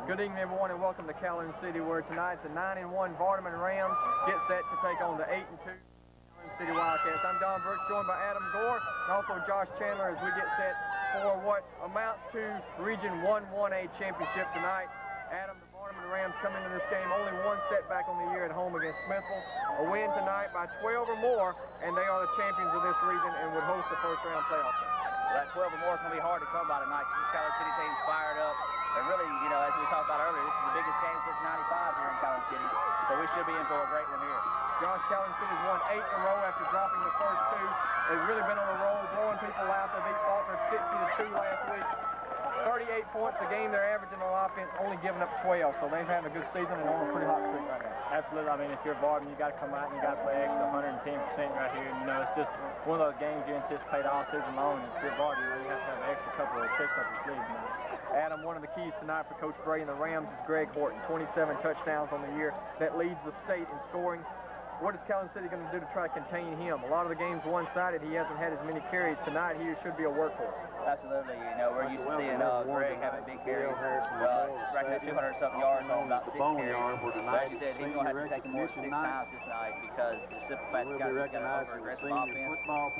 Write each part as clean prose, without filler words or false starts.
Good evening, everyone, and welcome to Calhoun City, where tonight the 9-1 Vardaman Rams get set to take on the 8-2 Calhoun City Wildcats. I'm Don Brooks, joined by Adam Gore and also Josh Chandler as we get set for what amounts to Region 1-1A championship tonight. Adam, the Vardaman Rams come into this game only one setback on the year at home against Smithville. A win tonight by 12 or more, and they are the champions of this region and would host the first-round playoff game. Well, that 12 or more is going to be hard to come by tonight. This Calhoun City team's fired up. And really, you know, as we talked about earlier, this is the biggest game since '95 here in Calhoun City. So we should be in for a great one here. Josh, Calhoun City's won 8 in a row after dropping the first 2. They've really been on a roll, blowing people out. They beat Faulkner 60-2 last week. 38 points a game they're averaging on offense, only giving up 12. So they've had a good season and on a pretty hot streak right now. Absolutely. I mean, if you're Vardaman, you got to come out and you got to play extra 110% right here. You know, it's just one of those games you anticipate all season long. And if you're Vardaman, you have to have an extra couple of tricks up your sleeve tonight. Adam, one of the keys tonight for Coach Bray and the Rams is Greg Horton, 27 touchdowns on the year. That leads the state in scoring. What is Calhoun City going to do to try to contain him? A lot of the games one-sided. He hasn't had as many carries. Tonight, he should be a workhorse. Absolutely. You know, we're used to seeing Greg having big carries, racking up 200-something yards on about 6 carries. Like you said, he's going to have to take more than 6 times this night because the simple fact he's got an over-aggressive offense.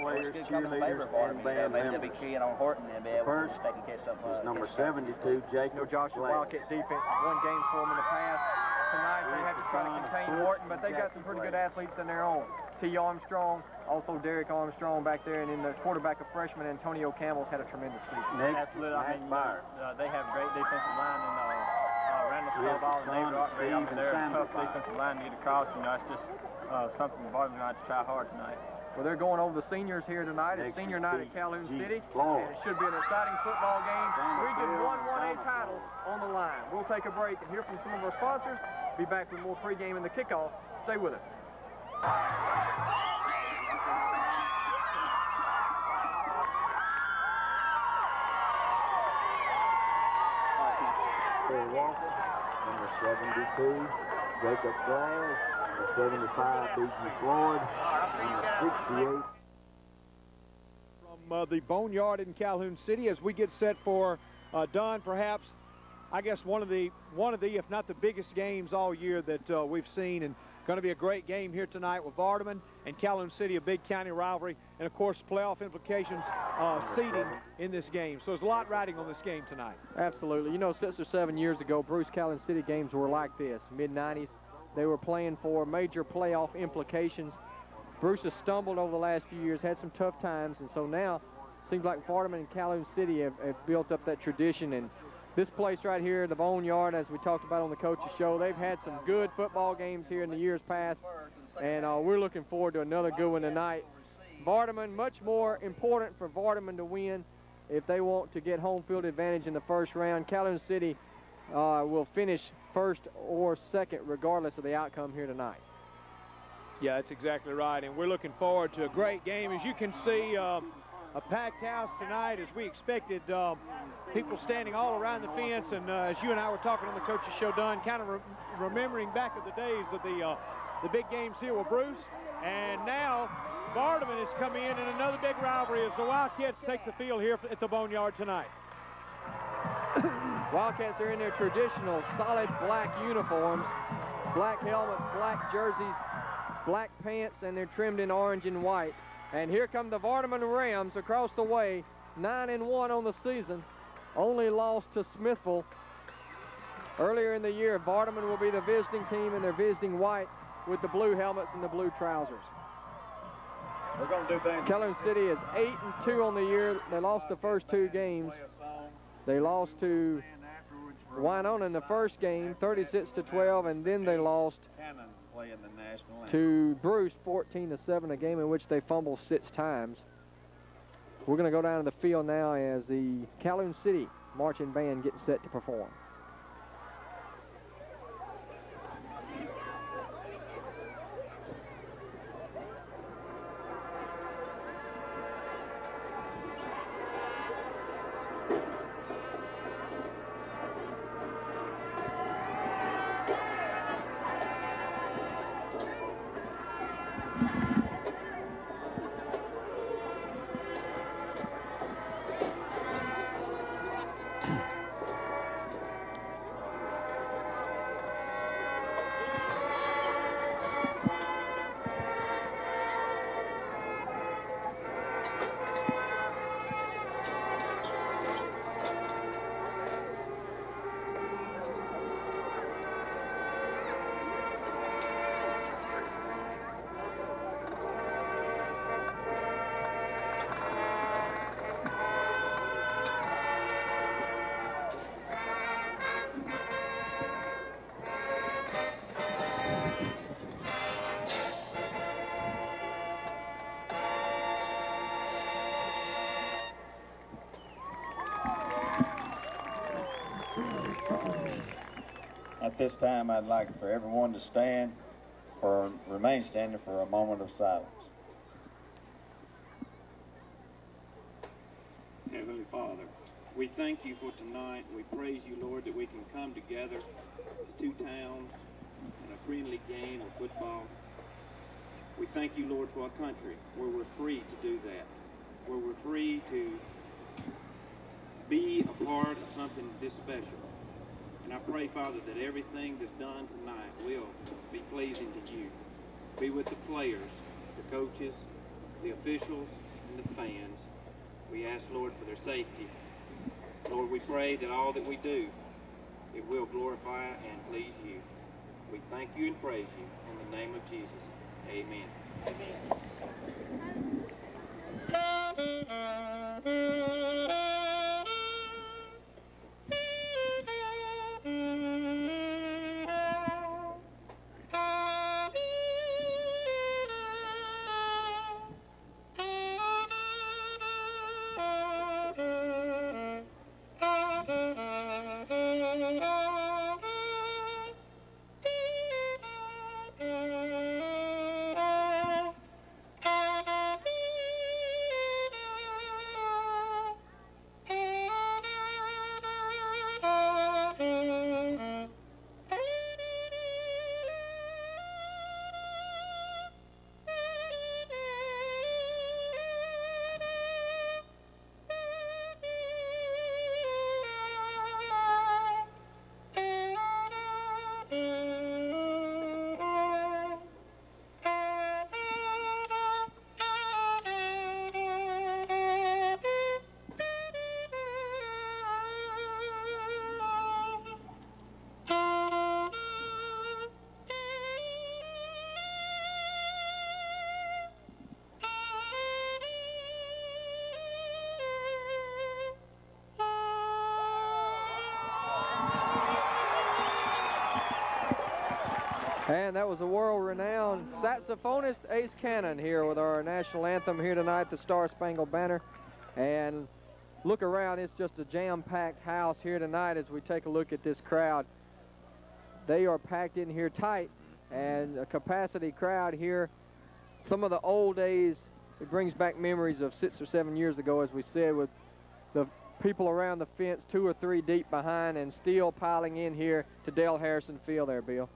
Which could come in favor of Vardaman. Maybe they'll be keying on Horton and be able to just take and catch something. Number 72, Jacob. You know, Joshua Wildcat defense has won games for him in the past. Tonight they have to try to contain Horton, but they've got some pretty good athletes in their own. T. Armstrong, also Derek Armstrong back there, and then the quarterback, a freshman, Antonio Campbell's had a tremendous season. Absolutely. I mean, they have great defensive line, and Randall Snowball and David Artbury, I mean, they're a tough defensive line to get across. You know, it's just something Vardaman has to try hard tonight. Well, they're going over the seniors here tonight. It's senior night at Calhoun City, and it should be an exciting football game. Region 1-1A title on the line. We'll take a break and hear from some of our sponsors. Be back with more pregame in the kickoff. Stay with us. Walker, number 72, Jacob Glass, number 75, B.G. Floyd, number 68. From the Boneyard in Calhoun City, as we get set for Don, perhaps, I guess one of the, if not the biggest games all year that we've seen, and going to be a great game here tonight with Vardaman and Calhoun City, a big county rivalry, and of course playoff implications, seeding in this game. So there's a lot riding on this game tonight. Absolutely. You know, 6 or 7 years ago, Bruce, Calhoun City games were like this, mid-90s. They were playing for major playoff implications. Bruce has stumbled over the last few years, had some tough times, and so now it seems like Vardaman and Calhoun City have built up that tradition. And this place right here, the Boneyard, as we talked about on the coach's show, they've had some good football games here in the years past, and we're looking forward to another good one tonight. Vardaman, much more important for Vardaman to win if they want to get home field advantage in the first round. Calhoun City will finish first or second regardless of the outcome here tonight. Yeah, that's exactly right, and we're looking forward to a great game. As you can see, a packed house tonight as we expected. People standing all around the fence, and as you and I were talking on the coach's show, Don, kind of remembering back of the days of the big games here with Bruce. And now Vardaman has come in another big rivalry as the Wildcats take the field here at the Boneyard tonight. Wildcats are in their traditional solid black uniforms, black helmets, black jerseys, black pants, and they're trimmed in orange and white. And here come the Vardaman Rams across the way, 9-1 on the season, only lost to Smithville. Earlier in the year, Vardaman will be the visiting team, and they're visiting white with the blue helmets and the blue trousers. We're going to do things. Calhoun City is 8-2 on the year. They lost the first 2 games. They lost to Winona in the first game, 36-12, and then they lost to Bruce 14-7, a game in which they fumbled 6 times. We're going to go down to the field now as the Calhoun City marching band gets set to perform. At this time, I'd like for everyone to stand or remain standing for a moment of silence. Heavenly Father, we thank you for tonight. We praise you, Lord, that we can come together as two towns in a friendly game of football. We thank you, Lord, for a country where we're free to do that, where we're free to be a part of something this special. And I pray, Father, that everything that's done tonight will be pleasing to you. Be with the players, the coaches, the officials, and the fans. We ask, Lord, for their safety. Lord, we pray that all that we do, it will glorify and please you. We thank you and praise you in the name of Jesus. Amen. And that was a world-renowned saxophonist, Ace Cannon, here with our national anthem here tonight, the Star-Spangled Banner. And look around, it's just a jam-packed house here tonight as we take a look at this crowd. They are packed in here tight, and a capacity crowd here. Some of the old days, it brings back memories of 6 or 7 years ago, as we said, with the people around the fence 2 or 3 deep behind and still piling in here to Dale Harrison Field there, Bill.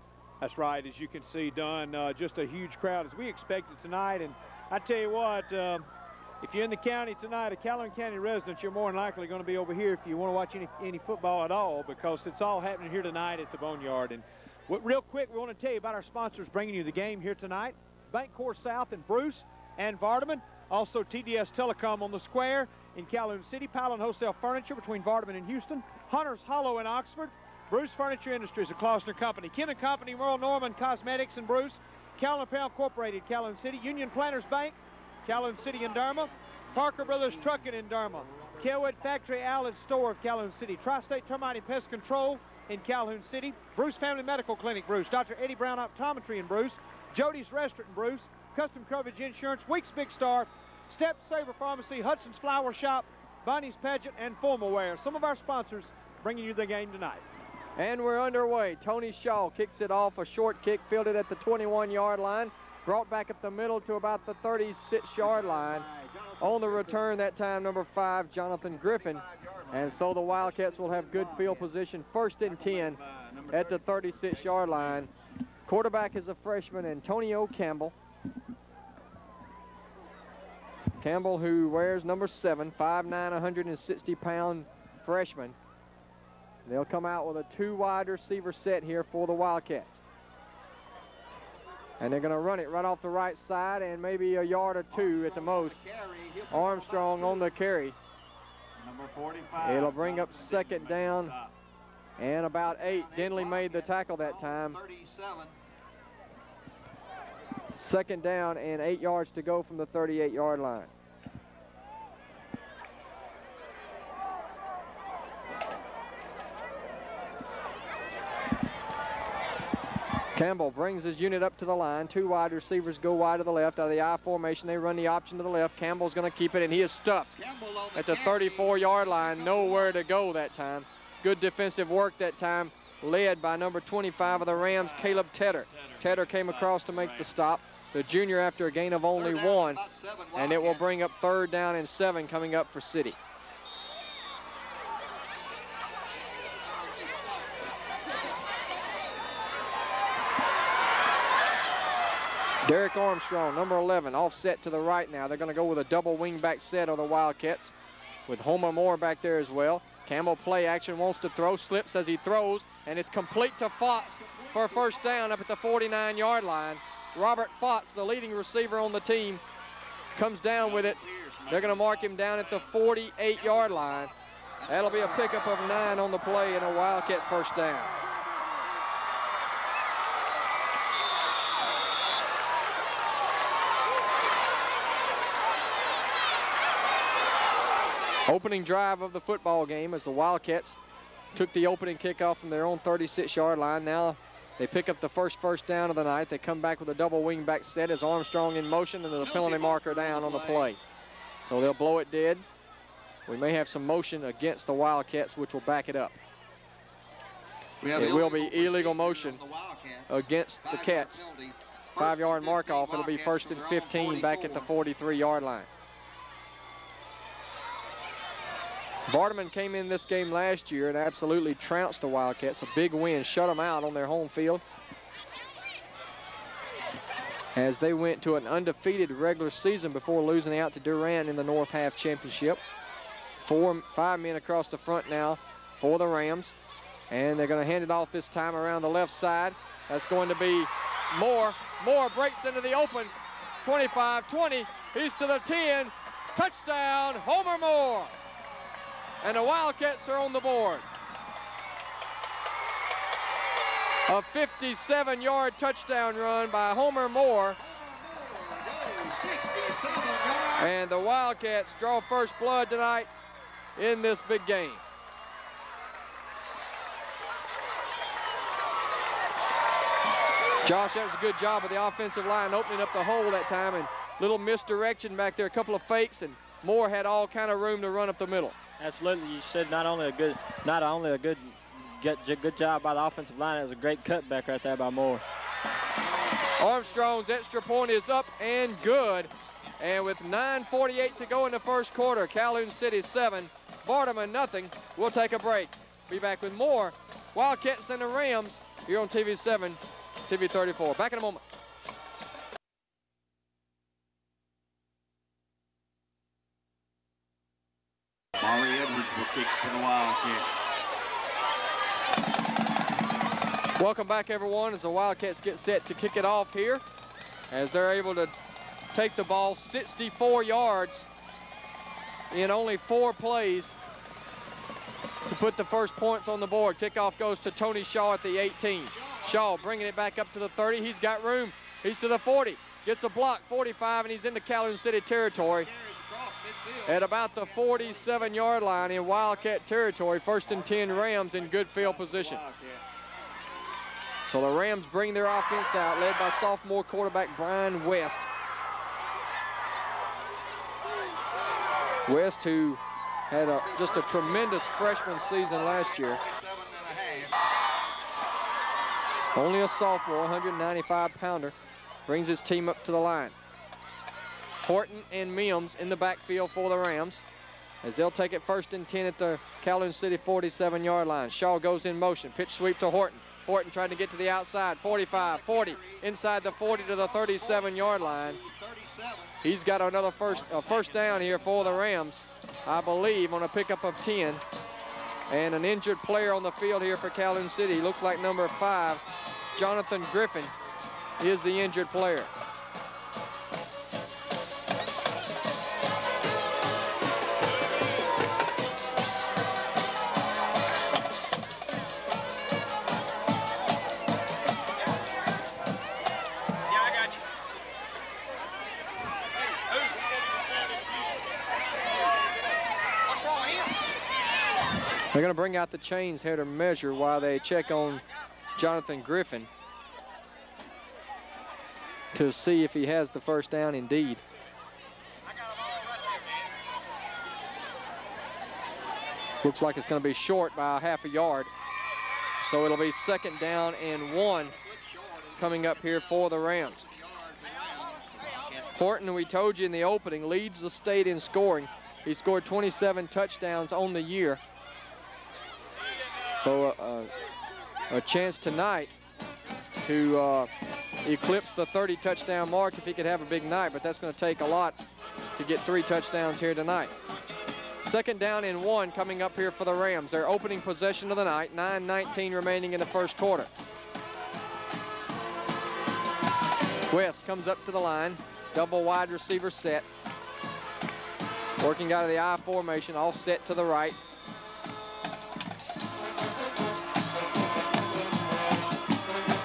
That's right, as you can see, Don, just a huge crowd as we expected tonight. And I tell you what, if you're in the county tonight, a Calhoun County resident, you're more than likely going to be over here if you want to watch any football at all, because it's all happening here tonight at the Boneyard. And real quick, we want to tell you about our sponsors bringing you the game here tonight. Bancorp South in Bruce and Vardaman. Also TDS Telecom on the square in Calhoun City. Palin Wholesale Furniture between Vardaman and Houston. Hunter's Hollow in Oxford. Bruce Furniture Industries, a Klossner Company. Ken & Company, Merle Norman Cosmetics in Bruce. Calhoun Apparel Incorporated, Calhoun City. Union Planters Bank, Calhoun City and Derma. Parker Brothers Trucking in Derma. Kelwood Factory Outlet Store of Calhoun City. Tri-State Termite and Pest Control in Calhoun City. Bruce Family Medical Clinic, Bruce. Dr. Eddie Brown Optometry in Bruce. Jody's Restaurant in Bruce. Custom Coverage Insurance, Weeks Big Star. Step Saver Pharmacy, Hudson's Flower Shop, Bonnie's Pageant, and Formal Wear. Some of our sponsors bringing you the game tonight. And we're underway. Tony Shaw kicks it off, a short kick, fielded at the 21-yard line, brought back up the middle to about the 36-yard line. On the return that time, number 5, Jonathan Griffin. And so the Wildcats will have good field position, 1st and 10 at the 36-yard line. Quarterback is a freshman, Antonio Campbell. Campbell, who wears number 7, 5'9", 160-pound freshman. They'll come out with a 2 wide receiver set here for the Wildcats. And they're going to run it right off the right side and maybe a yard or 2 at the most. Armstrong on the carry. Number 45. It'll bring up 2nd down and about 8. Denley made the tackle that time. 2nd down and 8 yards to go from the 38-yard line. Campbell brings his unit up to the line. 2 wide receivers go wide to the left. Out of the I formation, they run the option to the left. Campbell's going to keep it, and he is stuffed at the 34-yard line. Nowhere to go that time. Good defensive work that time, led by number 25 of the Rams, Caleb Tedder. Tedder came across to make the stop. The junior after a gain of only 1, and it will bring up 3rd down and 7 coming up for City. Derek Armstrong, number 11, offset to the right now. They're going to go with a double wingback set of the Wildcats with Homer Moore back there as well. Campbell play action, wants to throw, slips as he throws, and it's complete to Fotts for a 1st down up at the 49-yard line. Robert Fotts, the leading receiver on the team, comes down with it. They're going to mark him down at the 48-yard line. That'll be a pickup of 9 on the play and a Wildcat 1st down. Opening drive of the football game as the Wildcats took the opening kickoff from their own 36-yard line. Now they pick up the first down of the night. They come back with a double wingback set as Armstrong in motion, and there's a penalty marker down on the play. So they'll blow it dead. We may have some motion against the Wildcats, which will back it up. It will be illegal motion against the Cats. 5-yard mark off. It'll be 1st and 15 back at the 43-yard line. Vardaman came in this game last year and absolutely trounced the Wildcats. A big win, shut them out on their home field, as they went to an undefeated regular season before losing out to Durant in the North Half Championship. 5 men across the front now for the Rams, and they're going to hand it off this time around the left side. That's going to be Moore. Moore breaks into the open. 25-20, he's to the 10. Touchdown, Homer Moore. And the Wildcats are on the board. A 57-yard touchdown run by Homer Moore. And the Wildcats draw first blood tonight in this big game. Josh, that was a good job of the offensive line opening up the hole that time, and little misdirection back there, a couple of fakes, and Moore had all kind of room to run up the middle. Absolutely, you said not only a good job by the offensive line, it was a great cutback right there by Moore. Armstrong's extra point is up and good. And with 9:48 to go in the first quarter, Calhoun City 7, Vardaman nothing. We'll take a break. Be back with more Wildcats and the Rams here on TV 7, TV 34. Back in a moment. Maury Edwards will kick for the Wildcats. Welcome back, everyone, as the Wildcats get set to kick it off here, as they're able to take the ball 64 yards in only 4 plays to put the first points on the board. Kickoff goes to Tony Shaw at the 18. Shaw bringing it back up to the 30. He's got room. He's to the 40. Gets a block, 45, and he's into Calhoun City territory at about the 47-yard line in Wildcat territory. 1st and 10 Rams in good field position. So the Rams bring their offense out, led by sophomore quarterback Brian West. West, who had just a tremendous freshman season last year. Only a sophomore, 195-pounder, brings his team up to the line. Horton and Mims in the backfield for the Rams, as they'll take it 1st and 10 at the Calhoun City 47-yard line. Shaw goes in motion, pitch sweep to Horton. Horton trying to get to the outside, 45, 40, inside the 40 to the 37-yard line. He's got another first down here for the Rams, I believe, on a pickup of 10. And an injured player on the field here for Calhoun City. Looks like number 5, Jonathan Griffin, is the injured player. They're going to bring out the chains here to measure while they check on Jonathan Griffin to see if he has the first down indeed. Looks like it's going to be short by half a yard. So it'll be 2nd down and 1 coming up here for the Rams. Horton, we told you in the opening, leads the state in scoring. He scored 27 touchdowns on the year. So a chance tonight to eclipse the 30 touchdown mark if he could have a big night, but that's going to take a lot to get 3 touchdowns here tonight. 2nd down and 1 coming up here for the Rams. Their opening possession of the night, 9:19 remaining in the first quarter. West comes up to the line, double wide receiver set. Working out of the I formation, offset to the right.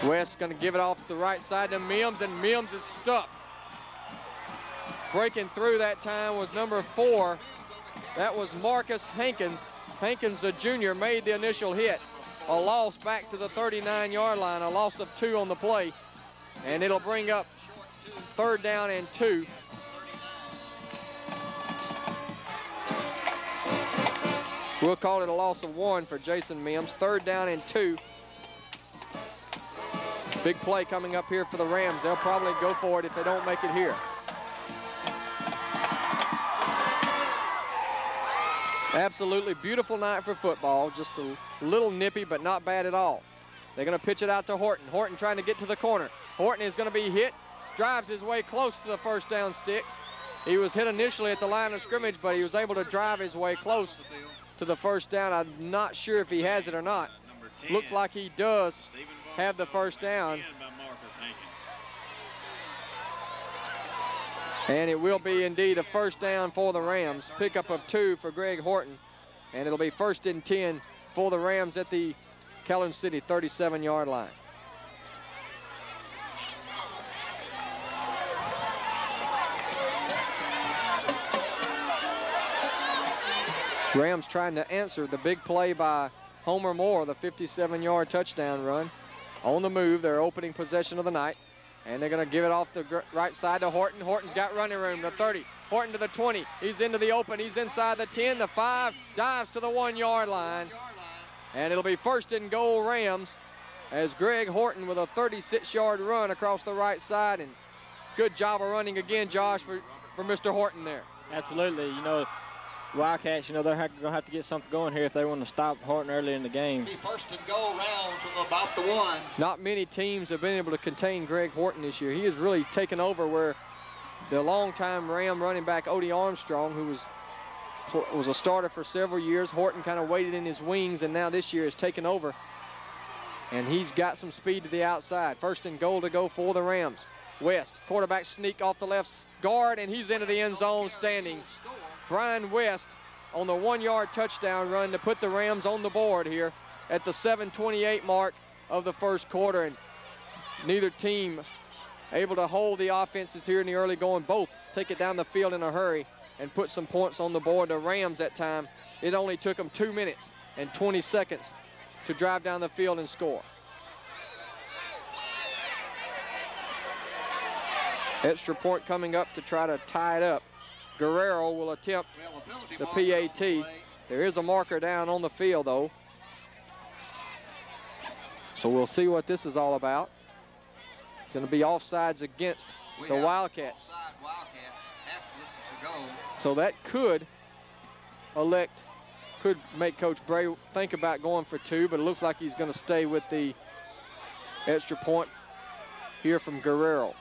West going to give it off the right side to Mims, and Mims is stuffed. Breaking through that time was number 4. That was Marcus Hankins. Hankins, the junior, made the initial hit. A loss back to the 39-yard line, a loss of 2 on the play. And it'll bring up 3rd down and 2. We'll call it a loss of 1 for Jason Mims. 3rd down and 2. Big play coming up here for the Rams. They'll probably go for it if they don't make it here. Absolutely beautiful night for football. Just a little nippy, but not bad at all. They're going to pitch it out to Horton. Horton trying to get to the corner. Horton is going to be hit. Drives his way close to the first down sticks. He was hit initially at the line of scrimmage, but he was able to drive his way close to the first down. I'm not sure if he has it or not. Looks like he does have the first down. And it will be indeed a first down for the Rams. Pickup of 2 for Greg Horton. And it'll be 1st and 10 for the Rams at the Calhoun City 37-yard line. Rams trying to answer the big play by Homer Moore, the 57-yard touchdown run. On the move, their opening possession of the night. And they're going to give it off the right side to Horton. Horton's got running room, the 30. Horton to the 20. He's into the open. He's inside the 10, the 5. Dives to the 1-yard line. And it'll be 1st and goal Rams as Greg Horton with a 36-yard run across the right side. And good job of running again, Josh, for Mr. Horton there. Absolutely. You know, Wildcats, you know, they're going to have to get something going here if they want to stop Horton early in the game. 1st and goal rounds from about the 1. Not many teams have been able to contain Greg Horton this year. He has really taken over where the longtime Ram running back Odie Armstrong, who was a starter for several years, Horton kind of waited in his wings, and now this year has taken over. And he's got some speed to the outside. 1st and goal to go for the Rams. West, quarterback sneak off the left guard, and he's into the end zone standing. Brian West on the 1-yard touchdown run to put the Rams on the board here at the 7:28 mark of the first quarter. And neither team able to hold the offenses here in the early going. Both take it down the field in a hurry and put some points on the board. The Rams that time, it only took them 2 minutes and 20 seconds to drive down the field and score. Extra point coming up to try to tie it up. Guerrero will attempt the PAT. There is a marker down on the field, though. So we'll see what this is all about. It's going to be offsides against the Wildcats. So that could make Coach Bray think about going for 2, but it looks like he's going to stay with the extra point here from Guerrero.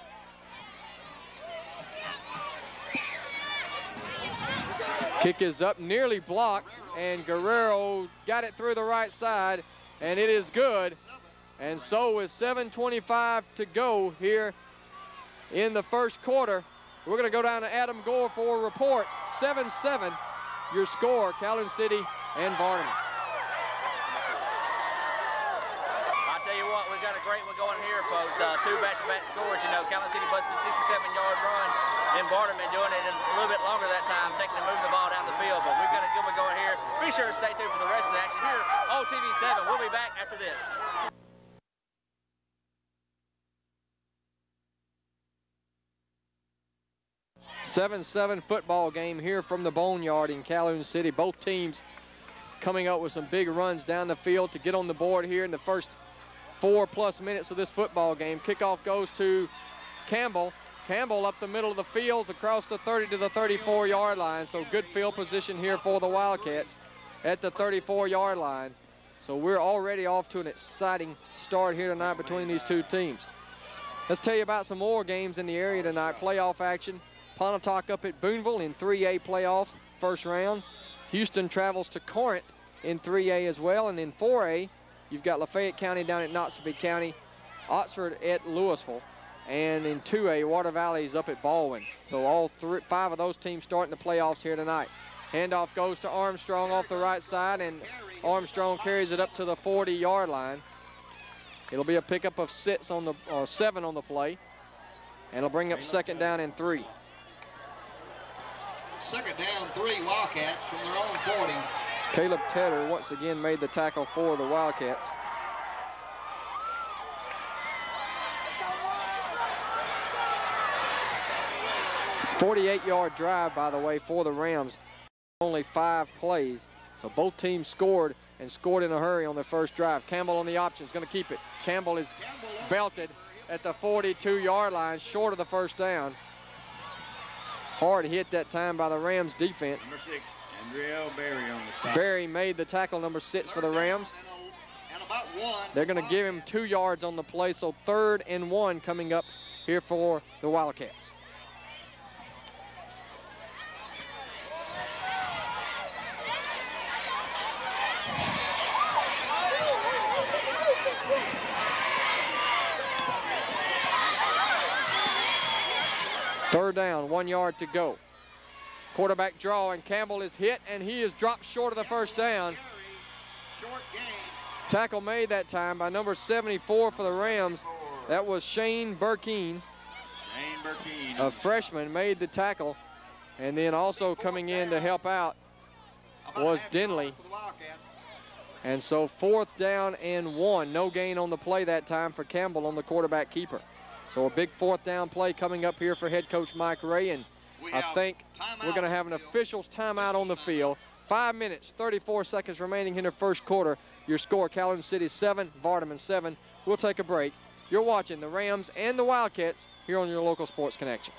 Kick is up, nearly blocked, and Guerrero got it through the right side, and it is good. And so with 7:25 to go here in the first quarter, we're going to go down to Adam Gore for a report. 7-7, your score, Calhoun City and Vardaman. I'll tell you what, we've got a great one going here, folks. 2 back-to-back scores. You know, Calhoun City busted a 67-yard run. And Vardaman doing it a little bit longer that time, taking and moving the ball down the field. But we've got a good one going here. Be sure to stay tuned for the rest of the action here on TV7. We'll be back after this. 7-7 football game here from the Boneyard in Calhoun City. Both teams coming up with some big runs down the field to get on the board here in the first 4+ minutes of this football game. Kickoff goes to Campbell. Campbell up the middle of the field across the 30 to the 34-yard line. So good field position here for the Wildcats at the 34-yard line. So we're already off to an exciting start here tonight between these two teams. Let's tell you about some more games in the area tonight. Playoff action. Pontotoc up at Boonville in 3A playoffs, first round. Houston travels to Corinth in 3A as well. And in 4A, you've got Lafayette County down at Noxubee County, Oxford at Louisville. And in 2A, Water Valley is up at Baldwin. So all 5 of those teams starting the playoffs here tonight. Handoff goes to Armstrong off the right side, and Armstrong carries it up to the 40-yard line. It'll be a pickup of 7 on the play, and it'll bring up 2nd down and 3. 2nd down, 3, Wildcats from their own 40. Caleb Tedder once again made the tackle for the Wildcats. A 48-yard drive, by the way, for the Rams. Only 5 plays. So both teams scored and scored in a hurry on their first drive. Campbell on the option is going to keep it. Campbell is belted at the 42-yard line, short of the first down. Hard hit that time by the Rams defense. Number 6, Andrea Berry on the stop. Berry made the tackle, number 6 for the Rams. And about 1. They're going to give him 2 yards on the play, so 3rd and 1 coming up here for the Wildcats. Third down, 1 yard to go. Quarterback draw, and Campbell is hit, and he is dropped short of the first down. Short game. Tackle made that time by number 74 for the Rams. That was Shane Burkeen. Shane Burkeen. A freshman made the tackle. And then also coming in to help out was Denley. And so 4th down and 1. No gain on the play that time for Campbell on the quarterback keeper. So a big 4th down play coming up here for head coach Mike Ray. And I think we're going to have an official's timeout on the field. 5 minutes, 34 seconds remaining in the first quarter. Your score, Calhoun City 7, Vardaman 7. We'll take a break. You're watching the Rams and the Wildcats here on your local Sports Connection.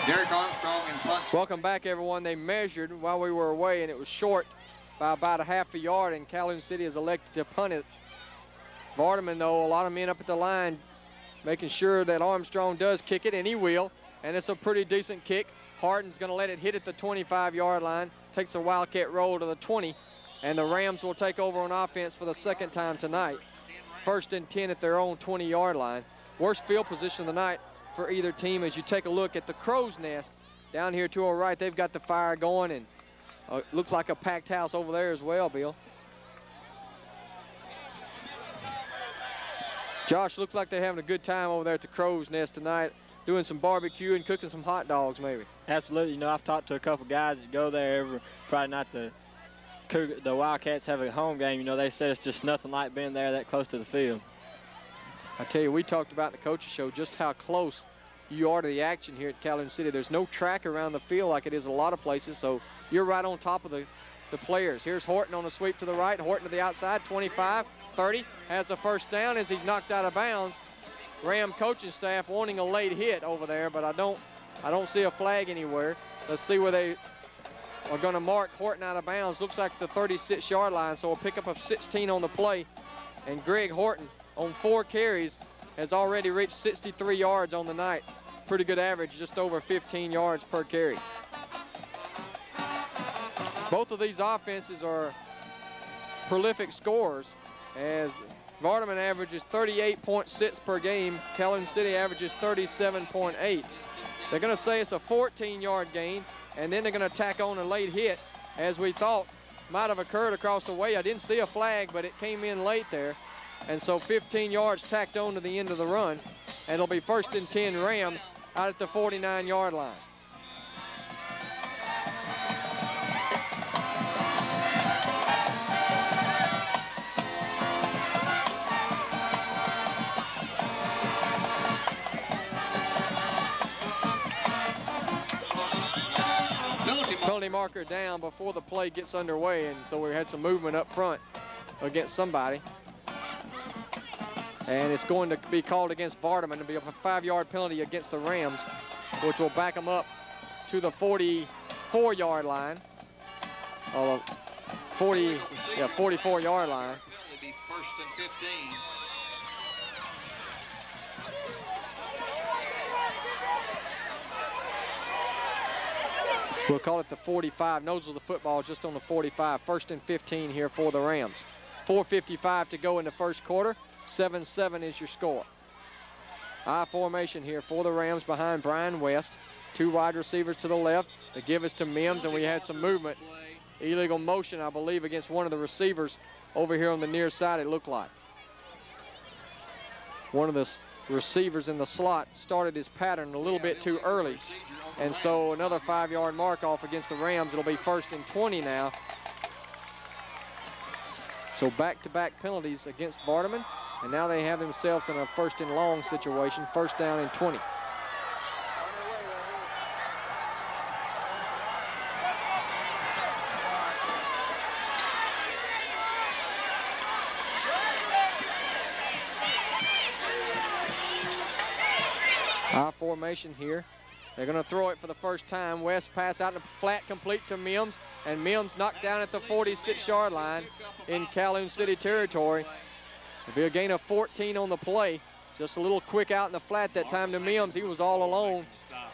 Derek Armstrong and punt. Welcome back, everyone. They measured while we were away, and it was short by about a half a yard, and Calhoun City has elected to punt it. Vardaman, though, a lot of men up at the line making sure that Armstrong does kick it, and he will. And it's a pretty decent kick. Harden's going to let it hit at the 25-yard line. Takes a Wildcat roll to the 20, and the Rams will take over on offense for the 2nd time tonight. 1st and 10 at their own 20-yard line. Worst field position of the night for either team as you take a look at the Crow's Nest down here to our right. They've got the fire going, and looks like a packed house over there as well, Bill. Josh, looks like they're having a good time over there at the Crow's Nest tonight, doing some barbecue and cooking some hot dogs maybe. Absolutely. You know, I've talked to a couple guys that go there every Friday night. The Wildcats have a home game. You know, they said it's just nothing like being there that close to the field. I tell you, we talked about in the coaches show just how close you are to the action here at Calhoun City. There's no track around the field like it is a lot of places, so you're right on top of the players. Here's Horton on a sweep to the right. Horton to the outside, 25, 30, has a first down as he's knocked out of bounds. Ram coaching staff wanting a late hit over there, but I don't see a flag anywhere. Let's see where they are going to mark Horton out of bounds. Looks like the 36-yard line, so a pickup of 16 on the play. And Greg Horton, on 4 carries, has already reached 63 yards on the night. Pretty good average, just over 15 yards per carry. Both of these offenses are prolific scorers, as Vardaman averages 38.6 per game. Calhoun City averages 37.8. They're going to say it's a 14-yard gain, and then they're going to tack on a late hit, as we thought might have occurred across the way. I didn't see a flag, but it came in late there. And so 15 yards tacked on to the end of the run. And it'll be 1st and 10 Rams out at the 49-yard line. penalty marker down before the play gets underway, and so we had some movement up front against somebody. And it's going to be called against Vardaman. It'll be a 5-yard penalty against the Rams, which will back them up to the 44-yard line. Or the 44-yard line. It'll be 1st and 15. We'll call it the 45. Nose of the football just on the 45. 1st and 15 here for the Rams. 4:55 to go in the first quarter. 7-7 is your score. I formation here for the Rams behind Brian West. 2 wide receivers to the left. The give is to Mims, and we had some movement. Illegal motion, I believe, against one of the receivers over here on the near side, it looked like. One of the receivers in the slot started his pattern a little bit too early. And so another 5-yard mark off against the Rams. It'll be 1st and 20 now. So back-to-back penalties against Vardaman. And now they have themselves in a 1st and long situation. 1st down and 20. I formation here. They're going to throw it for the first time. West pass out in the flat, complete to Mims. And Mims knocked down at the 46-yard line in Calhoun City territory. It'll be a gain of 14 on the play. Just a little quick out in the flat that time to Mims. He was all alone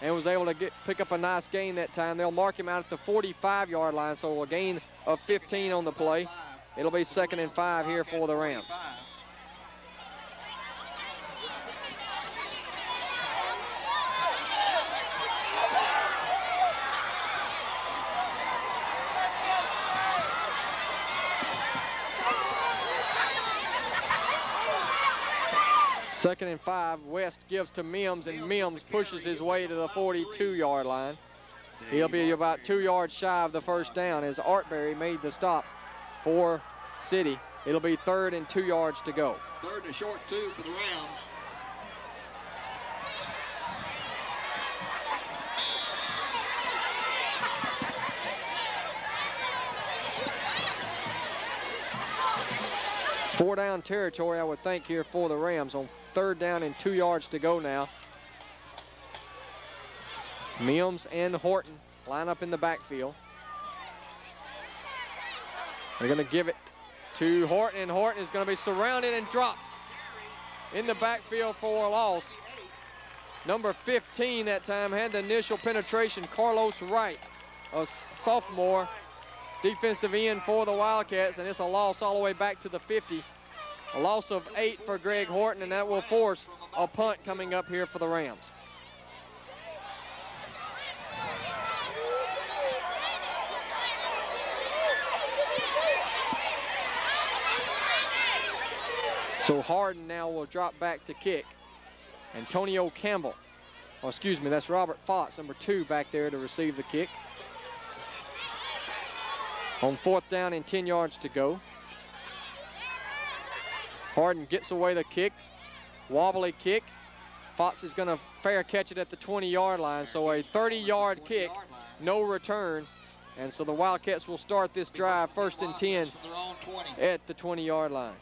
and was able to pick up a nice gain that time. They'll mark him out at the 45-yard line, so a gain of 15 on the play. It'll be 2nd and 5 here for the Rams. Second and 5, West gives to Mims, and Mims pushes his way to the 42-yard line. He'll be about 2 yards shy of the first down as Artberry made the stop for City. It'll be 3rd and 2 yards to go. 3rd and a short 2 for the Rams. Four down territory, I would think, here for the Rams on 3rd down and 2 yards to go now. Mims and Horton line up in the backfield. They're going to give it to Horton, and Horton is going to be surrounded and dropped in the backfield for a loss. Number 15 that time had the initial penetration, Carlos Wright, a sophomore defensive end for the Wildcats, and it's a loss all the way back to the 50. A loss of 8 for Greg Horton, and that will force a punt coming up here for the Rams. So Harden now will drop back to kick. Antonio Campbell, oh, excuse me, that's Robert Fox, number 2, back there to receive the kick. On 4th down and 10 yards to go. Harden gets away the kick, wobbly kick. Fox is going to fair catch it at the 20-yard line, so a 30-yard kick, no return. And so the Wildcats will start this drive 1st and 10 at the 20-yard line.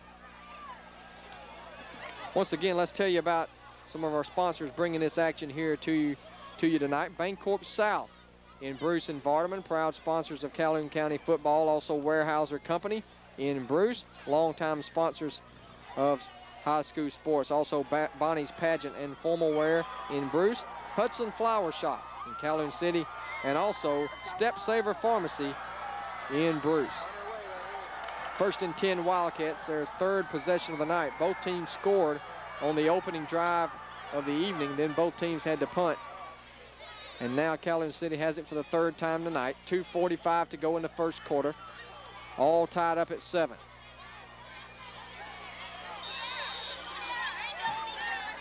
Once again, let's tell you about some of our sponsors bringing this action here to you tonight. Bancorp South in Bruce and Vardaman, proud sponsors of Calhoun County football. Also Weyerhaeuser Company in Bruce, longtime sponsors of high school sports. Also Bonnie's Pageant and Formal Wear in Bruce. Hudson Flower Shop in Calhoun City, and also Step Saver Pharmacy in Bruce. 1st and 10 Wildcats, their 3rd possession of the night. Both teams scored on the opening drive of the evening, then both teams had to punt. And now Calhoun City has it for the 3rd time tonight. 2:45 to go in the first quarter. All tied up at 7.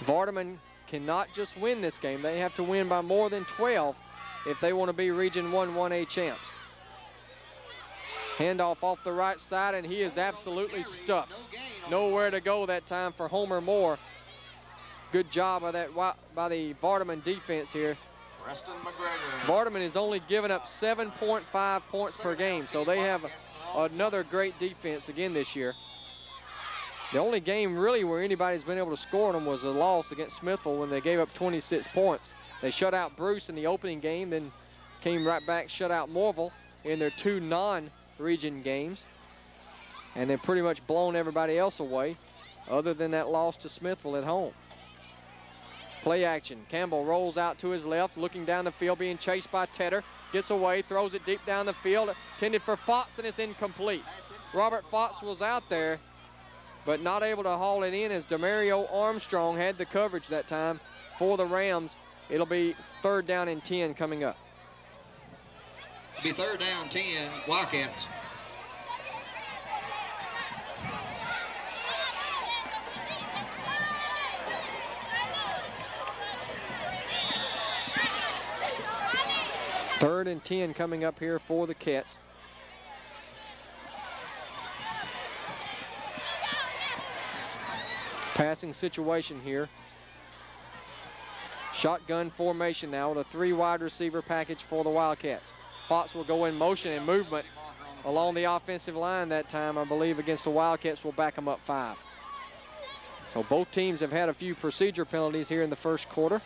Vardaman cannot just win this game. They have to win by more than 12 if they want to be Region 1 1A champs. Handoff off the right side, and he is absolutely stuck. Nowhere to go that time for Homer Moore. Good job by the Vardaman defense here Vardaman is only giving up 7.5 points per game, so they have another great defense again this year. The only game really where anybody's been able to score on them was a loss against Smithville when they gave up 26 points. They shut out Bruce in the opening game, then came right back, shut out Morville in their 2 non-region games, and they've pretty much blown everybody else away other than that loss to Smithville at home. Play action. Campbell rolls out to his left, looking down the field, being chased by Tedder. Gets away, throws it deep down the field, intended for Fox, and it's incomplete. Robert Fox was out there, but not able to haul it in as Demario Armstrong had the coverage that time for the Rams. It'll be 3rd down and 10 coming up. It'll be 3rd down 10, Wildcats. Third and 10 coming up here for the Cats. Passing situation here. Shotgun formation now with a 3 wide receiver package for the Wildcats. Fox will go in motion and movement along the offensive line that time, I believe, against the Wildcats will back them up 5. So both teams have had a few procedure penalties here in the first quarter.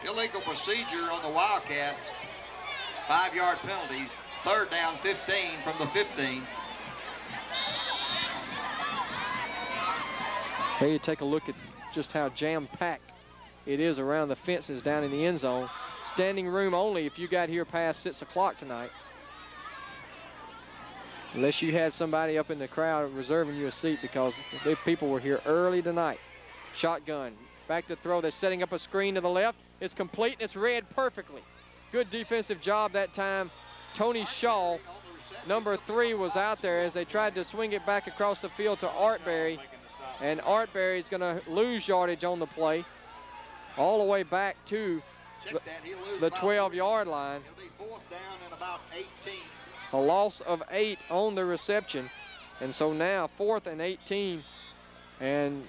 Illegal procedure on the Wildcats. 5-yard penalty. 3rd down 15 from the 15. Here you take a look at just how jam-packed it is around the fences down in the end zone. Standing room only if you got here past 6 o'clock tonight. Unless you had somebody up in the crowd reserving you a seat, because the people were here early tonight. Shotgun. Back to throw. They're setting up a screen to the left. It's complete and it's read perfectly. Good defensive job that time. Tony Shaw, number 3, was out there as they tried to swing it back across the field to Artberry. And Artberry's going to lose yardage on the play all the way back to the 12-yard line. It'll be 4th down and about 18. A loss of 8 on the reception. And so now 4th and 18. And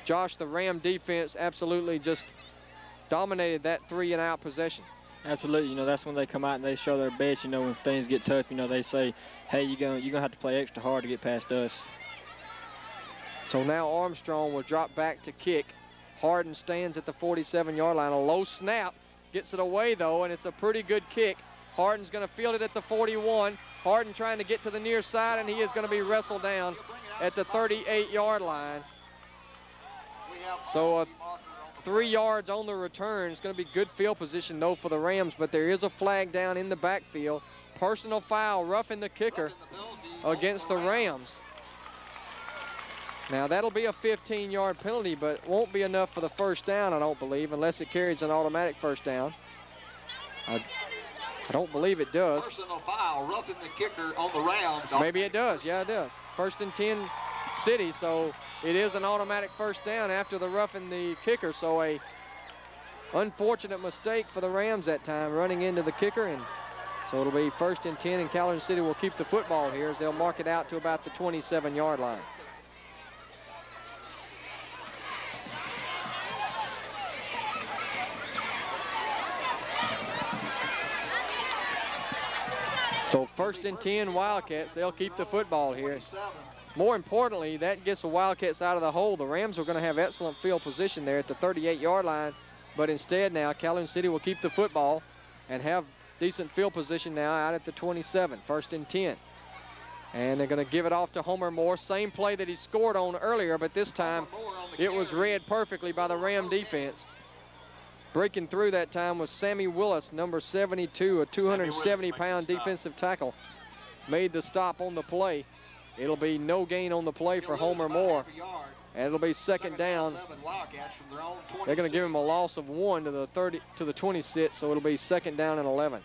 Josh, the Ram defense absolutely just dominated that 3-and-out possession. Absolutely, you know, that's when they come out and they show their best. You know, when things get tough, you know, they say, hey, you're gonna have to play extra hard to get past us. So now Armstrong will drop back to kick. Harden stands at the 47-yard line. A low snap, gets it away though, and it's a pretty good kick. Harden's gonna field it at the 41. Harden trying to get to the near side, and he is gonna be wrestled down at the 38-yard line. So 3 yards on the return. It's going to be good field position, though, for the Rams, but there is a flag down in the backfield. Personal foul, roughing the kicker against the Rams. Now, that'll be a 15-yard penalty, but won't be enough for the first down, I don't believe, unless it carries an automatic first down. I don't believe it does. Personal foul, roughing the kicker on the Rams. Maybe it does. Yeah, it does. 1st and 10 City, so it is an automatic first down after the roughing the kicker. So a unfortunate mistake for the Rams that time, running into the kicker, and so it'll be 1st and 10, and Calhoun City will keep the football here as they'll mark it out to about the 27-yard line. So 1st and 10 Wildcats, they'll keep the football here. More importantly, that gets the Wildcats out of the hole. The Rams are going to have excellent field position there at the 38-yard line, but instead now Calhoun City will keep the football and have decent field position now out at the 27, 1st and 10. And they're going to give it off to Homer Moore. Same play that he scored on earlier, but this time it was read perfectly by the Ram defense. Breaking through that time was Sammy Willis, number 72, a 270-pound defensive tackle. Made the stop on the play. It'll be no gain on the play for Homer Moore. And it'll be 2nd down. They're going to give him a loss of 1 to the 26, so it'll be 2nd down and 11.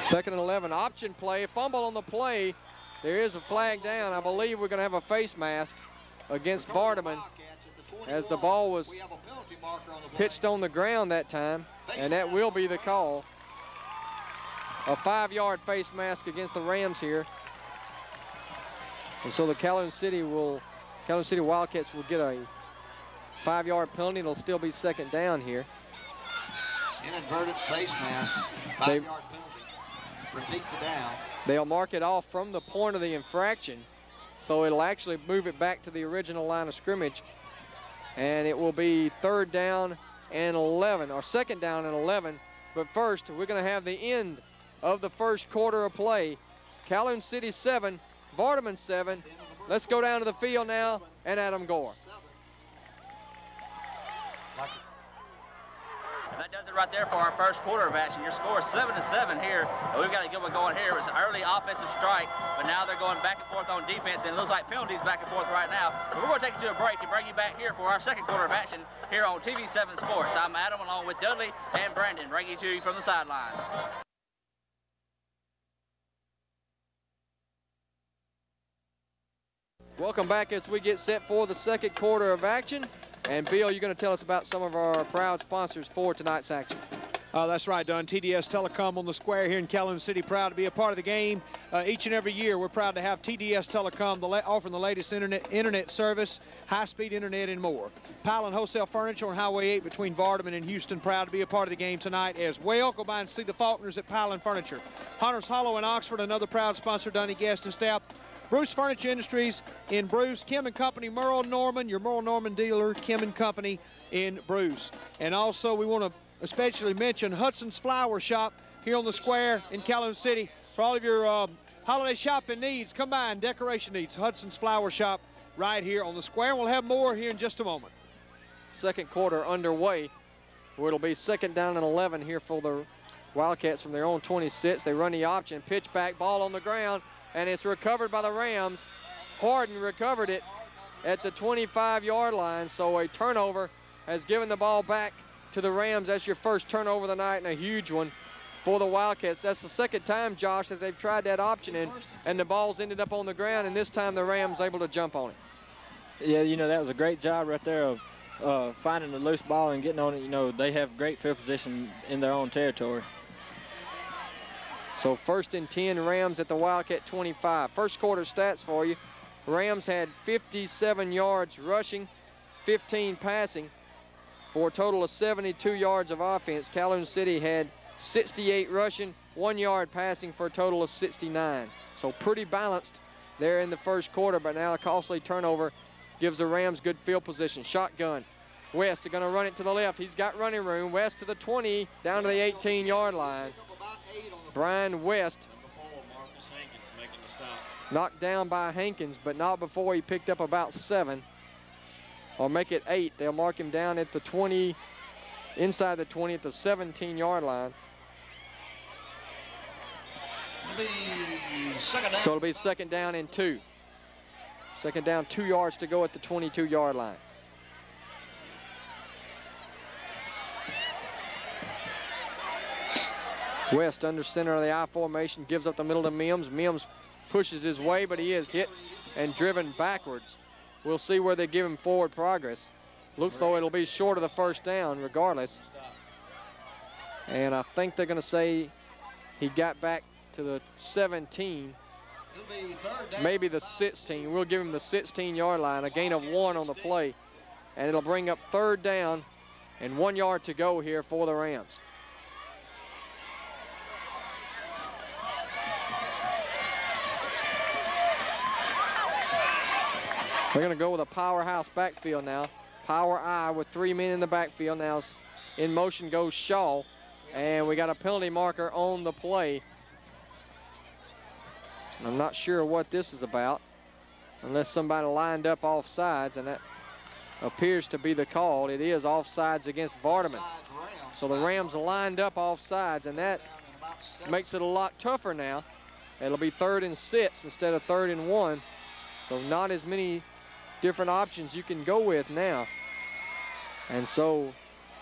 Second and 11, option play, fumble on the play. There is a flag down. I believe we're going to have a face mask against Vardaman as the ball was pitched on the ground that time, and that will be the call. a 5-yard face mask against the Rams here. And so the Calhoun City Wildcats will get a 5-yard penalty. It'll still be second down here. Inadvertent face mask, 5-yard penalty. Repeat the down. They'll mark it off from the point of the infraction, so it'll actually move it back to the original line of scrimmage. And it will be 3rd down and 11, or 2nd down and 11. But first, we're going to have the end of the first quarter of play. Calhoun City 7, Vardaman 7. Let's go down to the field now and Adam Gore. That does it right there for our first quarter of action. Your score is 7-7 here. We've got a good one going here. It was an early offensive strike, but now they're going back and forth on defense, and it looks like penalties back and forth right now. But we're going to take you to a break and bring you back here for our second quarter of action here on TV7 Sports. I'm Adam along with Dudley and Brandon, bringing you from the sidelines. Welcome back as we get set for the second quarter of action. And Bill, you're going to tell us about some of our proud sponsors for tonight's action. That's right, Don. TDS Telecom on the square here in Calhoun City, proud to be a part of the game. Each and every year, we're proud to have TDS Telecom offering the latest internet service, high-speed internet, and more. Palin Wholesale Furniture on Highway 8 between Vardaman and Houston, proud to be a part of the game tonight as well. Go by and see the Faulkners at Palin Furniture. Hunters Hollow in Oxford, another proud sponsor, Donnie Guest and staff. Bruce Furniture Industries in Bruce, Kim & Company, Merle Norman, your Merle Norman dealer, Kim & Company in Bruce. And also we want to especially mention Hudson's Flower Shop here on the square in Calhoun City. For all of your holiday shopping needs, come by, and decoration needs, Hudson's Flower Shop right here on the square. We'll have more here in just a moment. Second quarter underway, where it'll be 2nd down and 11 here for the Wildcats from their own 26. They run the option, pitch back, ball on the ground, and it's recovered by the Rams. Harden recovered it at the 25-yard line, so a turnover has given the ball back to the Rams. That's your first turnover of the night, and a huge one for the Wildcats. That's the second time, Josh, that they've tried that option, and the ball's ended up on the ground, and this time the Rams able to jump on it. Yeah, you know, that was a great job right there of finding the loose ball and getting on it. You know, they have great field position in their own territory. So 1st and 10, Rams at the Wildcat 25. First quarter stats for you. Rams had 57 yards rushing, 15 passing, for a total of 72 yards of offense. Calhoun City had 68 rushing, 1 yard passing for a total of 69. So pretty balanced there in the first quarter, but now a costly turnover gives the Rams good field position. Shotgun. West, they're going to run it to the left. He's got running room. West to the 20, down to the 18-yard line. Brian West knocked down by Hankins, but not before he picked up about 7, or make it 8. They'll mark him down at the 20, inside the 20 at the 17-yard line. So it'll be 2nd down and 2. 2nd down, 2 yards to go at the 22-yard line. West under center of the I formation, gives up the middle to Mims. Mims pushes his way, but he is hit and driven backwards. We'll see where they give him forward progress. Looks though it'll be short of the first down regardless. And I think they're going to say he got back to the 17, maybe the 16. We'll give him the 16-yard line, a gain of 1 on the play. And it'll bring up 3rd down and 1 yard to go here for the Rams. We're going to go with a powerhouse backfield now. Power I with 3 men in the backfield. Now in motion goes Shaw, and we got a penalty marker on the play. I'm not sure what this is about, unless somebody lined up off sides, and that appears to be the call. It is offsides against Vardaman. So the Rams lined up off sides, and that makes it a lot tougher now. It'll be 3rd and 6 instead of 3rd and 1. So not as many different options you can go with now. And so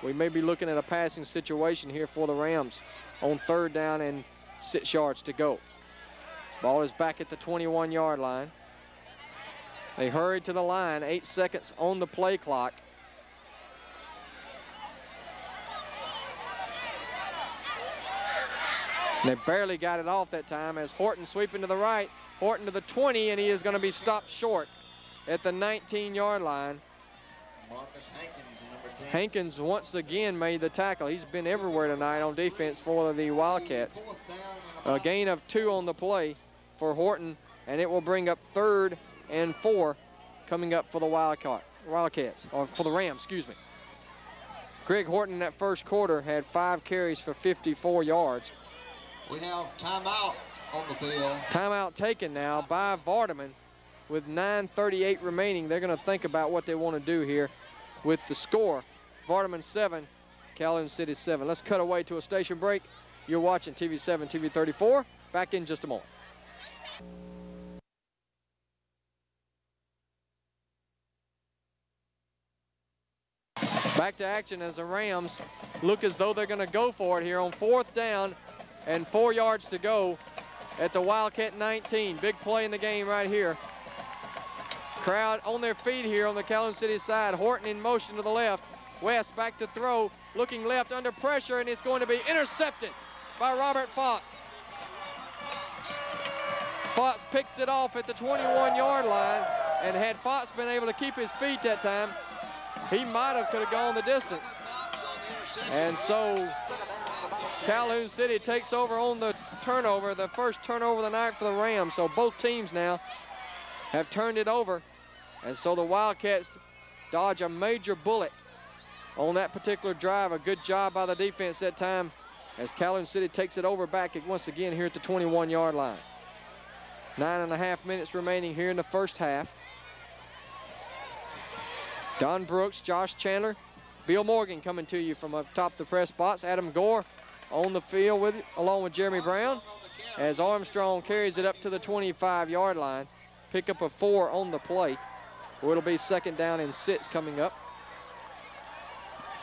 we may be looking at a passing situation here for the Rams on 3rd down and 6 yards to go. Ball is back at the 21-yard line. They hurried to the line, 8 seconds on the play clock. And they barely got it off that time as Horton sweeping to the right. Horton to the 20, and he is going to be stopped short at the 19-yard line. Hankins once again made the tackle. He's been everywhere tonight on defense for the Wildcats. A gain of 2 on the play for Horton, and it will bring up 3rd and 4 coming up for the Wildcats, or for the Rams, excuse me. Greg Horton in that first quarter had 5 carries for 54 yards. We have timeout on the field. Timeout taken now by Vardaman with 9:38 remaining. They're going to think about what they want to do here with the score. Vardaman 7, Calhoun City 7. Let's cut away to a station break. You're watching TV7, TV 34. Back in just a moment. Back to action as the Rams look as though they're going to go for it here on 4th down and 4 yards to go at the Wildcat 19. Big play in the game right here. Crowd on their feet here on the Calhoun City side. Horton in motion to the left. West back to throw, looking left under pressure, and it's going to be intercepted by Robert Fox. Fox picks it off at the 21-yard line, and had Fox been able to keep his feet that time, he could have gone the distance. And so Calhoun City takes over on the turnover, the first turnover of the night for the Rams. So both teams now have turned it over. And so the Wildcats dodge a major bullet on that particular drive. A good job by the defense that time as Calhoun City takes it over back once again here at the 21-yard line. 9.5 minutes remaining here in the first half. Don Brooks, Josh Chandler, Bill Morgan coming to you from up top the press box. Adam Gore on the field along with Jeremy Brown as Armstrong carries it up to the 25-yard line. Pick up a 4 on the play. It'll be 2nd down and 6 coming up.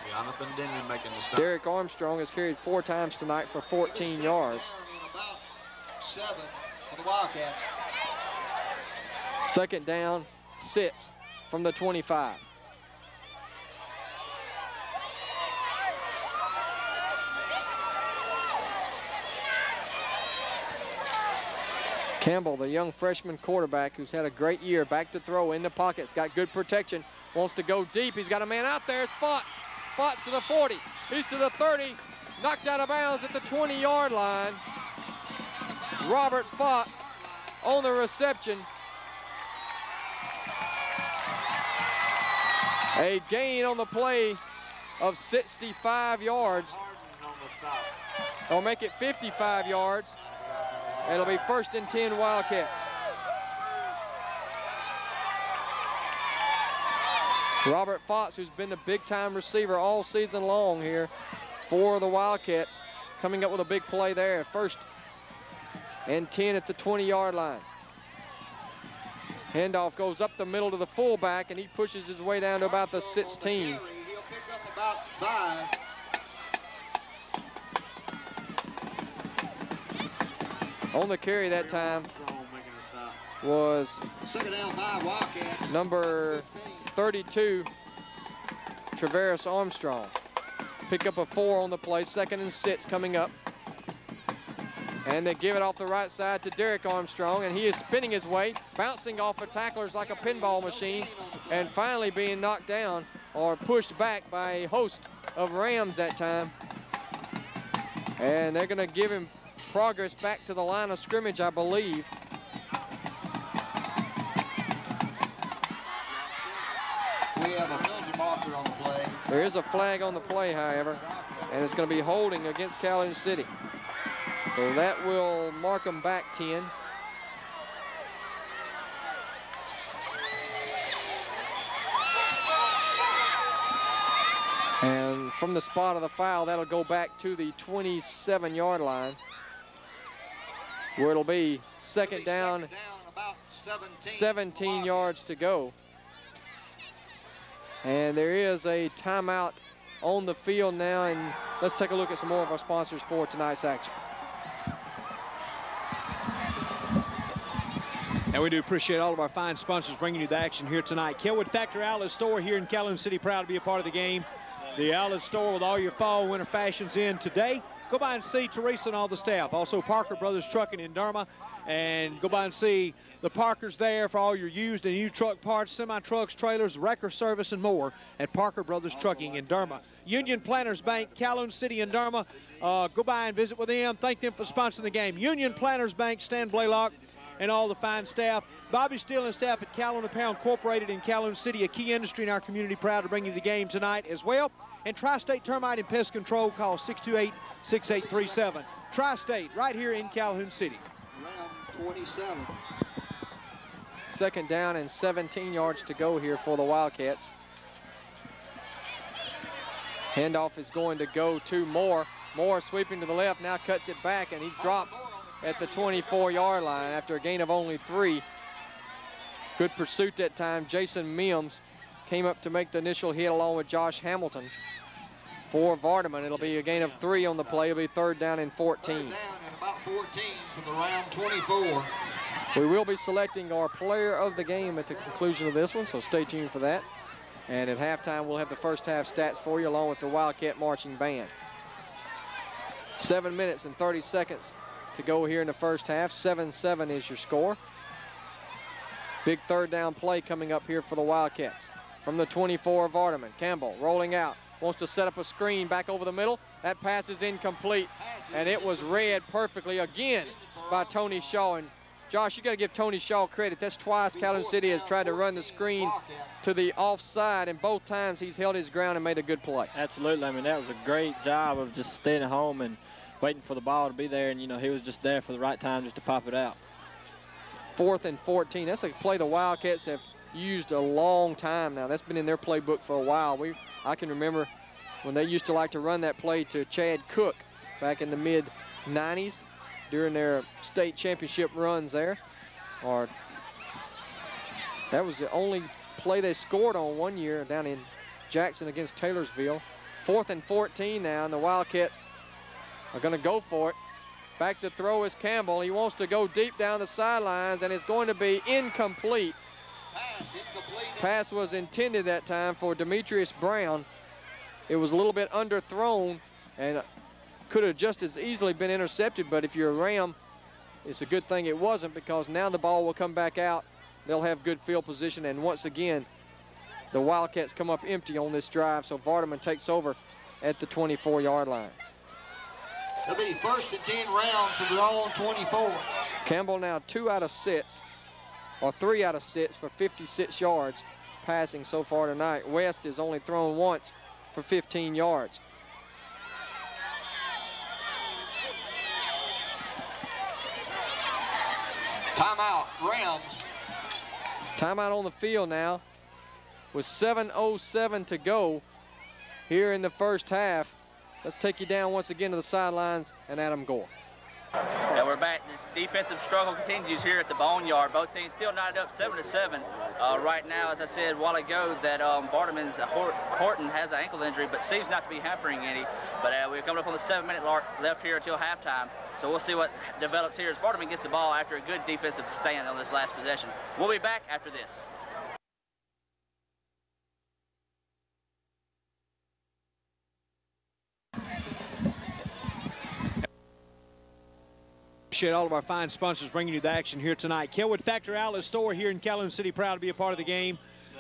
Jonathan Denman making the stop. Derek Armstrong has carried 4 times tonight for 14 yards. About 7 for the Wildcats. 2nd down, 6 from the 25. Campbell, the young freshman quarterback who's had a great year, back to throw in the pocket's got good protection, wants to go deep. He's got a man out there. It's Fox. Fox to the 40. He's to the 30. Knocked out of bounds at the 20-yard line. Robert Fox on the reception. A gain on the play of 65 yards. Or make it 55 yards. It'll be 1st and 10 Wildcats. Robert Fox, who's been the big-time receiver all season long here for the Wildcats, coming up with a big play there. 1st and 10 at the 20-yard line. Handoff goes up the middle to the fullback, and he pushes his way down to about the 16. He'll pick up about 5. On the carry that time was 2nd down 5 Wildcats. number 32, Travaris Armstrong. Pick up a 4 on the play, 2nd and 6 coming up. And they give it off the right side to Derek Armstrong, and he is spinning his way, bouncing off of tacklers like a pinball machine, and finally being knocked down or pushed back by a host of Rams that time. And they're going to give him progress back to the line of scrimmage, I believe. We have a penalty marker on the play. There is a flag on the play, however, and it's going to be holding against Calhoun City. So that will mark them back 10. And from the spot of the foul, that'll go back to the 27-yard line, where it'll be 2nd down, about 17 yards to go. And there is a timeout on the field now, and let's take a look at some more of our sponsors for tonight's action. And we do appreciate all of our fine sponsors bringing you the action here tonight. Kelwood Factory Outlet Store here in Calhoun City, proud to be a part of the game. The outlet store with all your fall winter fashions in today. go by and see Teresa and all the staff. Also, Parker Brothers Trucking in Derma. And go by and see the Parkers there for all your used and new truck parts, semi-trucks, trailers, wrecker service, and more at Parker Brothers Trucking in Derma. Union Planters Bank, Calhoun City in Derma. Go by and visit with them. Thank them for sponsoring the game. Union Planters Bank, Stan Blaylock, and all the fine staff. Bobby Steele and staff at Calhoun Apparel Incorporated in Calhoun City, a key industry in our community, proud to bring you the game tonight as well. And Tri-State Termite and Pest Control, call 628-6837. Tri-State, right here in Calhoun City. Round 27. Second down and 17 yards to go here for the Wildcats. Handoff is going to go to Moore. Moore sweeping to the left, now cuts it back, and he's dropped at the 24-yard line after a gain of only 3. Good pursuit that time. Jason Mims came up to make the initial hit along with Josh Hamilton. For Vardaman, it'll be a gain of 3 on the play. It'll be third down and 14. Third down and about 14 from the round 24. We will be selecting our player of the game at the conclusion of this one, so stay tuned for that. And at halftime, we'll have the first half stats for you along with the Wildcat Marching Band. 7 minutes and 30 seconds to go here in the first half. 7-7 is your score. Big third down play coming up here for the Wildcats. From the 24 of Vardaman, Campbell rolling out. Wants to set up a screen back over the middle. That pass is incomplete, and it was read perfectly again by Tony Shaw. And Josh, you got to give Tony Shaw credit. That's twice Calhoun City has tried to run the screen to the offside, and both times he's held his ground and made a good play. Absolutely. I mean, that was a great job of just staying at home and waiting for the ball to be there, and, you know, he was just there for the right time just to pop it out. 4th and 14. That's a play the Wildcats have used a long time now. That's been in their playbook for a while. I can remember when they used to like to run that play to Chad Cook back in the mid-90s during their state championship runs there. Or that was the only play they scored on one year down in Jackson against Taylorsville. 4th and 14 now, and the Wildcats are going to go for it. Back to throw is Campbell. He wants to go deep down the sidelines, and it's going to be incomplete. Pass was intended that time for Demetrius Brown. It was a little bit underthrown and could have just as easily been intercepted, but if you're a Ram, it's a good thing it wasn't, because now the ball will come back out. They'll have good field position, and once again, the Wildcats come up empty on this drive, so Vardaman takes over at the 24-yard line. It'll be 1st and 10 rounds for their own 24. Campbell now 2 out of 6, or 3 out of 6 for 56 yards passing so far tonight. West has only thrown once for 15 yards. Timeout, Rams. Timeout on the field now with 7:07 to go here in the first half. Let's take you down once again to the sidelines and Adam Gore. And we're back. The defensive struggle continues here at the Boneyard. Both teams still knotted up 7-7. Right now, as I said a while ago, that Vardaman's Horton has an ankle injury, but seems not to be hampering any. But we're coming up on the 7-minute mark left here until halftime. So we'll see what develops here as Vardaman gets the ball after a good defensive stand on this last possession. We'll be back after this. Appreciate all of our fine sponsors bringing you the action here tonight. Kelwood Factory Outlet Store here in Calhoun City, proud to be a part of the game.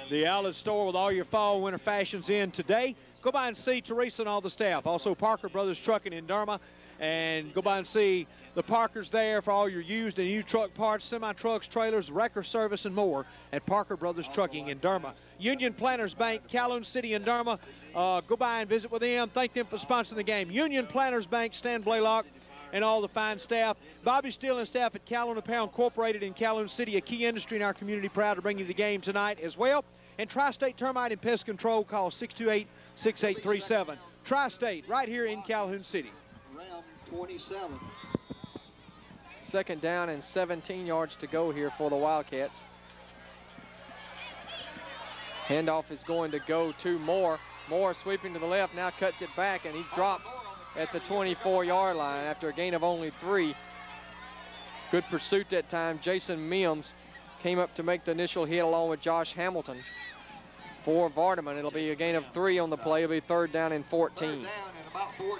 The outlet store with all your fall winter fashions in today. Go by and see Teresa and all the staff. Also, Parker Brothers Trucking in Derma. And go by and see the Parkers there for all your used and new truck parts, semi-trucks, trailers, wrecker service, and more at Parker Brothers Trucking in Derma. Union Planters Bank, Calhoun City in Derma. Go by and visit with them. Thank them for sponsoring the game. Union Planters Bank, Stan Blaylock, and all the fine staff. Bobby Steele and staff at Calhoun Apparel Incorporated in Calhoun City, a key industry in our community, proud to bring you the game tonight as well. And Tri-State Termite and Pest Control, call 628-6837. Tri-State, right here in Calhoun City. Round 27. Second down and 17 yards to go here for the Wildcats. Handoff is going to go to Moore. Moore sweeping to the left, now cuts it back, and he's dropped at the 24-yard line after a gain of only 3. Good pursuit that time. Jason Mims came up to make the initial hit along with Josh Hamilton. For Vardaman, it'll be a gain of 3 on the play. It'll be third down and 14. Third down and about 14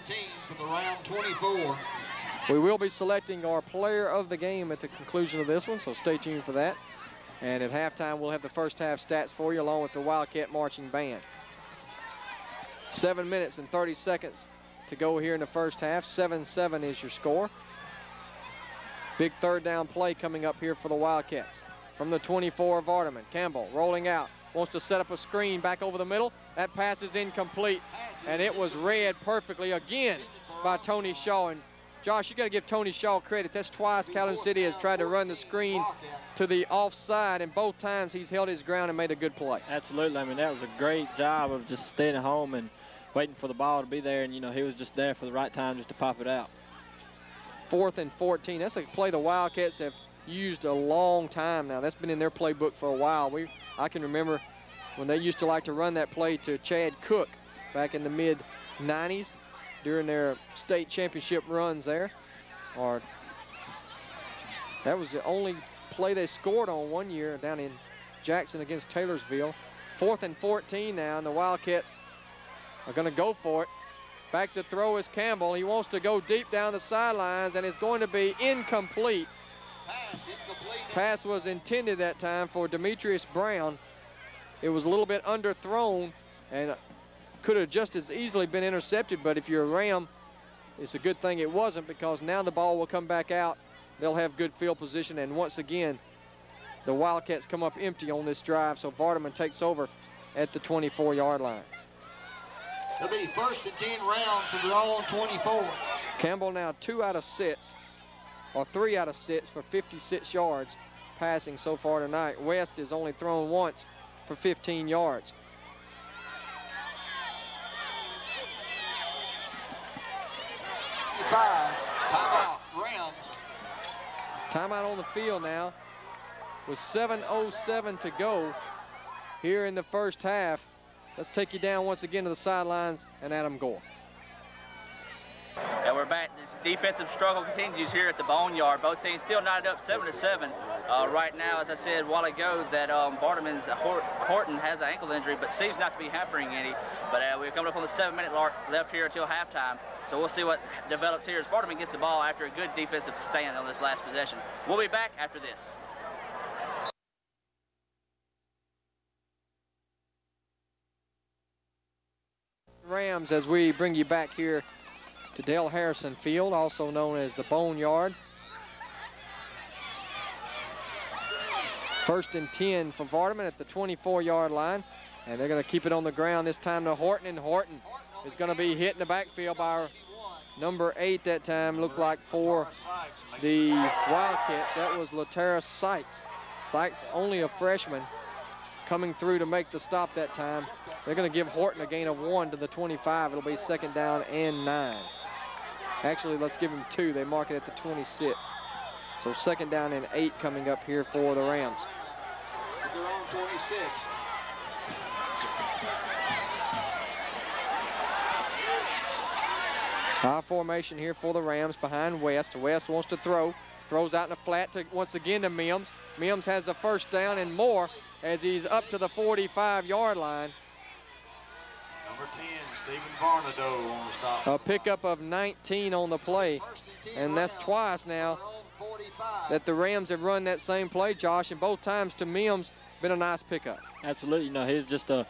for the round 24. We will be selecting our player of the game at the conclusion of this one, so stay tuned for that. And at halftime, we'll have the first half stats for you along with the Wildcat Marching Band. 7 minutes and 30 seconds to go here in the first half. 7-7 is your score. Big third down play coming up here for the Wildcats. From the 24 of Vardaman, Campbell rolling out, wants to set up a screen back over the middle. That pass is incomplete, and it was read perfectly again by Tony Shaw. And Josh, you got to give Tony Shaw credit. That's twice Calhoun City has tried to run the screen to the offside, and both times he's held his ground and made a good play. Absolutely. I mean, that was a great job of just staying at home and waiting for the ball to be there, and, you know, he was just there for the right time just to pop it out. 4th and 14. That's a play the Wildcats have used a long time now. That's been in their playbook for a while. I can remember when they used to like to run that play to Chad Cook back in the mid-90s during their state championship runs there. Or that was the only play they scored on one year down in Jackson against Taylorsville. 4th and 14 now, and the Wildcats are going to go for it. Back to throw is Campbell. He wants to go deep down the sidelines, and it's going to be incomplete. Pass was intended that time for Demetrius Brown. It was a little bit underthrown and could have just as easily been intercepted, but if you're a Ram, it's a good thing it wasn't, because now the ball will come back out. They'll have good field position, and once again, the Wildcats come up empty on this drive, so Vardaman takes over at the 24-yard line. It'll be 1st and 10 rounds for their own 24. Campbell now 2 out of 6, or 3 out of 6 for 56 yards passing so far tonight. West is only thrown once for 15 yards. Timeout, Rams. Timeout on the field now with 7:07 to go here in the first half. Let's take you down once again to the sidelines and Adam Gore. And we're back. This defensive struggle continues here at the Boneyard. Both teams still knotted up 7-7 right now. As I said a while ago, that Vardaman's Horton has an ankle injury, but seems not to be hampering any. But we're coming up on the 7-minute mark left here until halftime. So we'll see what develops here as Vardaman gets the ball after a good defensive stand on this last possession. We'll be back after this. Rams, as we bring you back here to Dale Harrison Field, also known as the Boneyard. 1st and 10 for Vardaman at the 24-yard line, and they're going to keep it on the ground this time to Horton, and Horton is going to be hit in the backfield by number 8 that time, looked like for the Wildcats. That was Latera Sykes. Sykes, only a freshman, coming through to make the stop that time. They're going to give Horton a gain of 1 to the 25. It'll be 2nd down and 9. Actually, let's give him 2. They mark it at the 26. So 2nd down and 8 coming up here for the Rams. They're on 26. High formation here for the Rams behind West. West wants to throw. Throws out in the flat to, once again to Mims. Mims has the first down and more as he's up to the 45-yard line. Number 10, Stephen Varnado on the stop. A pickup of 19 on the play, and that's twice now that the Rams have run that same play, Josh, and both times to Mims, been a nice pickup. Absolutely. You know, he's just a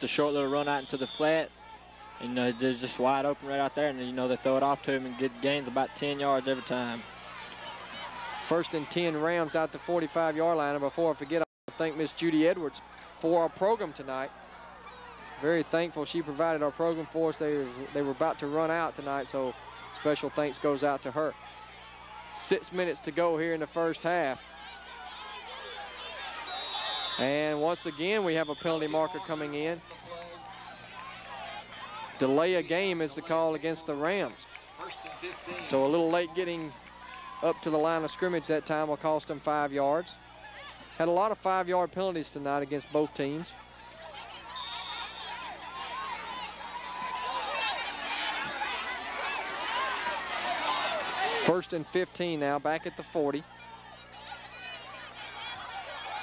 short little run out into the flat. You know, they're just wide open right out there, and, you know, they throw it off to him and get gains about 10 yards every time. 1st and 10 Rams out the 45-yard line. And before I forget, I thank Miss Judy Edwards for our program tonight. Very thankful she provided our program for us. They were about to run out tonight, so special thanks goes out to her. 6 minutes to go here in the first half. And once again, we have a penalty marker coming in. Delay a game is the call against the Rams. So a little late getting up to the line of scrimmage that time will cost them 5 yards. Had a lot of 5-yard penalties tonight against both teams. First and 15 now, back at the 40.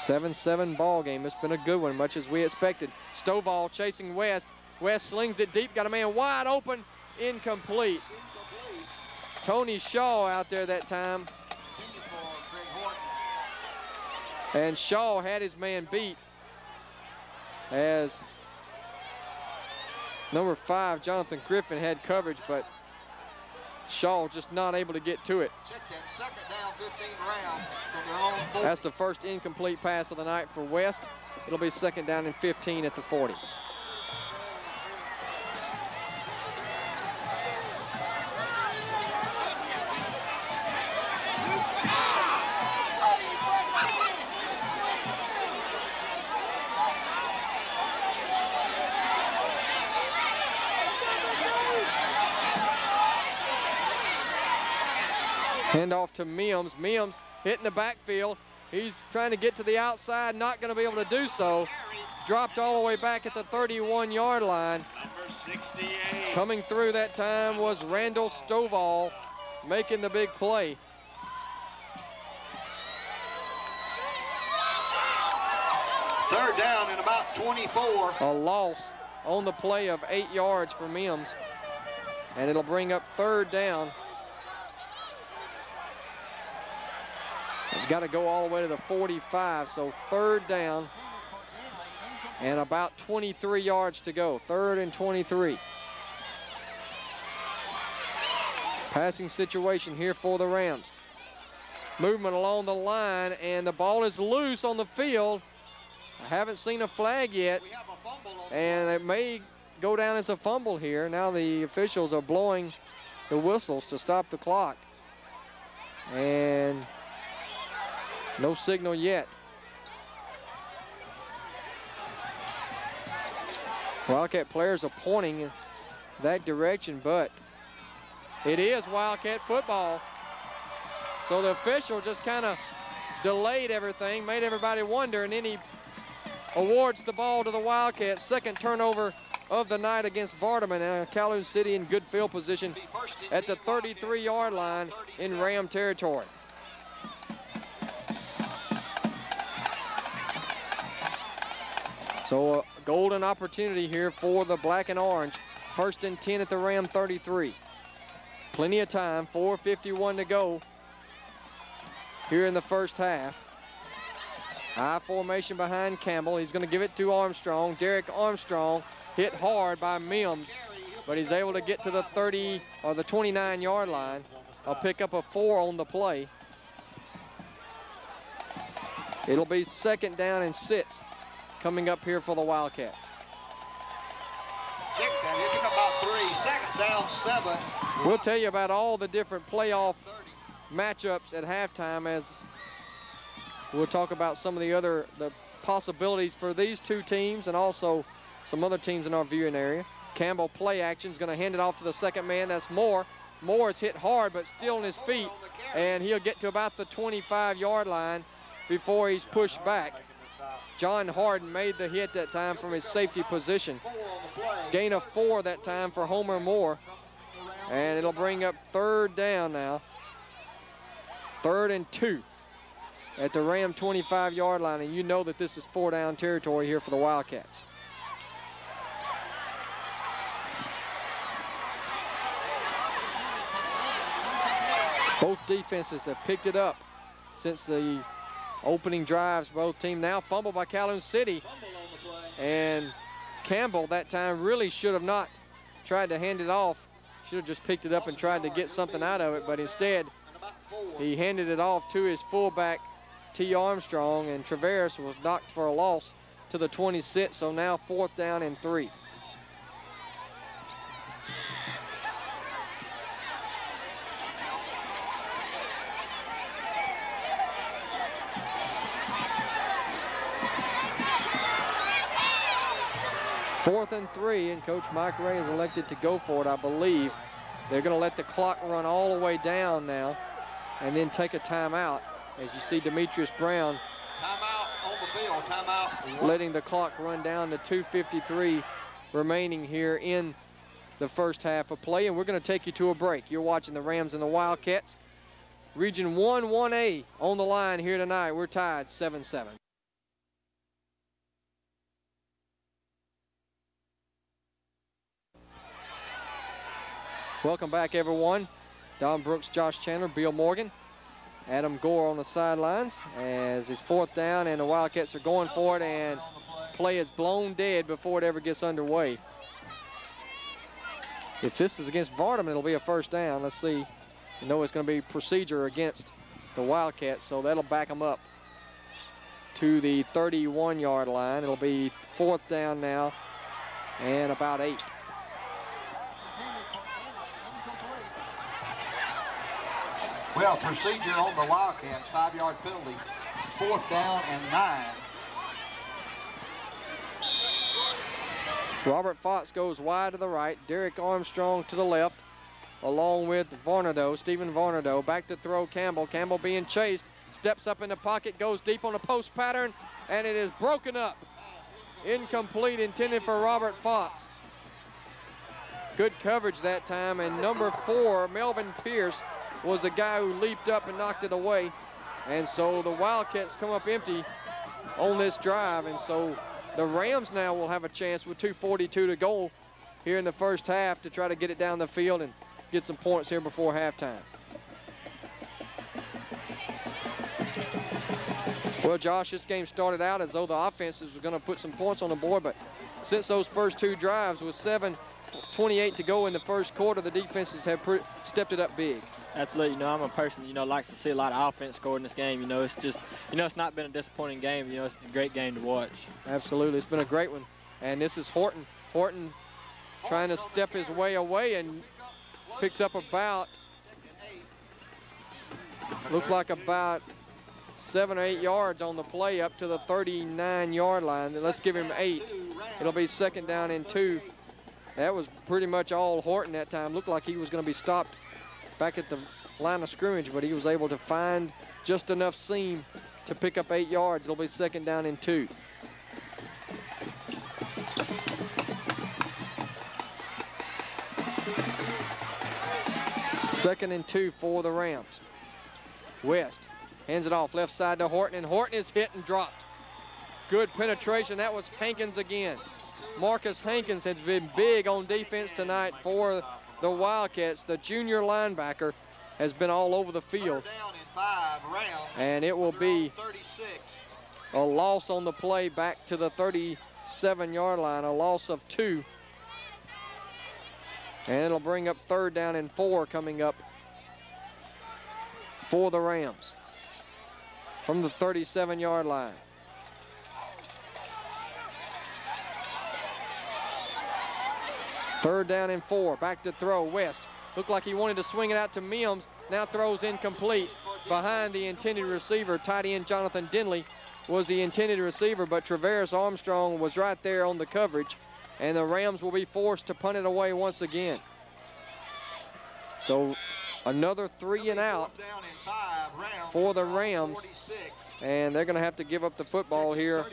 7-7 ball game. It's been a good one, much as we expected. Stovall chasing West. West slings it deep, got a man wide open, incomplete. Tony Shaw out there that time. And Shaw had his man beat as number 5, Jonathan Griffin, had coverage, but Shaw just not able to get to it. Check that, second down, 15 rounds from their own 40. That's the first incomplete pass of the night for West. It'll be second down and 15 at the 40. Handoff to Mims. Mims hitting the backfield. He's trying to get to the outside, not going to be able to do so. Dropped all the way back at the 31-yard line. Number 68. Coming through that time was Randall Stovall making the big play. Third down and about 24. A loss on the play of 8 yards for Mims. And it'll bring up third down. It's got to go all the way to the 45, so third down and about 23 yards to go. Third and 23. Passing situation here for the Rams. Movement along the line, and the ball is loose on the field. I haven't seen a flag yet, and it may go down as a fumble here. Now the officials are blowing the whistles to stop the clock. And no signal yet. Wildcat players are pointing in that direction, but it is Wildcat football. So the official just kind of delayed everything, made everybody wonder, and then he awards the ball to the Wildcats. Second turnover of the night against Vardaman. And Calhoun City in good field position at the 33-yard line in Ram territory. So a golden opportunity here for the black and orange. First and 10 at the Ram 33. Plenty of time, 4:51 to go here in the first half. High formation behind Campbell. He's going to give it to Armstrong. Derek Armstrong hit hard by Mims, but he's able to get to the 30 or the 29-yard line. I'll pick up a 4 on the play. It'll be second down and 6 coming up here for the Wildcats. Check that, he took about 3, second down 7. We'll tell you about all the different playoff matchups at halftime, as we'll talk about some of the possibilities for these two teams and also some other teams in our viewing area. Campbell play action is going to hand it off to the second man. That's Moore. Moore is hit hard but still on his feet, and he'll get to about the 25-yard line before he's pushed back. John Harden made the hit that time from his safety position. Gain of 4 that time for Homer Moore. And it'll bring up third down now. Third and 2 at the Ram 25-yard line. And you know that this is 4-down territory here for the Wildcats. Both defenses have picked it up since the opening drives. Both teams now fumbled by Calhoun City. And Campbell that time really should have not tried to hand it off. Should have just picked it up and tried to get something out of it, but instead he handed it off to his fullback T. Armstrong, and Traveris was knocked for a loss to the 26. So now 4th down and 3. Fourth and 3, and Coach Mike Ray is elected to go for it, I believe. They're going to let the clock run all the way down now and then take a timeout. As you see Demetrius Brown timeout on the field, timeout. Letting the clock run down to 2:53 remaining here in the first half of play, and we're going to take you to a break. You're watching the Rams and the Wildcats. Region 1-1A on the line here tonight. We're tied 7-7. Welcome back, everyone. Don Brooks, Josh Chandler, Bill Morgan, Adam Gore on the sidelines as it's 4th down and the Wildcats are going for it, and play is blown dead before it ever gets underway. If this is against Vardaman, it'll be a 1st down. Let's see. You know it's going to be procedure against the Wildcats, so that'll back them up to the 31-yard line. It'll be 4th down now and about 8. Well, procedure on the Wildcats, 5-yard penalty. 4th down and 9. Robert Fox goes wide to the right. Derek Armstrong to the left, along with Varnado, Stephen Varnado. Back to throw Campbell. Campbell being chased. Steps up in the pocket, goes deep on a post pattern, and it is broken up. Incomplete, intended for Robert Fox. Good coverage that time, and number 4, Melvin Pierce, was the guy who leaped up and knocked it away. And so the Wildcats come up empty on this drive, and so the Rams now will have a chance with 2:42 to go here in the first half to try to get it down the field and get some points here before halftime. Well, Josh, this game started out as though the offenses were going to put some points on the board, but since those first 2 drives with 7:28 to go in the first quarter, the defenses have stepped it up big. Absolutely. You know, I'm a person, you know, likes to see a lot of offense scored in this game. You know, it's just, you know, it's not been a disappointing game. You know, it's a great game to watch. Absolutely. It's been a great one. And this is Horton. Horton trying to step his way away and picks up about, looks like about 7 or 8 yards on the play up to the 39-yard line. Let's give him 8. It'll be 2nd down and 2. That was pretty much all Horton that time. Looked like he was going to be stopped back at the line of scrimmage, but he was able to find just enough seam to pick up 8 yards. It'll be 2nd down and 2. Second and 2 for the Rams. West hands it off left side to Horton, and Horton is hit and dropped. Good penetration. That was Hankins again. Marcus Hankins has been big on defense tonight for the Wildcats. The junior linebacker has been all over the field. 3rd down and 5, Rams. And it will be 36. a loss on the play back to the 37-yard line, a loss of 2. And it'll bring up 3rd down and 4 coming up for the Rams from the 37-yard line. Third down and 4, back to throw, West. Looked like he wanted to swing it out to Mims, now throws incomplete behind the intended receiver. Tight end Jonathan Denley was the intended receiver, but Traveris Armstrong was right there on the coverage, and the Rams will be forced to punt it away once again. So another 3 and out for the Rams, and they're going to have to give up the football here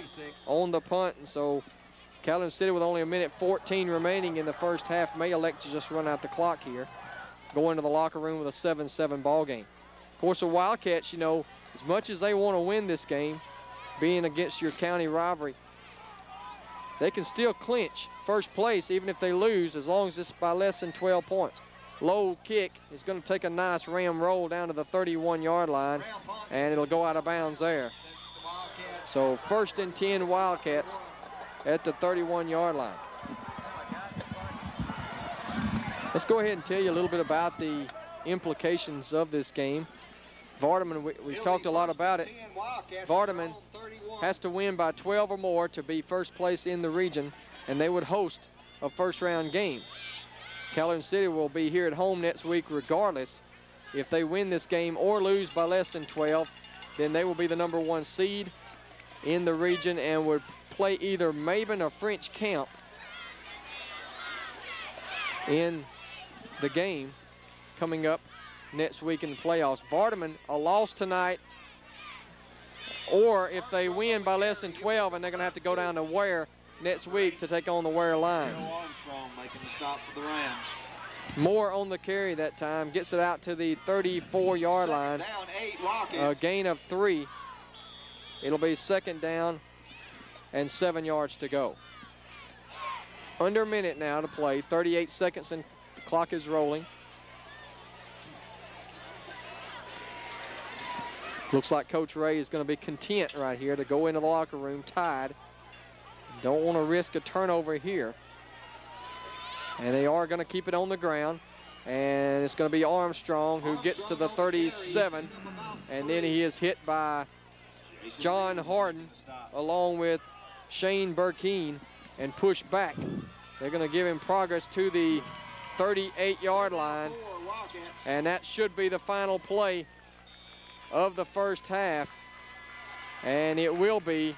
on the punt, and so Calhoun City, with only 1:14 remaining in the first half, may elect to just run out the clock here, go into the locker room with a 7-7 ball game. Of course, the Wildcats, you know, as much as they want to win this game, being against your county rivalry, they can still clinch first place even if they lose, as long as it's by less than 12 points. Low kick is going to take a nice Ram roll down to the 31-yard line, and it'll go out of bounds there. So 1st and 10 Wildcats at the 31-yard line. Let's go ahead and tell you a little bit about the implications of this game. Vardaman, we've talked a lot about it. Vardaman has to win by 12 or more to be first place in the region, and they would host a first-round game. Calhoun City will be here at home next week regardless. If they win this game or lose by less than 12, then they will be the #1 seed in the region and would play either Maven or French Camp in the game coming up next week in the playoffs. Vardaman, a loss tonight, or if they win by less than 12, and they're going to have to go down to Ware next week to take on the Ware Lions. Armstrong making the stop for the Rams. Moore on the carry that time, gets it out to the 34-yard line. Down 8, A gain of 3. It'll be 2nd down and 7 yards to go. Under a minute now to play, 38 seconds, and the clock is rolling. Looks like Coach Ray is going to be content right here to go into the locker room tied. Don't want to risk a turnover here. And they are going to keep it on the ground. And it's going to be Armstrong who gets to the 37. And then he is hit by John Harden along with Shane Burkeen and pushed back. They're going to give him progress to the 38-yard line. And that should be the final play of the first half. And it will be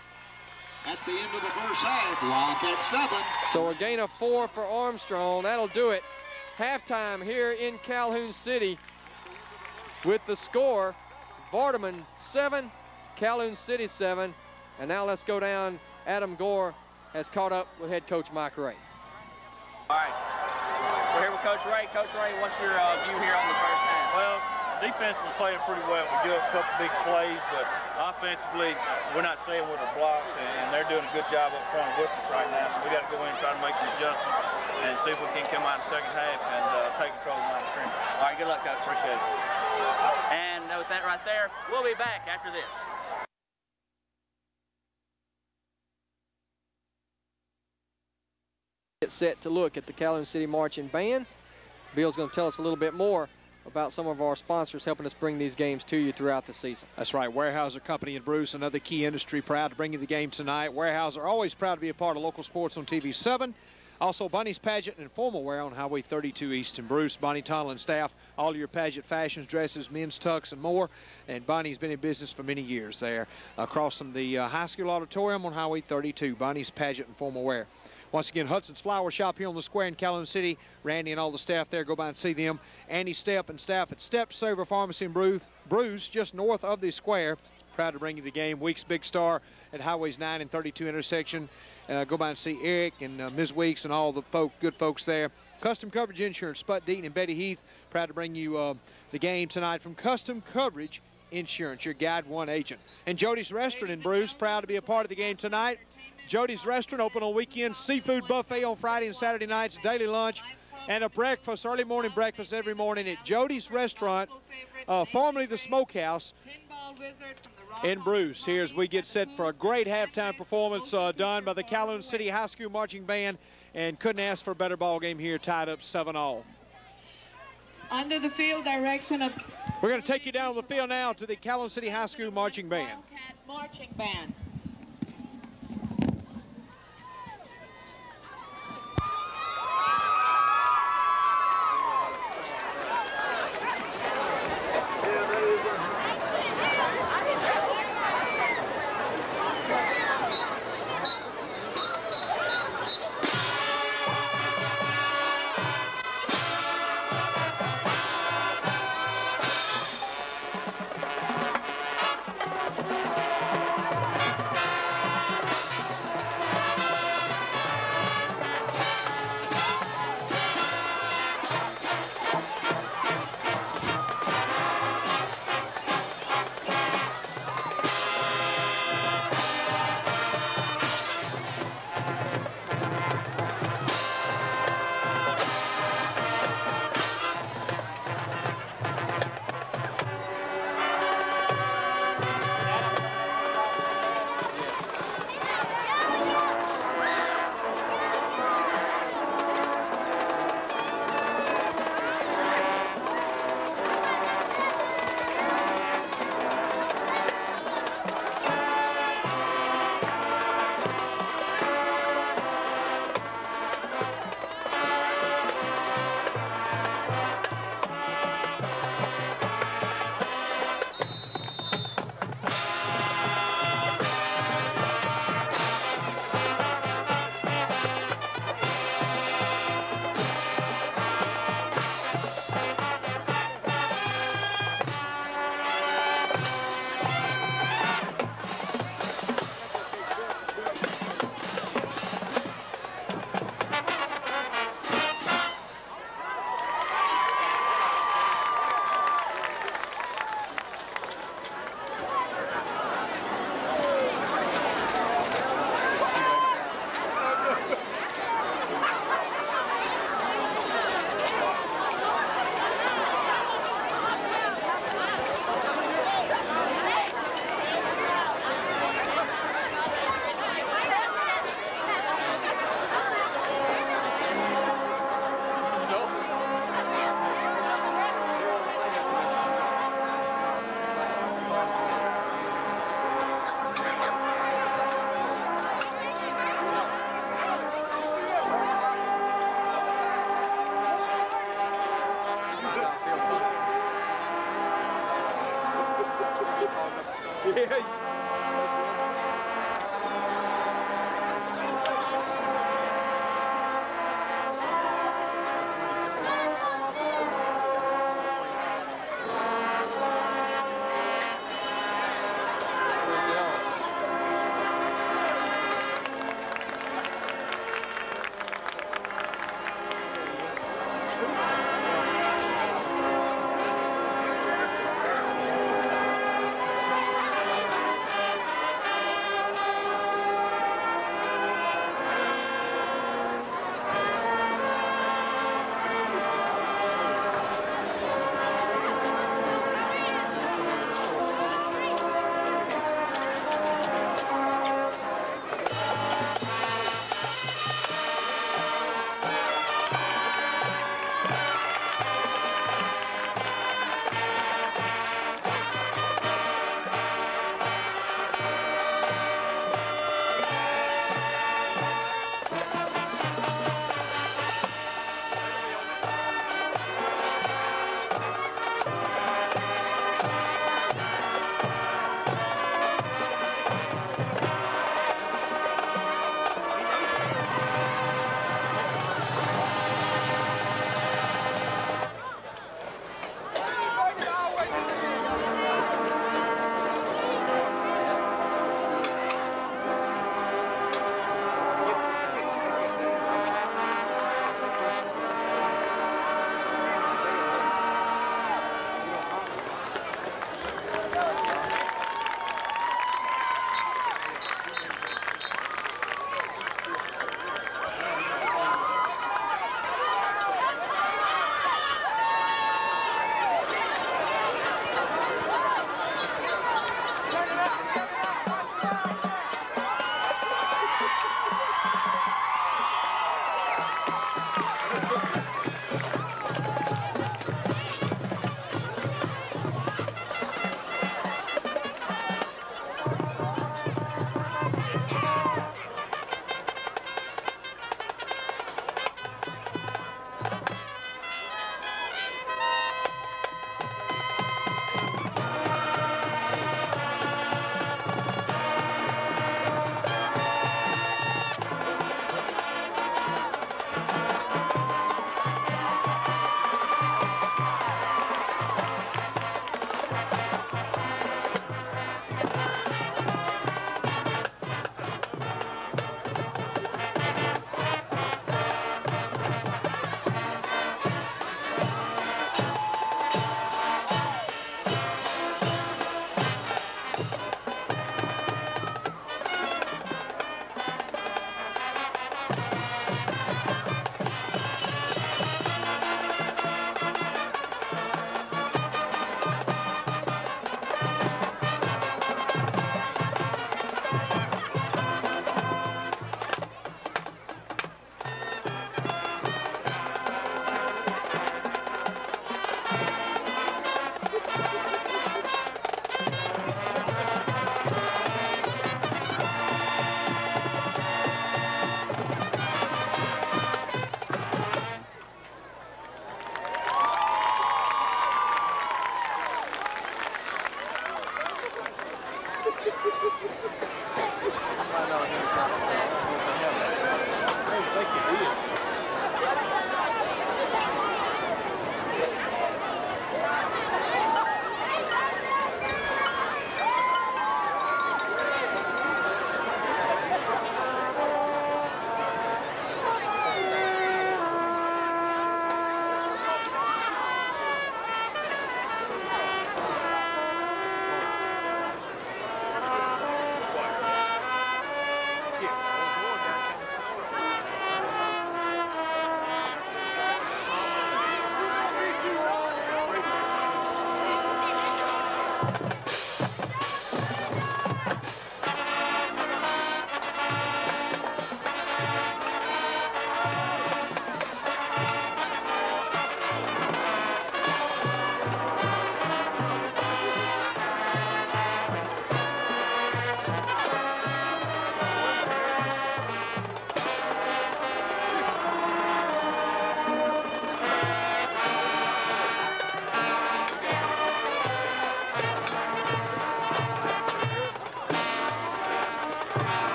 at the end of the first half. Wildcat 7. So a gain of 4 for Armstrong. That'll do it. Halftime here in Calhoun City with the score, Vardaman 7, Calhoun City 7. And now let's go down. Adam Gore has caught up with head coach Mike Ray. All right, we're here with Coach Ray. Coach Ray, what's your view here on the first half? Well, defense was playing pretty well. We give up a couple big plays, but offensively, we're not staying with our blocks, and they're doing a good job up front with us right now. So we got to go in and try to make some adjustments and see if we can come out in the second half and take control of the line of scrimmage. All right, good luck, Coach. Appreciate it. And with that right there, we'll be back after this. Get set to look at the Calhoun City Marching Band. Bill's going to tell us a little bit more about some of our sponsors helping us bring these games to you throughout the season. That's right. Weyerhaeuser Company in Bruce, another key industry, proud to bring you the game tonight. Weyerhaeuser always proud to be a part of local sports on TV 7. Also, Bonnie's Pageant and Formal Wear on Highway 32 East in Bruce. Bonnie Tunnel and staff, all your pageant fashions, dresses, men's tucks, and more. And Bonnie's been in business for many years there. Across from the high school auditorium on Highway 32, Bonnie's Pageant and Formal Wear. Once again, Hudson's Flower Shop here on the square in Calhoun City. Randy and all the staff there, go by and see them. Andy Stepp and staff at Stepp Saver Pharmacy in Bruce, just north of the square. Proud to bring you the game. Weeks Big Star at Highways 9 and 32 intersection. Go by and see Eric and Ms. Weeks and all the good folks there. Custom Coverage Insurance, Sput Deaton and Betty Heath. Proud to bring you the game tonight from Custom Coverage Insurance, your Guide 1 agent. And Jody's Restaurant in Bruce, proud to be a part of the game tonight. Jody's Restaurant open on weekends, seafood buffet on Friday and Saturday nights, daily lunch, and a breakfast, early morning breakfast every morning at Jody's Restaurant, formerly the Smokehouse in Bruce. Here as we get set for a great halftime performance done by the Calhoun City High School Marching Band, and couldn't ask for a better ball game here, tied up 7-all. Under the field direction of... We're going to take you down the field now to the Calhoun City High School Marching Band. Marching Band.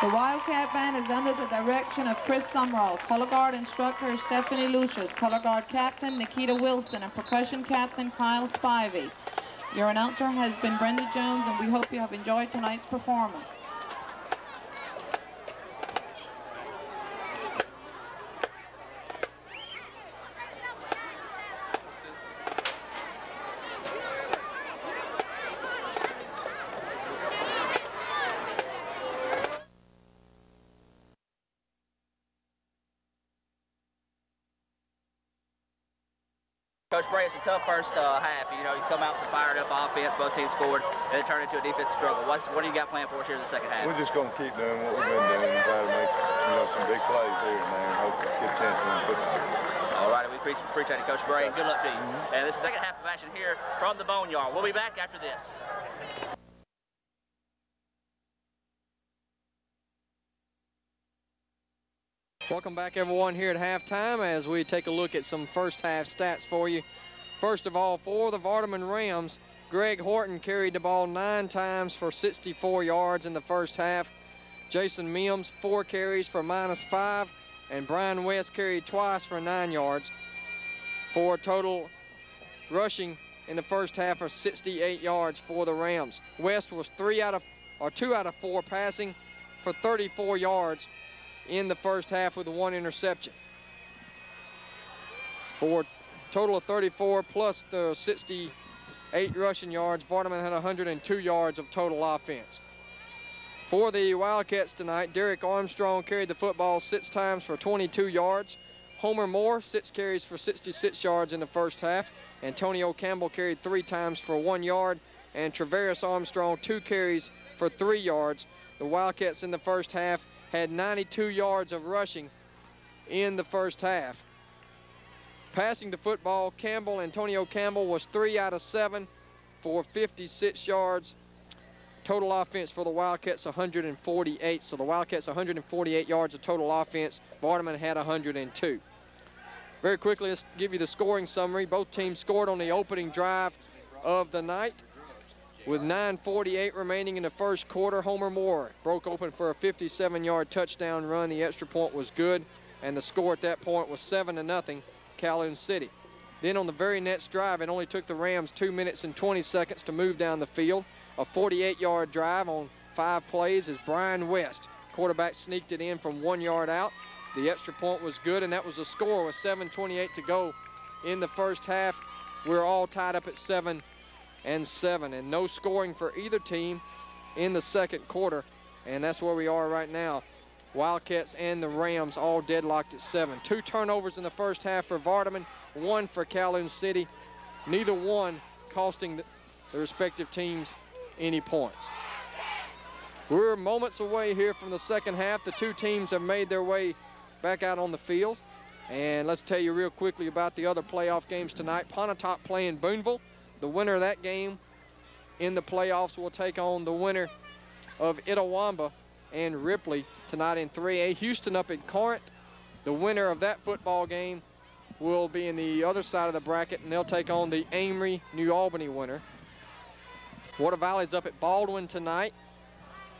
The Wildcat Band is under the direction of Chris Sumrall, color guard instructor Stephanie Lucius, color guard captain Nikita Wilson, and percussion captain Kyle Spivey. Your announcer has been Brenda Jones, and we hope you have enjoyed tonight's performance. Coach Bray, it's a tough first half. You know, you come out with a fired up offense, both teams scored, and it turned into a defensive struggle. What do you got planned for us here in the second half? We're just going to keep doing what we've been doing and try to make, some big plays here and there and hope to get a chance to win football. All right, we appreciate it, Coach Bray, and good luck to you. And this is the second half of action here from the Boneyard. We'll be back after this. Welcome back, everyone, here at halftime as we take a look at some first half stats for you. First of all, for the Vardaman Rams, Greg Horton carried the ball 9 times for 64 yards in the first half. Jason Mims, 4 carries for -5, and Brian West carried twice for 9 yards for a total rushing in the first half of 68 yards for the Rams. West was 2 out of 4 passing for 34 yards in the first half with 1 interception. For a total of 34 plus the 68 rushing yards, Vardaman had 102 yards of total offense. For the Wildcats tonight, Derek Armstrong carried the football 6 times for 22 yards. Homer Moore, 6 carries for 66 yards in the first half. Antonio Campbell carried 3 times for 1 yard. And Travaris Armstrong, 2 carries for 3 yards. The Wildcats in the first half had 92 yards of rushing in the first half. Passing the football, Antonio Campbell was 3 out of 7 for 56 yards. Total offense for the Wildcats, 148. So the Wildcats, 148 yards of total offense. Vardaman had 102. Very quickly, let's give you the scoring summary. Both teams scored on the opening drive of the night. With 9:48 remaining in the first quarter, Homer Moore broke open for a 57-yard touchdown run. The extra point was good, and the score at that point was 7-0, Calhoun City. Then on the very next drive, it only took the Rams 2 minutes and 20 seconds to move down the field. A 48-yard drive on 5 plays as Brian West, quarterback, sneaked it in from 1 yard out. The extra point was good, and that was the score with 7:28 to go in the first half. We're all tied up at 7-7, and no scoring for either team in the second quarter, and that's where we are right now. Wildcats and the Rams all deadlocked at 7. 2 turnovers in the first half for Vardaman, 1 for Calhoun City, neither one costing the respective teams any points. We're moments away here from the second half. The 2 teams have made their way back out on the field, and let's tell you real quickly about the other playoff games tonight. Pontotoc playing Boonville. The winner of that game in the playoffs will take on the winner of Itawamba and Ripley tonight in 3A. Houston up at Corinth. The winner of that football game will be in the other side of the bracket, and they'll take on the Amory New Albany winner. Water Valley's up at Baldwin tonight,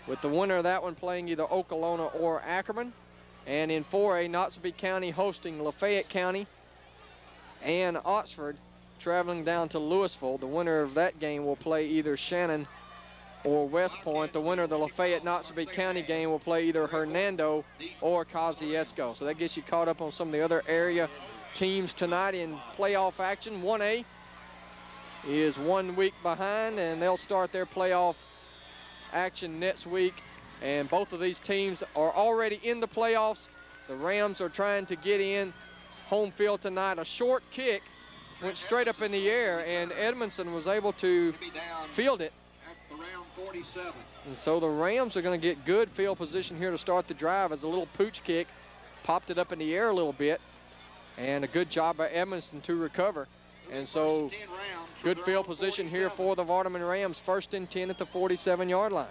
with the winner of that one playing either Okolona or Ackerman. And in 4A, Noxubee County hosting Lafayette County, and Oxford traveling down to Louisville. The winner of that game will play either Shannon or West Point. The winner of the Lafayette-Noxubee County game will play either Hernando or Kosciuszko. So that gets you caught up on some of the other area teams tonight in playoff action. 1A is 1 week behind, and they'll start their playoff action next week. And both of these teams are already in the playoffs. The Rams are trying to get in. Home field tonight, a short kick went straight up in the air, and Edmondson was able to field it. At around 47. And so the Rams are going to get good field position here to start the drive as a little pooch kick popped it up in the air a little bit, and a good job by Edmondson to recover. And so good field position here for the Vardaman Rams. 1st and 10 at the 47-yard line.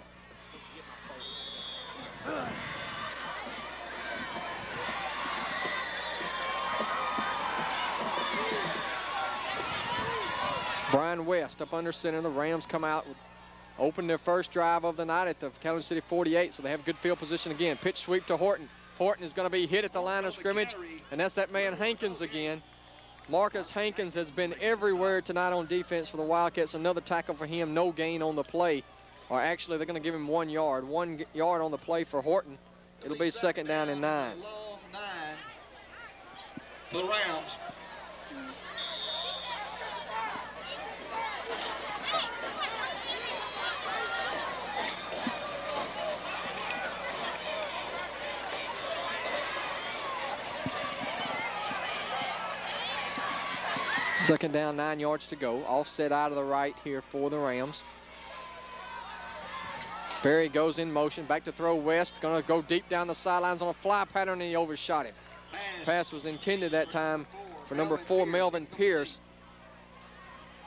Brian West up under center. The Rams come out with opened their first drive of the night at the Calhoun City 48, so they have good field position again. Pitch sweep to Horton. Horton is going to be hit at the line of scrimmage, and that's that man Hankins again. Marcus Hankins has been everywhere tonight on defense for the Wildcats. Another tackle for him, no gain on the play. Or actually, they're going to give him 1 yard. 1 yard on the play for Horton. It'll be second down and 9. Long 9 for the Rams. Second down, 9 yards to go. Offset out of the right here for the Rams. Berry goes in motion. Back to throw West. Going to go deep down the sidelines on a fly pattern, and he overshot him. Pass was intended that time for number 4, Melvin Pierce.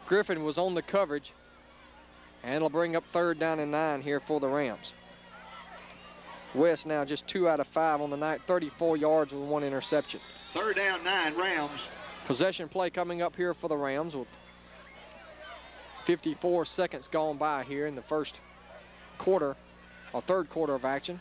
Griffin was on the coverage. And it'll bring up third down and 9 here for the Rams. West now just 2 out of 5 on the night. 34 yards with 1 interception. Third down, 9, Rams. Possession play coming up here for the Rams with 54 seconds gone by here in the first quarter, or third quarter of action.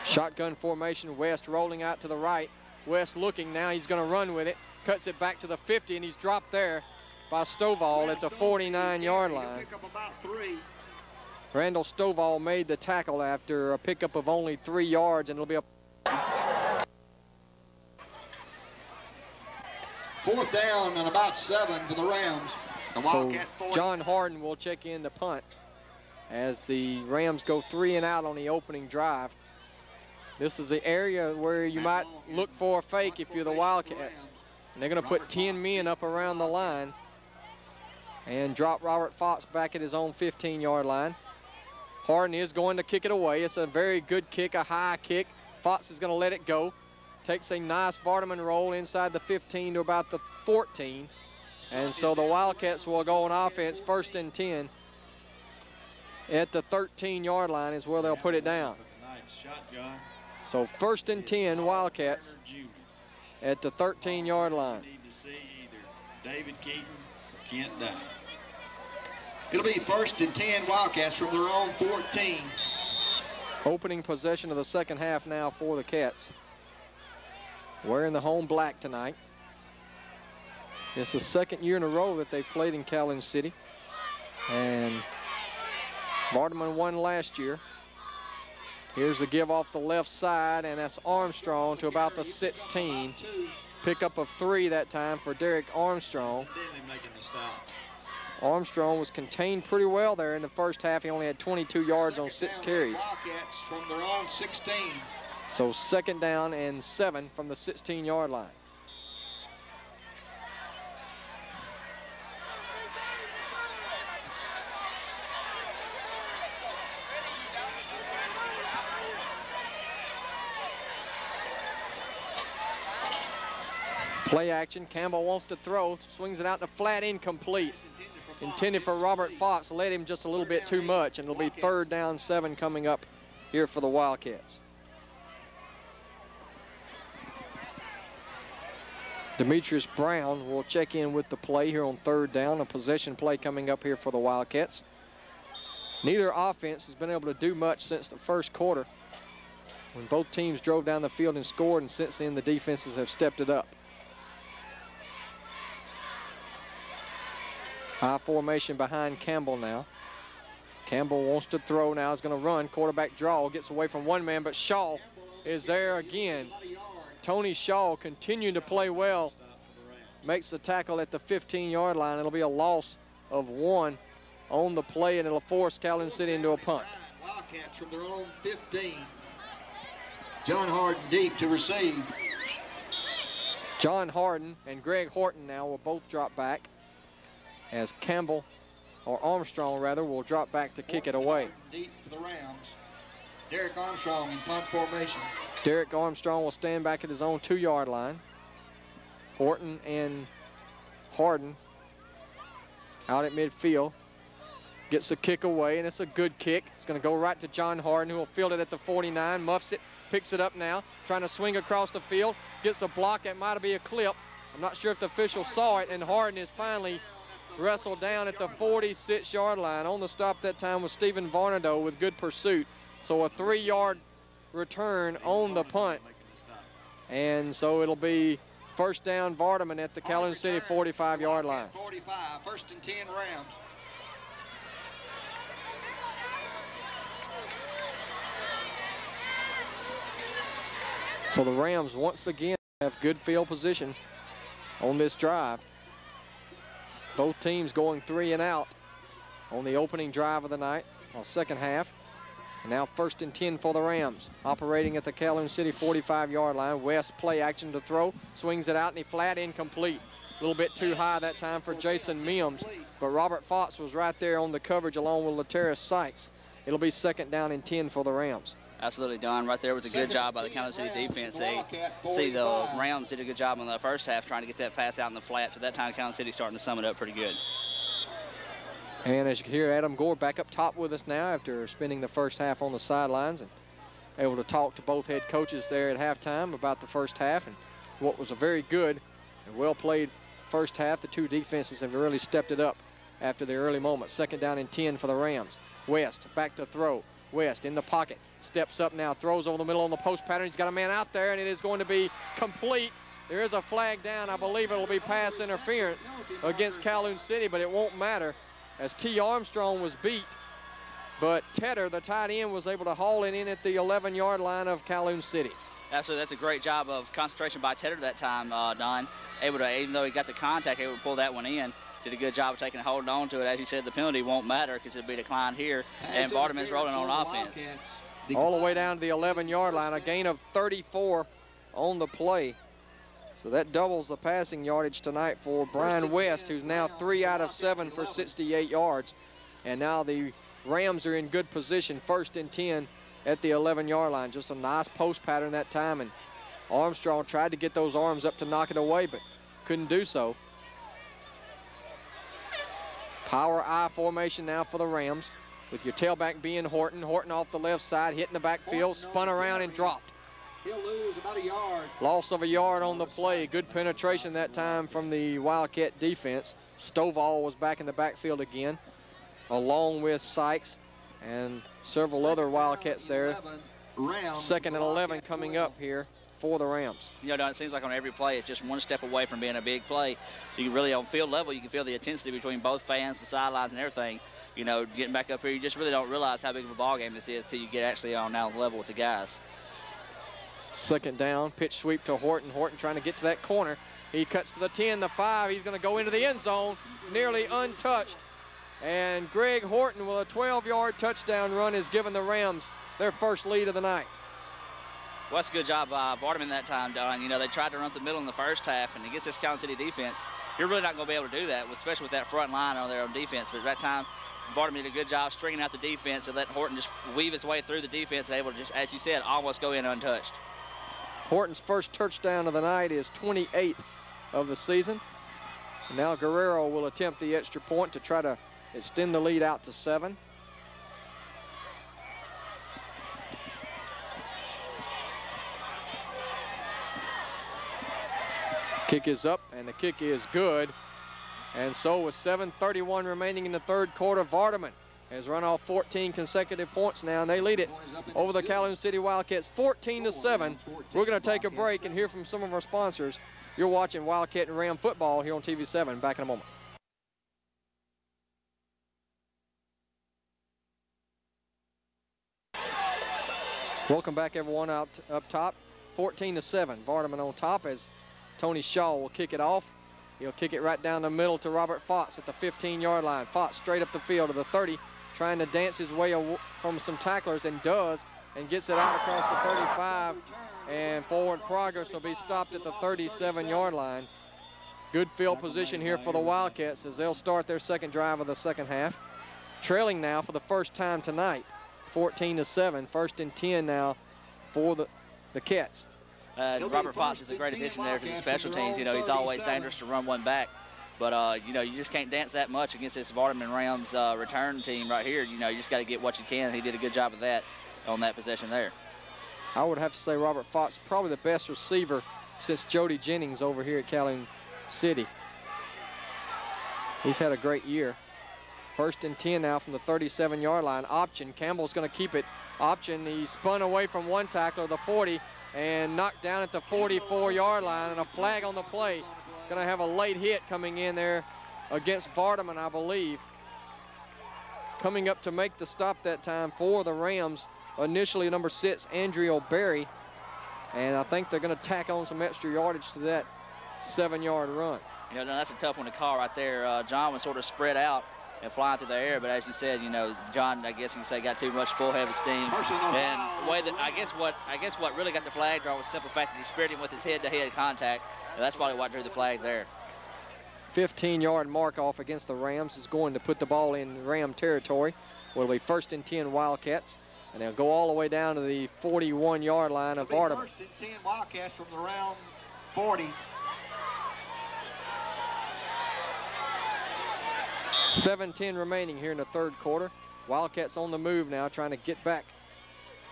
Shotgun formation, West rolling out to the right. West looking now, he's going to run with it. Cuts it back to the 50, and he's dropped there by Stovall at the 49-yard line. Pick up about 3. Randall Stovall made the tackle after a pickup of only 3 yards, and it'll be a 4th down and about 7 for the Rams. The Wildcat John Harden will check in to punt as the Rams go 3 and out on the opening drive. This is the area where you might look for a fake if you're the Wildcats. And they're going to put 10 men up around the line and drop Robert Fox back at his own 15-yard line. Harden is going to kick it away. It's a very good kick, a high kick. Fox is going to let it go. Takes a nice Vardaman roll inside the 15 to about the 14. And so the Wildcats will go on offense, 1st and 10. At the 13-yard line is where they'll put it down. Nice shot, John. So 1st and 10 Wildcats at the 13-yard line. Need to see either David Keaton or Kent Dye. It'll be 1st and 10 Wildcats from their own 14. Opening possession of the second half now for the Cats. Wearing the home black tonight. It's the 2nd year in a row that they've played in Calhoun City. And Vardaman won last year. Here's the give off the left side, and that's Armstrong to about the 16. Pickup of 3 that time for Derek Armstrong. Armstrong was contained pretty well there in the first half. He only had 22 yards on 6 carries. Wildcats from their own 16. So 2nd down and 7 from the 16-yard line. Play action. Campbell wants to throw, swings it out to flat, incomplete. Intended for Robert Fox, led him just a little bit too much, and it'll be 3rd down 7 coming up here for the Wildcats. Demetrius Brown will check in with the play here on 3rd down, a possession play coming up here for the Wildcats. Neither offense has been able to do much since the first quarter, when both teams drove down the field and scored, and since then the defenses have stepped it up. High formation behind Campbell now. Campbell wants to throw now, is going to run. Quarterback draw, gets away from one man, but Shaw is there again. Tony Shaw continuing to play well. Makes the tackle at the 15-yard line. It'll be a loss of 1 on the play, and it'll force Calhoun City into a punt. Wildcats from their own 15. John Harden deep to receive. John Harden and Greg Horton now will both drop back, as Campbell, or Armstrong rather, will drop back to kick it away. Deep for the Rams. Derek Armstrong in punt formation. Derek Armstrong will stand back at his own 2-yard line. Horton and Harden out at midfield. Gets the kick away, and it's a good kick. It's going to go right to John Harden, who will field it at the 49, muffs it, picks it up now, trying to swing across the field, gets a block that might be a clip. I'm not sure if the official saw it, and Harden is finally wrestled down at the 46-yard line. On the stop that time was Stephen Varnado with good pursuit. So a 3-yard return on the punt. And so it'll be first down Vardaman at the Calhoun City 45-yard line. 45, 1st and 10 Rams. So the Rams once again have good field position on this drive. Both teams going 3 and out on the opening drive of the night, second half. And now 1st and 10 for the Rams. Operating at the Calhoun City 45-yard line. West play action to throw. Swings it out and he flat incomplete. A little bit too high that time for Jason Mims. But Robert Fox was right there on the coverage along with Laterris Sykes. It'll be 2nd down and 10 for the Rams. Absolutely, Don. Right there was a good job by the Calhoun City defense. They see the Rams did a good job in the first half trying to get that pass out in the flats. But that time, Calhoun City starting to sum it up pretty good. And as you can hear, Adam Gore back up top with us now after spending the first half on the sidelines and able to talk to both head coaches there at halftime about the first half and what was a very good and well-played first half. The two defenses have really stepped it up after the early moments. 2nd down and 10 for the Rams. West back to throw. West in the pocket. Steps up now, throws over the middle on the post pattern. He's got a man out there, and it is going to be complete. There is a flag down. I believe it will be pass interference against Calhoun City, but it won't matter as T. Armstrong was beat. But Tedder, the tight end, was able to haul it in at the 11-yard line of Calhoun City. Absolutely, that's a great job of concentration by Tedder that time, Don. Able to, even though he got the contact, able to pull that one in. Did a good job of holding on to it. As you said, the penalty won't matter because it'll be declined here, and Vardaman's rolling on offense. All the way down to the 11-yard line, a gain of 34 on the play. So that doubles the passing yardage tonight for Brian West, who's now 3 out of 7 for 68 yards. And now the Rams are in good position, 1st and 10 at the 11-yard line. Just a nice post pattern that time, and Armstrong tried to get those arms up to knock it away, but couldn't do so. Power I formation now for the Rams, with your tailback being Horton. Horton off the left side, hitting the backfield, spun around and dropped. He'll lose about a yard. Loss of a yard on the play. Good penetration that time from the Wildcat defense. Stovall was back in the backfield again, along with Sykes and several other Wildcats there. 2nd and 11 coming up here for the Rams. You know, Don, it seems like on every play, it's just one step away from being a big play. You can really, on field level, you can feel the intensity between both fans, the sidelines, and everything. You know, getting back up here, you just really don't realize how big of a ball game this is till you get actually on now level with the guys. 2nd down, pitch sweep to Horton. Horton trying to get to that corner. He cuts to the 10, the 5. He's going to go into the end zone, nearly untouched. And Greg Horton with a 12-yard touchdown run has given the Rams their first lead of the night. Well, that's a good job by Vardaman that time, Don. You know, they tried to run the middle in the first half, and against this Calhoun City defense, you're really not going to be able to do that, especially with that front line on their own defense. But at that time, Vardaman did a good job stringing out the defense and let Horton just weave his way through the defense and able to just, as you said, almost go in untouched. Horton's first touchdown of the night is 28th of the season. And now Guerrero will attempt the extra point to try to extend the lead out to 7. Kick is up, and the kick is good. And so with 7:31 remaining in the 3rd quarter, Vardaman has run off 14 consecutive points now, and they lead it over the Calhoun City Wildcats 14-7. We're going to take a break and hear from some of our sponsors. You're watching Wildcat and Ram football here on TV7. Back in a moment. Welcome back, everyone, up top. 14-7. Vardaman on top as Tony Shaw will kick it off. He'll kick it right down the middle to Robert Fox at the 15-yard line. Fox straight up the field to the 30, trying to dance his way from some tacklers, and does, and gets it out across the 35, and forward progress will be stopped at the 37-yard line. Good field position here for the Wildcats as they'll start their 2nd drive of the 2nd half. Trailing now for the first time tonight, 14-7, 1st and 10 now for the Cats. Robert Fox is a great addition there to the special teams. You know, he's always dangerous to run one back. But, you know, you just can't dance that much against this Vardaman Rams return team right here. You know, you just got to get what you can. He did a good job of that on that possession there. I would have to say Robert Fox, probably the best receiver since Jody Jennings over here at Calhoun City. He's had a great year. 1st and 10 now from the 37-yard line. Option, Campbell's going to keep it. Option, he spun away from one tackler, the 40, and knocked down at the 44-yard line, and a flag on the play. Going to have a late hit coming in there against Vardaman, I believe. Coming up to make the stop that time for the Rams, initially number 6, Andrea Berry, and I think they're going to tack on some extra yardage to that 7-yard run. You know, that's a tough one to call right there. John was sort of spread out and flying through the air, but as you said, you know, John, I guess you say, got too much full head of steam. And the way that I guess what really got the flag drawn was the simple fact that he speared him with his head-to-head contact, and that's probably what drew the flag there. 15-yard mark off against the Rams is going to put the ball in Ram territory. Will be 1st and 10 Wildcats, and they'll go all the way down to the 41-yard line of Vardaman. 1st and 10 Wildcats from the round 40. 7:10 remaining here in the 3rd quarter. Wildcats on the move now, trying to get back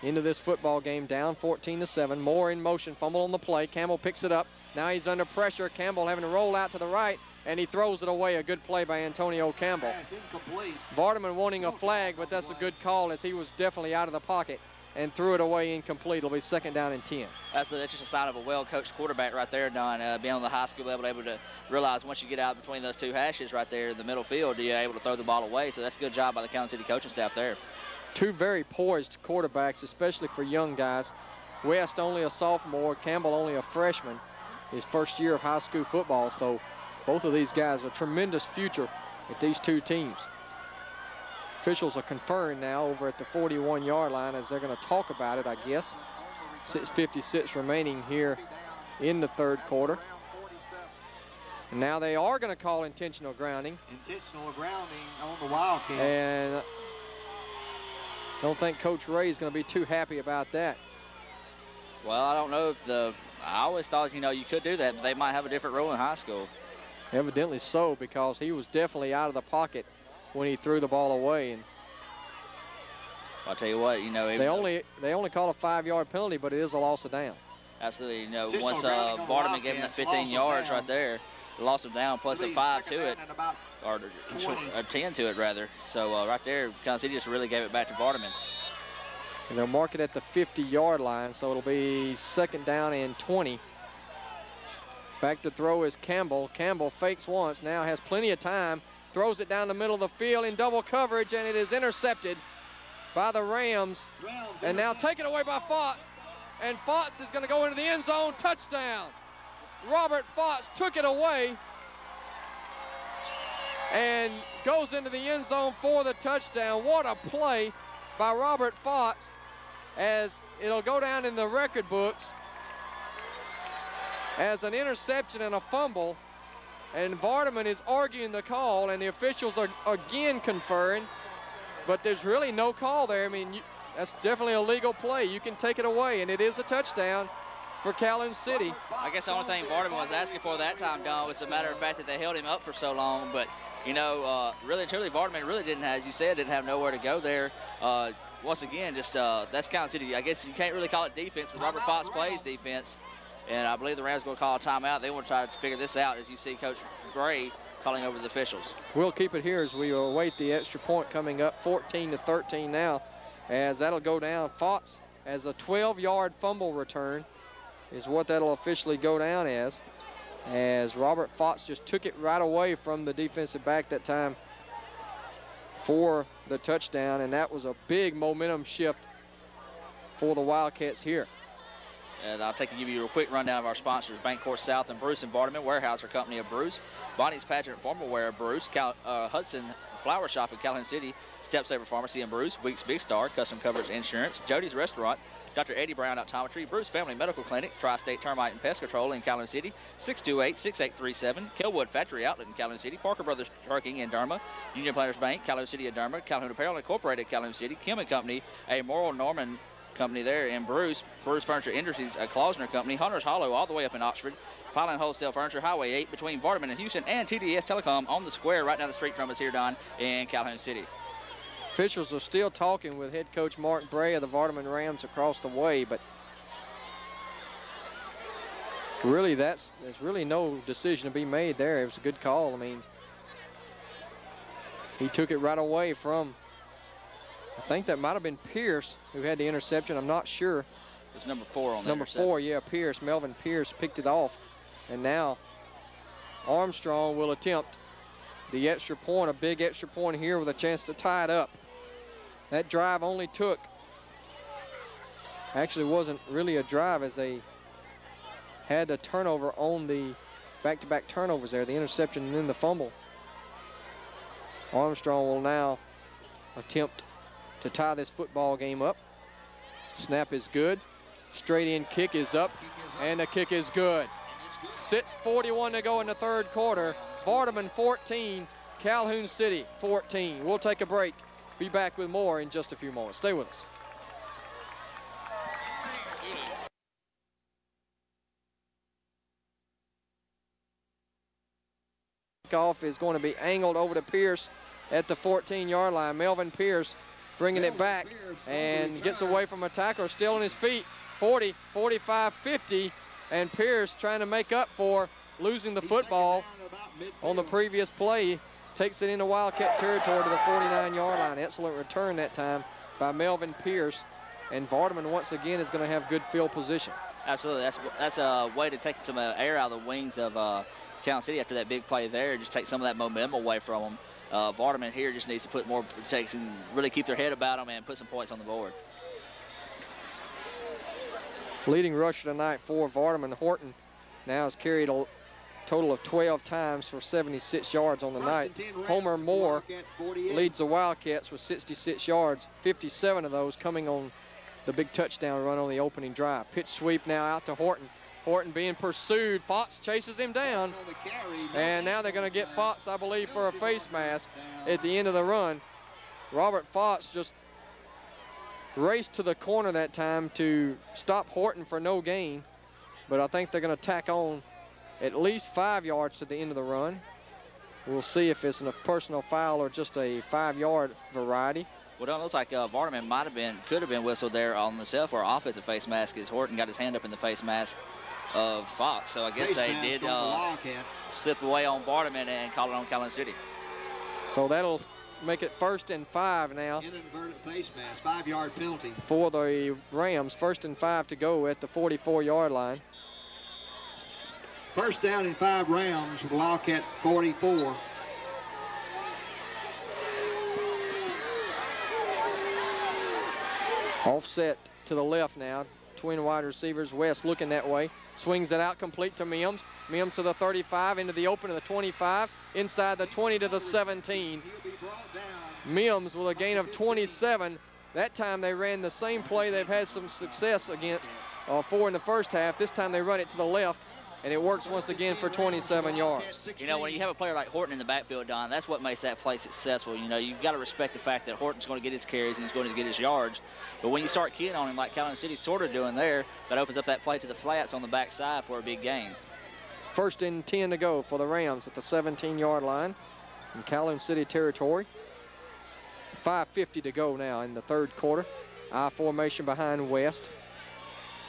into this football game, down 14-7. Moore in motion, fumble on the play. Campbell picks it up. Now he's under pressure. Campbell having to roll out to the right, and he throws it away. A good play by Antonio Campbell. Pass incomplete. Vardaman wanting a flag, but that's a good call as he was definitely out of the pocket and threw it away incomplete. It'll be 2nd down and 10. Absolutely, that's just a sign of a well-coached quarterback right there, Don. Being on the high school level, able to realize once you get out between those two hashes right there in the middle field, you're able to throw the ball away. So that's a good job by the Calhoun City coaching staff there. Two very poised quarterbacks, especially for young guys. West only a sophomore, Campbell only a freshman. His 1st year of high school football, so both of these guys, a tremendous future at these two teams. Officials are conferring now over at the 41-yard line as they're going to talk about it, I guess. 6:56 remaining here in the 3rd quarter. And now they are going to call intentional grounding. Intentional grounding on the Wildcats. And I don't think Coach Ray is going to be too happy about that. Well, I don't know if I always thought, you know, you could do that, but they might have a different rule in high school. Evidently so, because he was definitely out of the pocket when he threw the ball away. And I'll tell you what, you know, they only call a 5-yard penalty, but it is a loss of down. Absolutely, you know, once Vardaman gave him that 15 yards right there, the loss of down plus a 5 to it, or a 10 to it rather. So right there, Calhoun City just really gave it back to Vardaman. And they'll mark it at the 50-yard line, so it'll be 2nd down and 20. Back to throw is Campbell. Campbell fakes once, now has plenty of time, throws it down the middle of the field in double coverage, and it is intercepted by the Rams. And now taken away by Fox. And Fox is going to go into the end zone. Touchdown. Robert Fox took it away and goes into the end zone for the touchdown. What a play by Robert Fox, as it'll go down in the record books as an interception and a fumble. And Vardaman is arguing the call, and the officials are again conferring, but there's really no call there. I mean, that's definitely a legal play. You can take it away, and it is a touchdown for Calhoun City. I guess the only thing Vardaman was asking for that time, Don, was the matter of fact that they held him up for so long. But, you know, really, truly, Vardaman really didn't have, as you said, didn't have nowhere to go there. Once again, just that's Calhoun City. I guess you can't really call it defense, but Robert Fox plays defense. And I believe the Rams are going to call a timeout. They want to try to figure this out, as you see Coach Gray calling over the officials. We'll keep it here as we await the extra point coming up. 14-13 now, as that'll go down. Fox as a 12-yard fumble return is what that'll officially go down as Robert Fox just took it right away from the defensive back that time for the touchdown, and that was a big momentum shift for the Wildcats here. And I'll give you a quick rundown of our sponsors. Bancorp South and Bruce and Vardaman, Warehouser Company of Bruce, Bonnie's Pageant Formal Wear of Bruce, Hudson Flower Shop in Calhoun City, Step Saver Pharmacy in Bruce, Weeks Big Star, Custom Coverage Insurance, Jody's Restaurant, Dr. Eddie Brown Optometry, Bruce Family Medical Clinic, Tri-State Termite and Pest Control in Calhoun City, 628-6837, Kelwood Factory Outlet in Calhoun City, Parker Brothers Trucking in Derma, Union Planters Bank, Calhoun City of Derma, Calhoun Apparel Incorporated, Calhoun City, Kim & Company, a Moral Norman Company there in Bruce, Bruce Furniture Industries, a Klausner Company, Hunter's Hollow all the way up in Oxford, Piling Wholesale Furniture, Highway 8 between Vardaman and Houston, and TDS Telecom on the square right down the street from us here, Don, in Calhoun City. Officials are still talking with head coach Mark Bray of the Vardaman Rams across the way, but Really, there's really no decision to be made there. It was a good call. I mean, he took it right away from, I think that might have been Pierce who had the interception. I'm not sure. It's number 4 on the Number 4, yeah, Pierce. Melvin Pierce picked it off. And now Armstrong will attempt the extra point, a big extra point here with a chance to tie it up. That drive only took, actually wasn't really a drive, as they had a turnover on the back-to-back turnovers there, the interception and then the fumble. Armstrong will now attempt to tie this football game up. Snap is good. Straight in kick is up, and the kick is good. 6:41 to go in the third quarter. Vardaman 14, Calhoun City 14. We'll take a break. Be back with more in just a few moments. Stay with us. Kickoff is going to be angled over to Pierce at the 14-yard line. Melvin Pierce bringing it back and gets away from a tackler, still on his feet. 40, 45, 50, and Pierce trying to make up for losing the football on the previous play. Takes it into Wildcat territory to the 49-yard line. Excellent return that time by Melvin Pierce. And Vardaman once again is going to have good field position. Absolutely. That's a way to take some air out of the wings of Calhoun City after that big play there. Just take some of that momentum away from them. Vardaman here just needs to put more protection, really keep their head about them and put some points on the board. Leading rusher tonight for Vardaman, Horton, now has carried a total of 12 times for 76 yards on the night. Homer Moore leads the Wildcats with 66 yards, 57 of those coming on the big touchdown run on the opening drive. Pitch sweep now out to Horton. Horton being pursued. Fox chases him down. And now they're going to get Fox, I believe, for a face mask at the end of the run. Robert Fox just raced to the corner that time to stop Horton for no gain. But I think they're going to tack on at least 5 yards to the end of the run. We'll see if it's a personal foul or just a 5-yard variety. Well, it looks like Vardaman could have been whistled there on the self or offensive face mask as Horton got his hand up in the face mask of Fox. So I guess they did slip away on Vardaman and call it on Calhoun City. So that'll make it 1st and 5 now. Inadvertent face mask, 5-yard penalty. For the Rams, 1st and 5 to go at the 44-yard line. 1st down and 5 Rams, Wildcat 44. Offset to the left now. Twin wide receivers. West looking that way. Swings it out complete to Mims. Mims to the 35, into the open to the 25, inside the 20 to the 17. Mims with a gain of 27. That time they ran the same play they've had some success against for in the first half. This time they run it to the left, and it works once again for 27 yards. You know, when you have a player like Horton in the backfield, Don, that's what makes that play successful. You know, you've got to respect the fact that Horton's going to get his carries and he's going to get his yards. But when you start keying on him like Calhoun City's sort of doing there, that opens up that play to the flats on the backside for a big gain. 1st and 10 to go for the Rams at the 17-yard line in Calhoun City territory. 5:50 to go now in the third quarter. I formation behind West.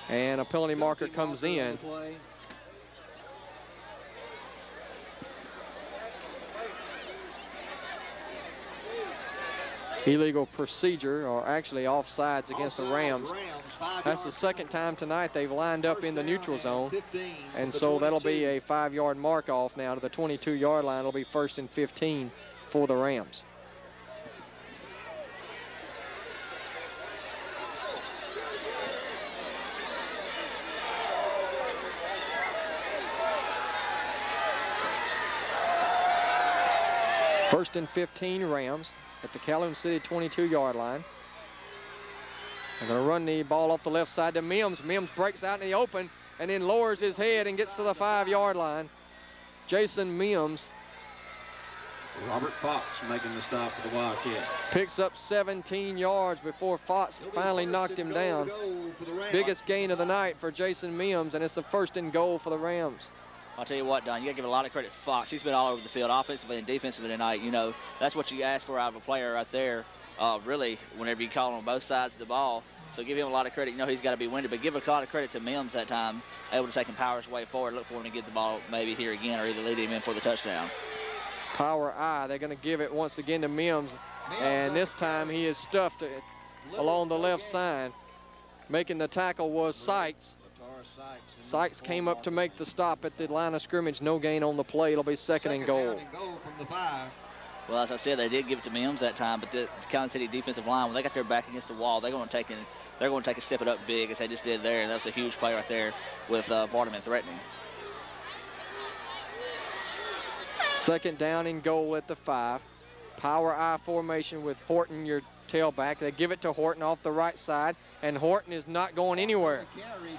And a penalty marker comes in. Illegal procedure, or actually offsides against the Rams. That's the second time tonight they've lined up in the neutral zone. And so that'll be a 5-yard mark off now to the 22-yard line. It'll be 1st and 15 for the Rams. First and 15 Rams at the Calhoun City 22-yard line. They're going to run the ball off the left side to Mims. Mims breaks out in the open and then lowers his head and gets to the 5-yard line. Jason Mims. Robert Fox making the stop for the Wildcats. Picks up 17 yards before Fox finally knocked him down. Biggest gain of the night for Jason Mims, and it's the 1st and goal for the Rams. I'll tell you what, Don, you got to give a lot of credit to Fox. He's been all over the field, offensively and defensively tonight. You know, that's what you ask for out of a player right there, really, whenever you call on both sides of the ball. So give him a lot of credit. You know he's got to be winded, but give a lot of credit to Mims that time, able to take him power his way forward, look for him to get the ball maybe here again or either lead him in for the touchdown. Power I. They're going to give it once again to Mims, and this time he is stuffed along the left side. Making the tackle was Sykes. Sykes came up to make the stop at the line of scrimmage. No gain on the play. It'll be second and goal. From the 5. Well, as I said, they did give it to Mims that time, but the Calhoun City defensive line, when they got their back against the wall, they're going to take a step it up big as they just did there. And that's a huge play right there with Vardaman threatening. Second down and goal at the 5. Power I formation with Horton, your tailback. They give it to Horton off the right side, and Horton is not going anywhere.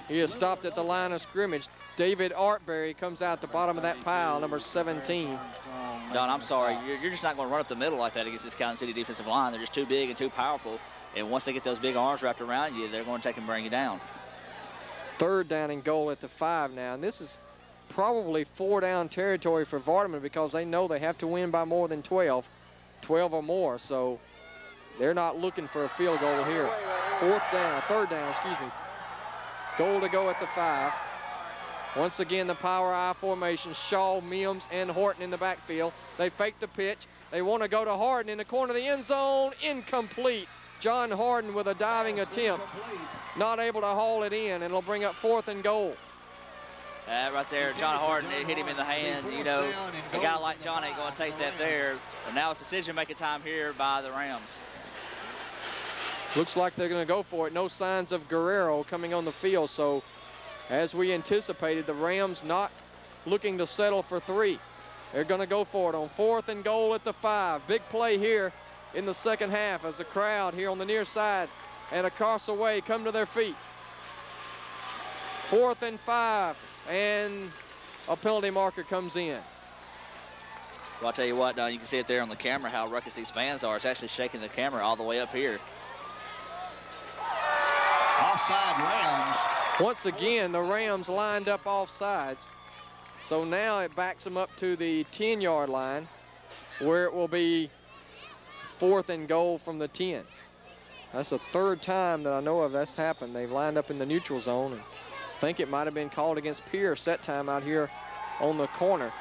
He is stopped at the line of scrimmage. David Artberry comes out the bottom of that pile, number 17. Don, I'm sorry. You're just not going to run up the middle like that against this Calhoun City defensive line. They're just too big and too powerful. And once they get those big arms wrapped around you, they're going to take and bring you down. Third down and goal at the 5 now. And this is probably 4-down territory for Vardaman because they know they have to win by more than 12 or more. So they're not looking for a field goal here. Third down, excuse me. Goal to go at the 5. Once again, the power I formation, Shaw, Mims, and Horton in the backfield. They fake the pitch. They want to go to Harden in the corner of the end zone. Incomplete. John Harden with a diving attempt. Not able to haul it in, and it'll bring up 4th and goal. Right there, John Harden, it hit him in the hand. You know, a guy like John ain't going to take that there. But now it's decision-making time here by the Rams. Looks like they're going to go for it. No signs of Guerrero coming on the field, so as we anticipated, the Rams not looking to settle for 3. They're going to go for it on 4th and goal at the 5. Big play here in the second half as the crowd here on the near side and across the way come to their feet. 4th and 5, and a penalty marker comes in. Well, I'll tell you what, Don, you can see it there on the camera how ruckus these fans are. It's actually shaking the camera all the way up here. Offside Rams. Once again, the Rams lined up off sides. So now it backs them up to the 10-yard line where it will be 4th and goal from the 10. That's the 3rd time that I know of that's happened. They've lined up in the neutral zone, and I think it might have been called against Pierce that time out here on the corner.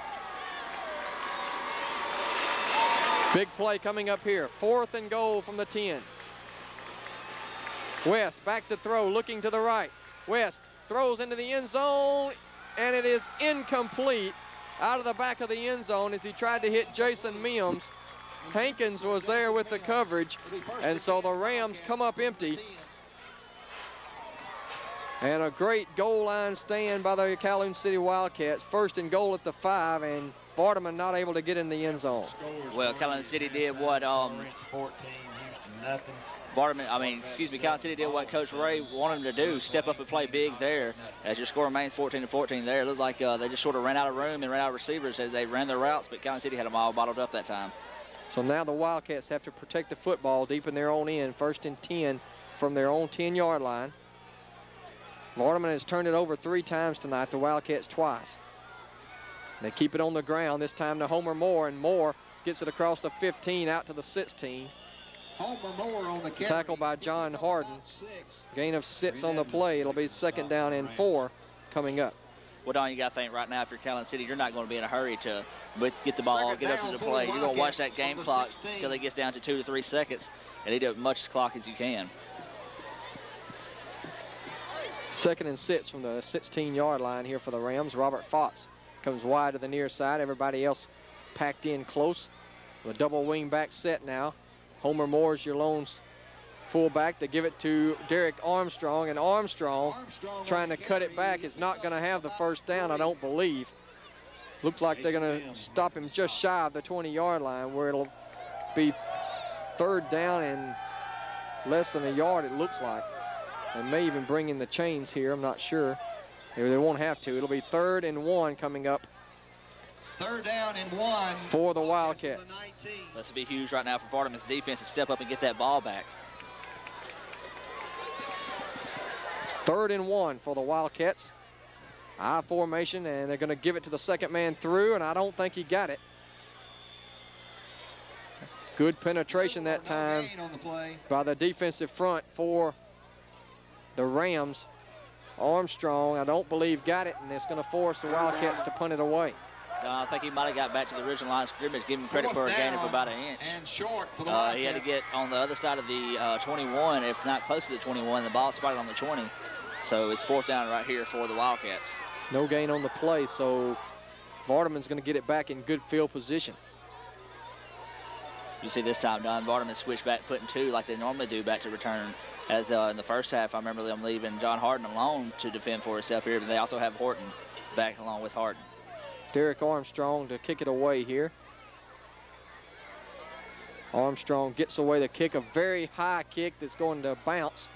Big play coming up here. 4th and goal from the 10. West back to throw, looking to the right. West throws into the end zone, and it is incomplete out of the back of the end zone as he tried to hit Jason Mims. Hankins was there with the coverage, and so the Rams come up empty. And a great goal line stand by the Calhoun City Wildcats. 1st and goal at the 5, and Vardaman not able to get in the end zone. Well, Calhoun City did what 14, Houston nothing. Calhoun City did what Coach Ray wanted them to do, step up and play big there. As your score remains 14-14 there, it looked like they just sort of ran out of room and ran out of receivers as they ran their routes, but Calhoun City had them all bottled up that time. So now the Wildcats have to protect the football deep in their own end, 1st and 10 from their own 10-yard line. Vardaman has turned it over 3 times tonight, the Wildcats twice. They keep it on the ground, this time to Homer Moore, and Moore gets it across the 15 out to the 16. Homer Moore on the carry. Tackle by John Harden. Gain of 6 on the play. It'll be 2nd down and 4 coming up. Well, Don, you got to think right now, if you're Calhoun City, you're not going to be in a hurry to get the ball, get up to the play. You're going to watch that game clock until it gets down to 2 to 3 seconds and eat up as much clock as you can. 2nd and 6 from the 16-yard line here for the Rams. Robert Fox comes wide to the near side. Everybody else packed in close. The double wing back set now. Homer Moore's your lone fullback. They give it to Derek Armstrong, and Armstrong trying to cut it back is not going to have the 1st down, I don't believe. Looks like they're going to stop him just shy of the 20-yard line where it'll be 3rd down and less than a yard, it looks like. They may even bring in the chains here, I'm not sure. They won't have to. It'll be 3rd and 1 coming up. 3rd down and 1 for the Wildcats. This will be huge right now for Vardaman's defense to step up and get that ball back. 3rd and 1 for the Wildcats. I formation, and they're going to give it to the 2nd man through, and I don't think he got it. Good penetration that time by the defensive front for the Rams. Armstrong, I don't believe, got it, and it's going to force the Wildcats to punt it away. I think he might have got back to the original line of scrimmage. Give him credit for a gain of about an inch. And short for the he had to get on the other side of the 21, if not close to the 21. The ball spotted on the 20. So it's 4th down right here for the Wildcats. No gain on the play, so Vardaman's going to get it back in good field position. You see this time, Don, Vardaman switched back, putting 2 like they normally do back to return. As in the first half, I remember them leaving John Harden alone to defend for himself here, but they also have Horton back along with Harden. Derek Armstrong to kick it away here. Armstrong gets away the kick, a very high kick that's going to bounce.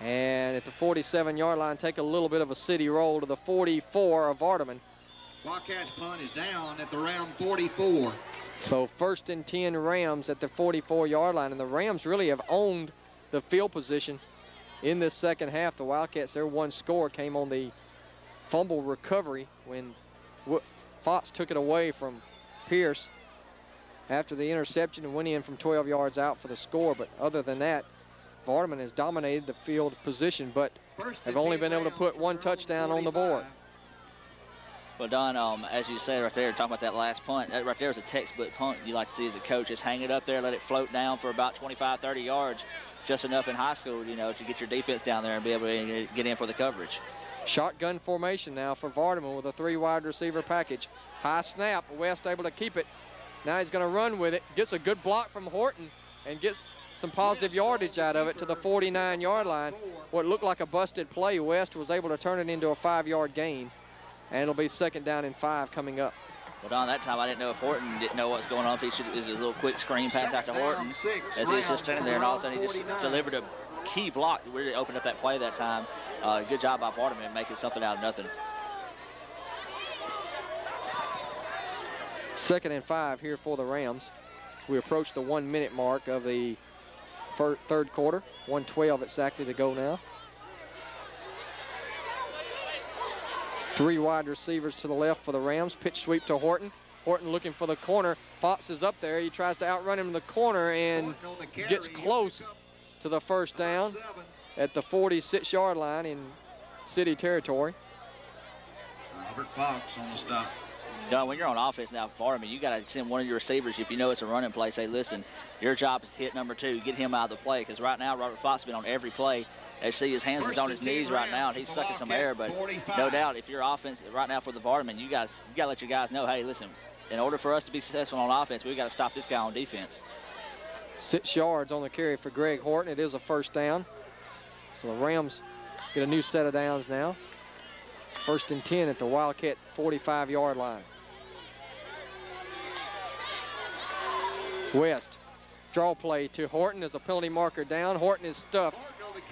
And at the 47-yard line, take a little bit of a city roll to the 44 of Vardaman. Wildcats punt is down at the Ram 44. So 1st and 10 Rams at the 44-yard line. And the Rams really have owned the field position in this second half. The Wildcats, their one score came on the fumble recovery when Fox took it away from Pierce after the interception and went in from 12 yards out for the score. But other than that, Vardaman has dominated the field position, but have only been able to put 1 touchdown on the board. Well, Don, as you said right there, talking about that last punt, that right there is a textbook punt you like to see as a coach. Just hang it up there, let it float down for about 25, 30 yards, just enough in high school, you know, to get your defense down there and be able to get in for the coverage. Shotgun formation now for Vardaman with a 3 wide receiver package. High snap, West able to keep it. Now he's going to run with it, gets a good block from Horton and gets some positive yardage out of it to the 49-yard line. What looked like a busted play, West was able to turn it into a 5-yard gain. And it'll be 2nd down and 5 coming up. Well, Don, that time I didn't know if Horton didn't know what's going on. If he should, it was a little quick screen pass out to Horton as he was just standing there, and all of a sudden he just delivered a key block. Really opened up that play that time. Good job by Vardaman making something out of nothing. 2nd and 5 here for the Rams. We approach the 1-minute mark of the third quarter. 1:12 exactly to go now. 3 wide receivers to the left for the Rams. Pitch sweep to Horton. Horton looking for the corner. Fox is up there. He tries to outrun him in the corner and gets close to the 1st down at the 46-yard line in city territory. Robert Fox on the stop. Don, when you're on offense now, Vardaman, you got to send one of your receivers, if you know it's a running play, say, listen, your job is to hit number 2, get him out of the play, because right now Robert Fox has been on every play. They see his hands is on his knees right now, and he's sucking some air. But no doubt, if you're offense right now for the Vardaman, you got to let your guys know, hey, listen, in order for us to be successful on offense, we got to stop this guy on defense. 6 yards on the carry for Greg Horton. It is a 1st down. So the Rams get a new set of downs now. 1st and 10 at the Wildcat 45-yard line. West, draw play to Horton as a penalty marker down. Horton is stuffed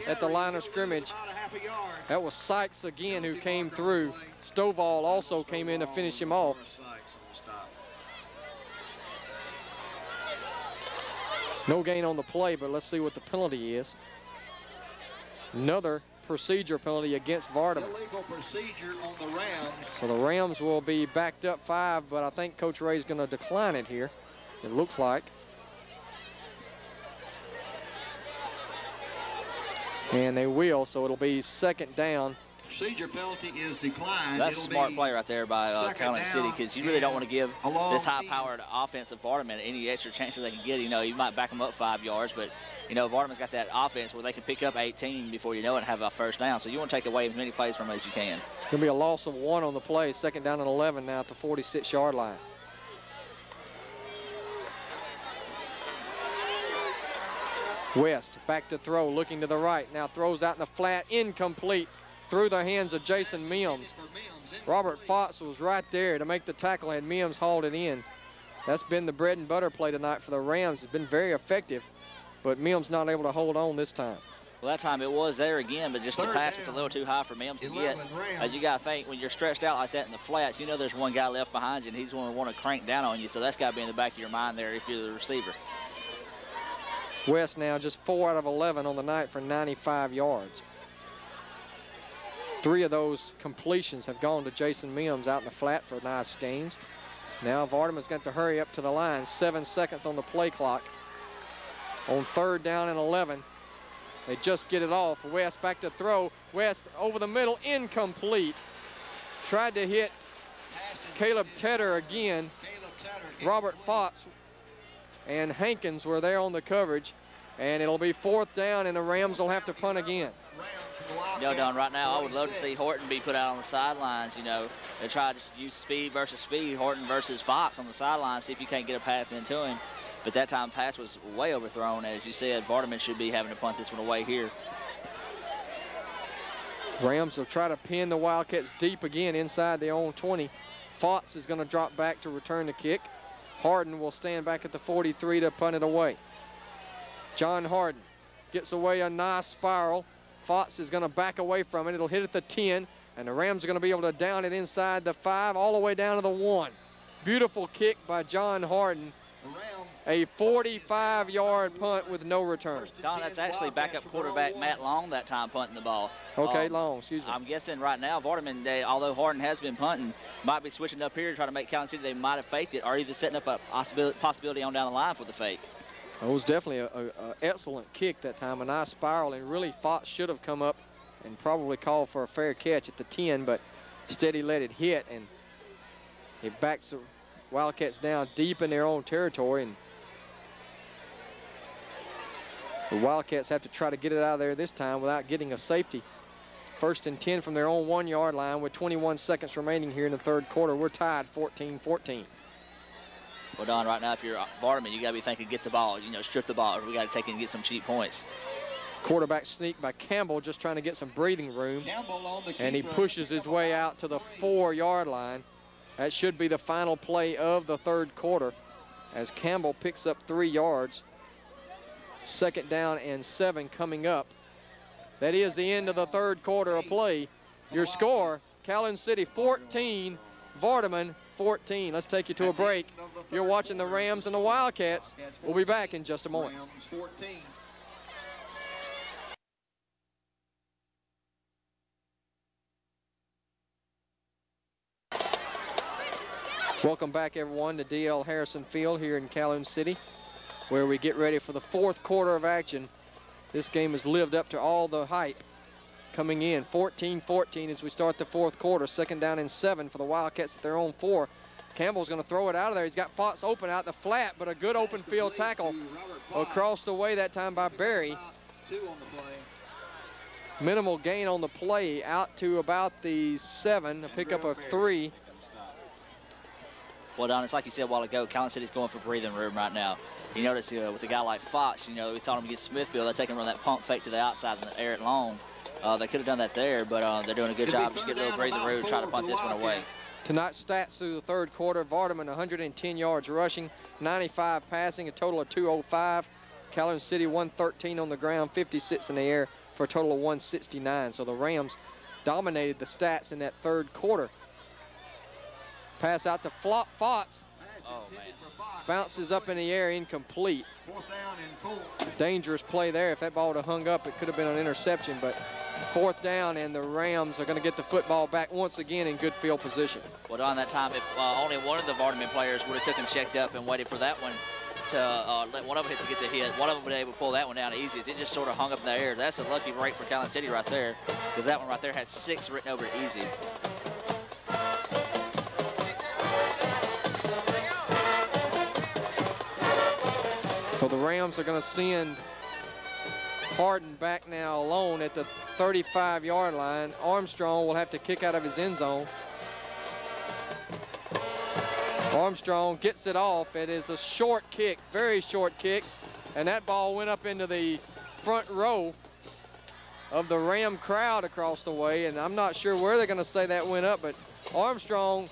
at the line of scrimmage. That was Sykes again who came through. Stovall also came in to finish him off. No gain on the play, but let's see what the penalty is. Another procedure penalty against Vardaman. Illegal procedure on the Rams. So the Rams will be backed up 5, but I think Coach Ray's going to decline it here. It looks like. And they will, so it'll be 2nd down. Procedure penalty is declined. That's a smart play right there by Calhoun City, because you really don't want to give this high-powered offensive Vardaman any extra chances they can get. You know, you might back them up 5 yards, but, you know, Vardaman's got that offense where they can pick up 18 before you know it and have a 1st down. So you want to take away as many plays from them as you can. Going to be a loss of 1 on the play. 2nd down and 11 now at the 46-yard line. West back to throw, looking to the right. Now throws out in the flat, incomplete through the hands of Jason Mims. Robert Fox was right there to make the tackle had Mims hauled it in. That's been the bread and butter play tonight for the Rams. It's been very effective, but Mims not able to hold on this time. Well, that time it was there again, but just the pass was a little too high for Mims to get. You got to think, when you're stretched out like that in the flats, you know there's one guy left behind you, and he's going to want to crank down on you, so that's got to be in the back of your mind there if you're the receiver. West now just 4 out of 11 on the night for 95 yards. 3 of those completions have gone to Jason Mims out in the flat for nice gains. Now Vardaman's got to hurry up to the line. 7 seconds on the play clock. On 3rd down and 11. They just get it off. West back to throw. West over the middle, incomplete. Tried to hit Caleb Tedder again. Robert Fox and Hankins were there on the coverage. And it'll be 4th down, and the Rams will have to punt again. You know, Don, right now, I would love to see Horton be put out on the sidelines, you know. They try to use speed versus speed, Horton versus Fox on the sidelines, see if you can't get a pass into him. But that time pass was way overthrown. As you said, Vardaman should be having to punt this one away here. Rams will try to pin the Wildcats deep again inside their own 20. Fox is going to drop back to return the kick. Harden will stand back at the 43 to punt it away. John Harden gets away a nice spiral. Fox is going to back away from it. It'll hit at the 10, and the Rams are going to be able to down it inside the 5 all the way down to the 1. Beautiful kick by John Harden. A 45-yard punt with no return. Don, that's actually backup quarterback Matt Long that time punting the ball. Okay, Long, excuse me. I'm guessing right now, Vardaman, although Harden has been punting, might be switching up here to try to make Calhoun City. They might have faked it, or either setting up a possibility on down the line for the fake. It was definitely an excellent kick that time, a nice spiral, and really Fox should have come up and probably called for a fair catch at the 10, but instead he let it hit, and it backs the Wildcats down deep in their own territory, and the Wildcats have to try to get it out of there this time without getting a safety. 1st and 10 from their own 1-yard line with 21 seconds remaining here in the 3rd quarter. We're tied 14-14. Well, Don, right now, if you're Vardaman, you got to be thinking, get the ball, you know, strip the ball. We got to take it and get some cheap points. Quarterback sneak by Campbell, just trying to get some breathing room. And he pushes his way out to the 4-yard line. That should be the final play of the 3rd quarter as Campbell picks up 3 yards. 2nd down and 7 coming up. That is the end of the 3rd quarter of play. Your score, Calhoun City 14, Vardaman 14. Let's take you to a break. You're watching the Rams and the Wildcats. We'll be back in just a moment. Welcome back, everyone, to D.L. Harrison Field here in Calhoun City, where we get ready for the 4th quarter of action. This game has lived up to all the hype coming in. 14-14 as we start the 4th quarter. 2nd down and 7 for the Wildcats at their own 4. Campbell's going to throw it out of there. He's got Fox open out the flat, but a good open field tackle across the way that time by Barry. Minimal gain on the play out to about the 7, a pickup of 3. Well, Don, it's like you said a while ago, Calhoun City's going for breathing room right now. You notice with a guy like Fox, you know, we saw him get Smithfield. They take him on that pump fake to the outside and air it long. They could have done that there, but they're doing a good job. Just get a little breathing room, try to punt this one away. Tonight's stats through the 3rd quarter: Vardaman 110 yards rushing, 95 passing, a total of 205. Calhoun City 113 on the ground, 56 in the air for a total of 169. So the Rams dominated the stats in that 3rd quarter. Pass out to Fox. Oh, man. Bounces up in the air, incomplete. Dangerous play there. If that ball would have hung up, it could have been an interception, but 4th down, and the Rams are going to get the football back once again in good field position. Well, Don, that time, if only one of the Vardaman players would have took and checked up and waited for that one to let one of them get the hit, one of them would be able to pull that one down easy. It just sort of hung up in the air. That's a lucky break for Calhoun City right there, because that one right there had 6 written over it easy. So the Rams are going to send Harden back now alone at the 35-yard line. Armstrong will have to kick out of his end zone. Armstrong gets it off. It is a short kick, very short kick, and that ball went up into the front row of the Ram crowd across the way, and I'm not sure where they're going to say that went up, but Armstrong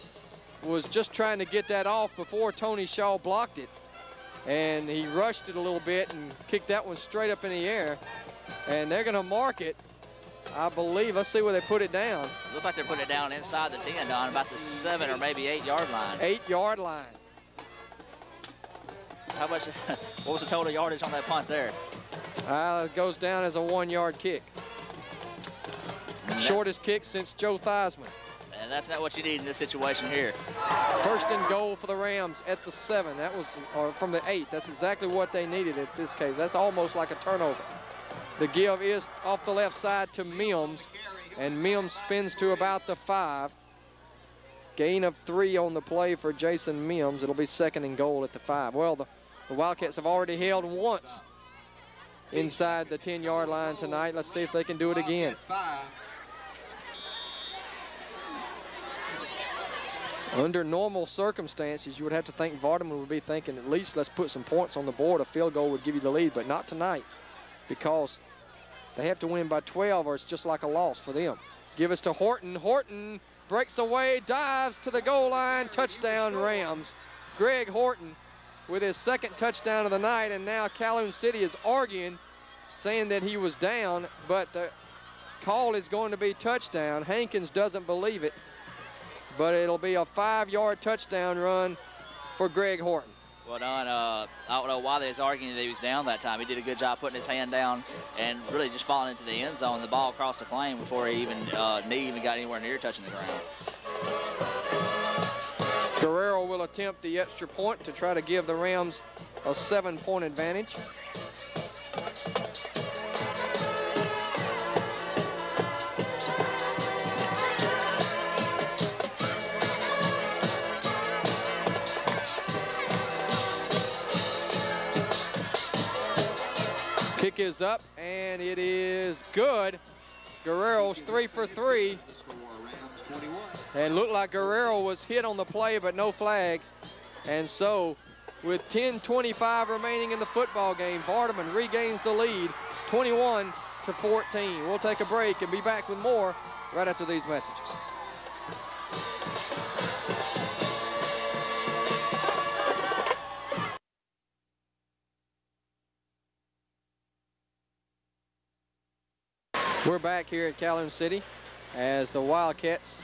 was just trying to get that off before Tony Shaw blocked it. And he rushed it a little bit and kicked that one straight up in the air. And they're going to mark it, I believe. Let's see where they put it down. Looks like they're putting it down inside the 10, Don, about the 7 or maybe 8-yard line. 8-yard line. How much, what was the total yardage on that punt there? It goes down as a 1-yard kick. Shortest kick since Joe Theismann. And that's not what you need in this situation here. 1st and goal for the Rams at the 7. That was, or from the 8. That's exactly what they needed in this case. That's almost like a turnover. The give is off the left side to Mims, and Mims spins to about the 5. Gain of 3 on the play for Jason Mims. It'll be 2nd and goal at the 5. Well, the Wildcats have already held once inside the 10-yard line tonight. Let's see if they can do it again. Under normal circumstances, you would have to think Vardaman would be thinking, at least let's put some points on the board. A field goal would give you the lead, but not tonight, because they have to win by 12 or it's just like a loss for them. Give us to Horton. Horton breaks away, dives to the goal line, touchdown Rams. Greg Horton with his 2nd touchdown of the night, and now Calhoun City is arguing, saying that he was down, but the call is going to be touchdown. Hankins doesn't believe it, but it'll be a 5-yard touchdown run for Greg Horton. Well done. I don't know why they was arguing that he was down that time. He did a good job putting his hand down and really just falling into the end zone. The ball crossed the plane before he even knee even got anywhere near touching the ground. Guerrero will attempt the extra point to try to give the Rams a 7-point advantage. Kick is up, and it is good. Guerrero's 3 for 3. And looked like Guerrero was hit on the play, but no flag. And so, with 10:25 remaining in the football game, Vardaman regains the lead, 21-14. We'll take a break and be back with more right after these messages. We're back here at Calhoun City as the Wildcats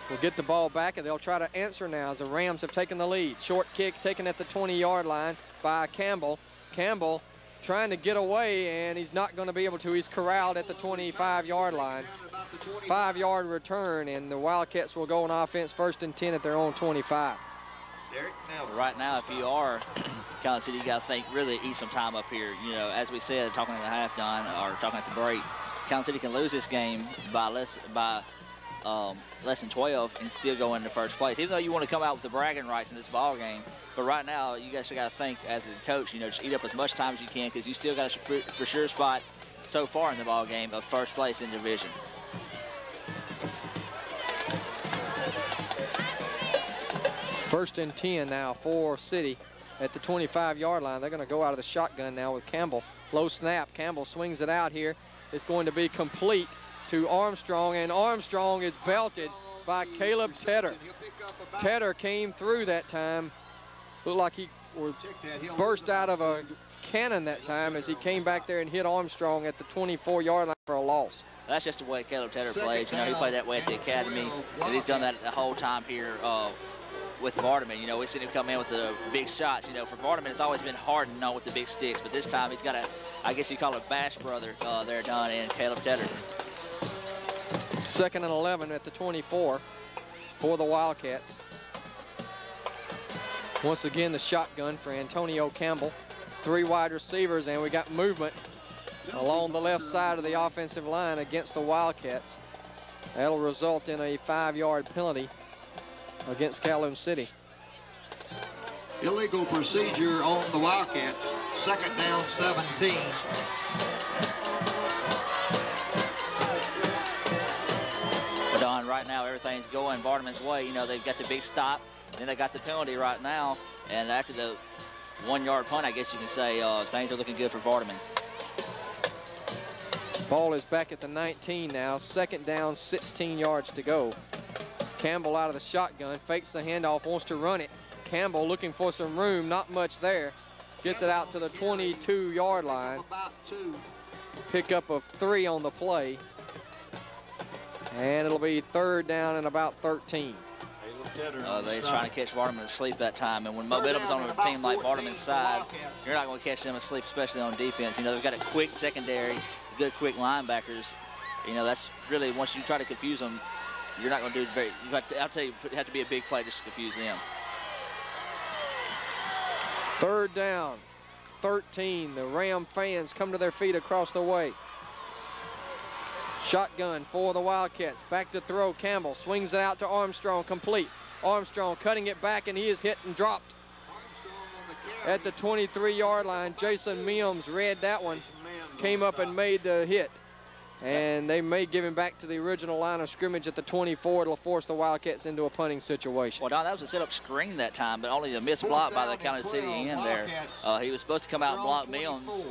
will get the ball back, and they'll try to answer now as the Rams have taken the lead. Short kick taken at the 20-yard line by Campbell. Campbell trying to get away, and he's not going to be able to. He's corralled at the 25-yard line. 5-yard return, and the Wildcats will go on offense 1st and 10 at their own 25. Right now, if you are Calhoun City, you got to think, really eat some time up here. You know, as we said, talking at the half, Don, or talking at the break, Calhoun City can lose this game by less than 12 and still go into 1st place, even though you want to come out with the bragging rights in this ball game. But right now, you guys got to think, as a coach, you know, just eat up as much time as you can, because you still got a for sure spot so far in the ball game of 1st place in the division. First and 10 now for City at the 25-yard line. They're going to go out of the shotgun now with Campbell. Low snap. Campbell swings it out here. It's going to be complete to Armstrong, and Armstrong is belted by Caleb Tedder. Tedder came through that time. Looked like he was burst out of a cannon that time as he came back there and hit Armstrong at the 24-yard line for a loss. That's just the way Caleb Tedder plays. You know, he played that way at the academy, and he's done that the whole time here with Vardaman. You know, we've seen him come in with the big shots. You know, for Vardaman, it's always been hard to know with the big sticks, but this time he's got a, I guess you call it Bash brother there, Don, and Caleb Tedder. 2nd and 11 at the 24 for the Wildcats. Once again, the shotgun for Antonio Campbell. 3 wide receivers, and we got movement along the left side of the offensive line against the Wildcats. That'll result in a 5-yard penalty against Calhoun City. Illegal procedure on the Wildcats. 2nd down, 17. But Don, right now everything's going Vardaman's way. You know, they've got the big stop, then they got the penalty right now, and after the 1-yard punt, I guess you can say things are looking good for Vardaman. Ball is back at the 19 now. 2nd down, 16 yards to go. Campbell out of the shotgun, fakes the handoff, wants to run it. Campbell looking for some room, not much there. Gets it out to the 22-yard line. Pickup of 3 on the play. And it'll be 3rd down and about 13. They're trying to catch Vardaman asleep that time, and when momentum's on a team like Vardaman's side, you're not going to catch them asleep, especially on defense. You know, they've got a quick secondary, good quick linebackers. You know, that's really, once you try to confuse them, you're not going to do very, I'll tell you, it have to be a big play just to confuse them. 3rd down. 13. The Ram fans come to their feet across the way. Shotgun for the Wildcats. Back to throw. Campbell swings it out to Armstrong, complete. Armstrong cutting it back, and he is hit and dropped at the 23-yard line. Jason Mims read that one, came up and made the hit. And they may give him back to the original line of scrimmage at the 24. It'll force the Wildcats into a punting situation. Well, Don, that was a set-up screen that time, but only a missed block by the Calhoun City end there. He was supposed to come out and block Mills,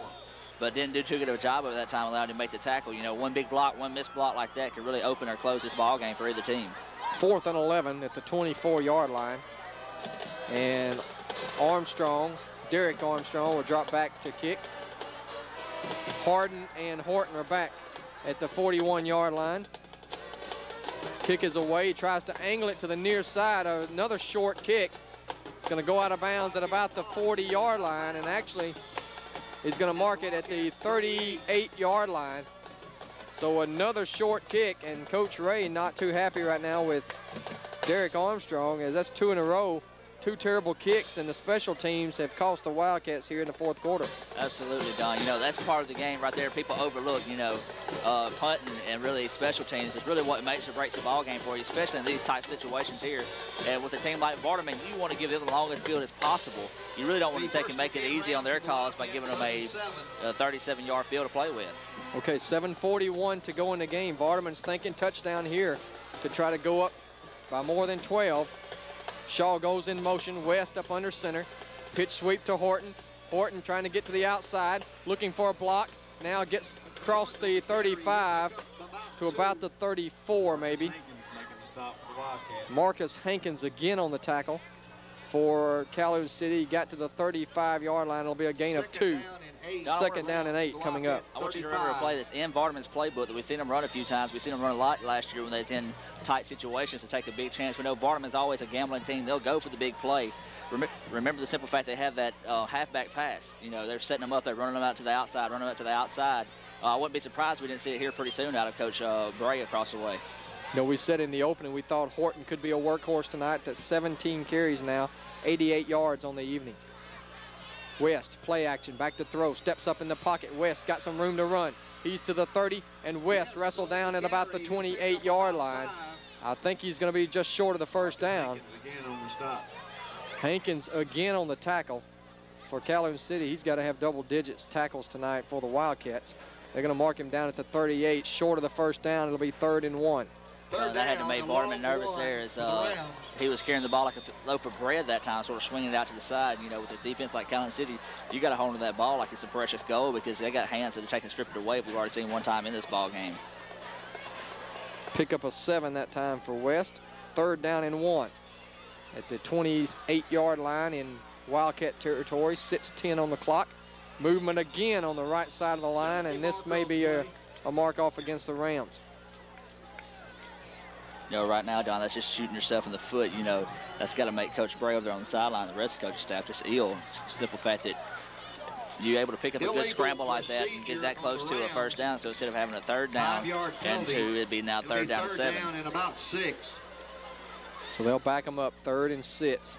but didn't do too good of a job of it that time, allowed him to make the tackle. You know, one big block, one missed block like that could really open or close this ball game for either team. 4th and 11 at the 24-yard line. And Armstrong, Derek Armstrong, will drop back to kick. Harden and Horton are back at the 41-yard line. Kick is away. He tries to angle it to the near side. Another short kick. It's going to go out of bounds at about the 40-yard line, and actually he's going to mark it at the 38-yard line. So another short kick, and Coach Ray not too happy right now with Derek Armstrong, as that's 2 in a row. 2 terrible kicks, and the special teams have cost the Wildcats here in the 4th quarter. Absolutely, Don. You know, that's part of the game right there. People overlook, you know, punting and really special teams is really what makes or breaks the ball game for you, especially in these type situations here. And with a team like Vardaman, you want to give them the longest field as possible. You really don't want to take and make it easy on their cause by giving them a 37-yard field to play with. Okay, 7:41 to go in the game. Vardaman's thinking touchdown here to try to go up by more than 12. Shaw goes in motion, West up under center. Pitch sweep to Horton. Horton trying to get to the outside, looking for a block. Now gets across the 35 to about the 34 maybe. Marcus Hankins again on the tackle for Calhoun City. He got to the 35-yard line. It'll be a gain of 2. Second down and 8 coming up. I want you to remember to play this in Vardaman's playbook that we've seen them run a few times. We've seen them run a lot last year when they was in tight situations to take a big chance. We know Vardaman's always a gambling team. They'll go for the big play. Remember the simple fact they have that halfback pass. You know, they're setting them up. They're running them out to the outside, running them out to the outside. I wouldn't be surprised if we didn't see it here pretty soon out of Coach Bray across the way. You know, we said in the opening we thought Horton could be a workhorse tonight. That's 17 carries now, 88 yards on the evening. West, play action, back to throw, steps up in the pocket. West got some room to run. He's to the 30, and West wrestled down at about the 28-yard line. I think he's going to be just short of the first down. Hankins again on the tackle for Calhoun City. He's got to have double digits tackles tonight for the Wildcats. They're going to mark him down at the 38, short of the first down. It'll be 3rd and 1. That had to make Vardaman nervous there, as he was carrying the ball like a loaf of bread that time, sort of swinging it out to the side. You know, with a defense like Calhoun City, you got to hold on to that ball like it's a precious gold, because they got hands that are taking strip it away. We've already seen one time in this ball game. Pick up a 7 that time for West. 3rd down and 1 at the 28-yard line in Wildcat territory. 6:10 on the clock. Movement again on the right side of the line, and this may be a mark off against the Rams. You know, right now, Don, that's just shooting yourself in the foot. You know, that's got to make Coach Bray over there on the sideline, the rest of the coaching staff, just ill. Simple fact that you're able to pick up a good scramble like that and get that close to a first down. So instead of having a 3rd down and 2, it'd be now 3rd down and 7. About 6. So they'll back them up 3rd and 6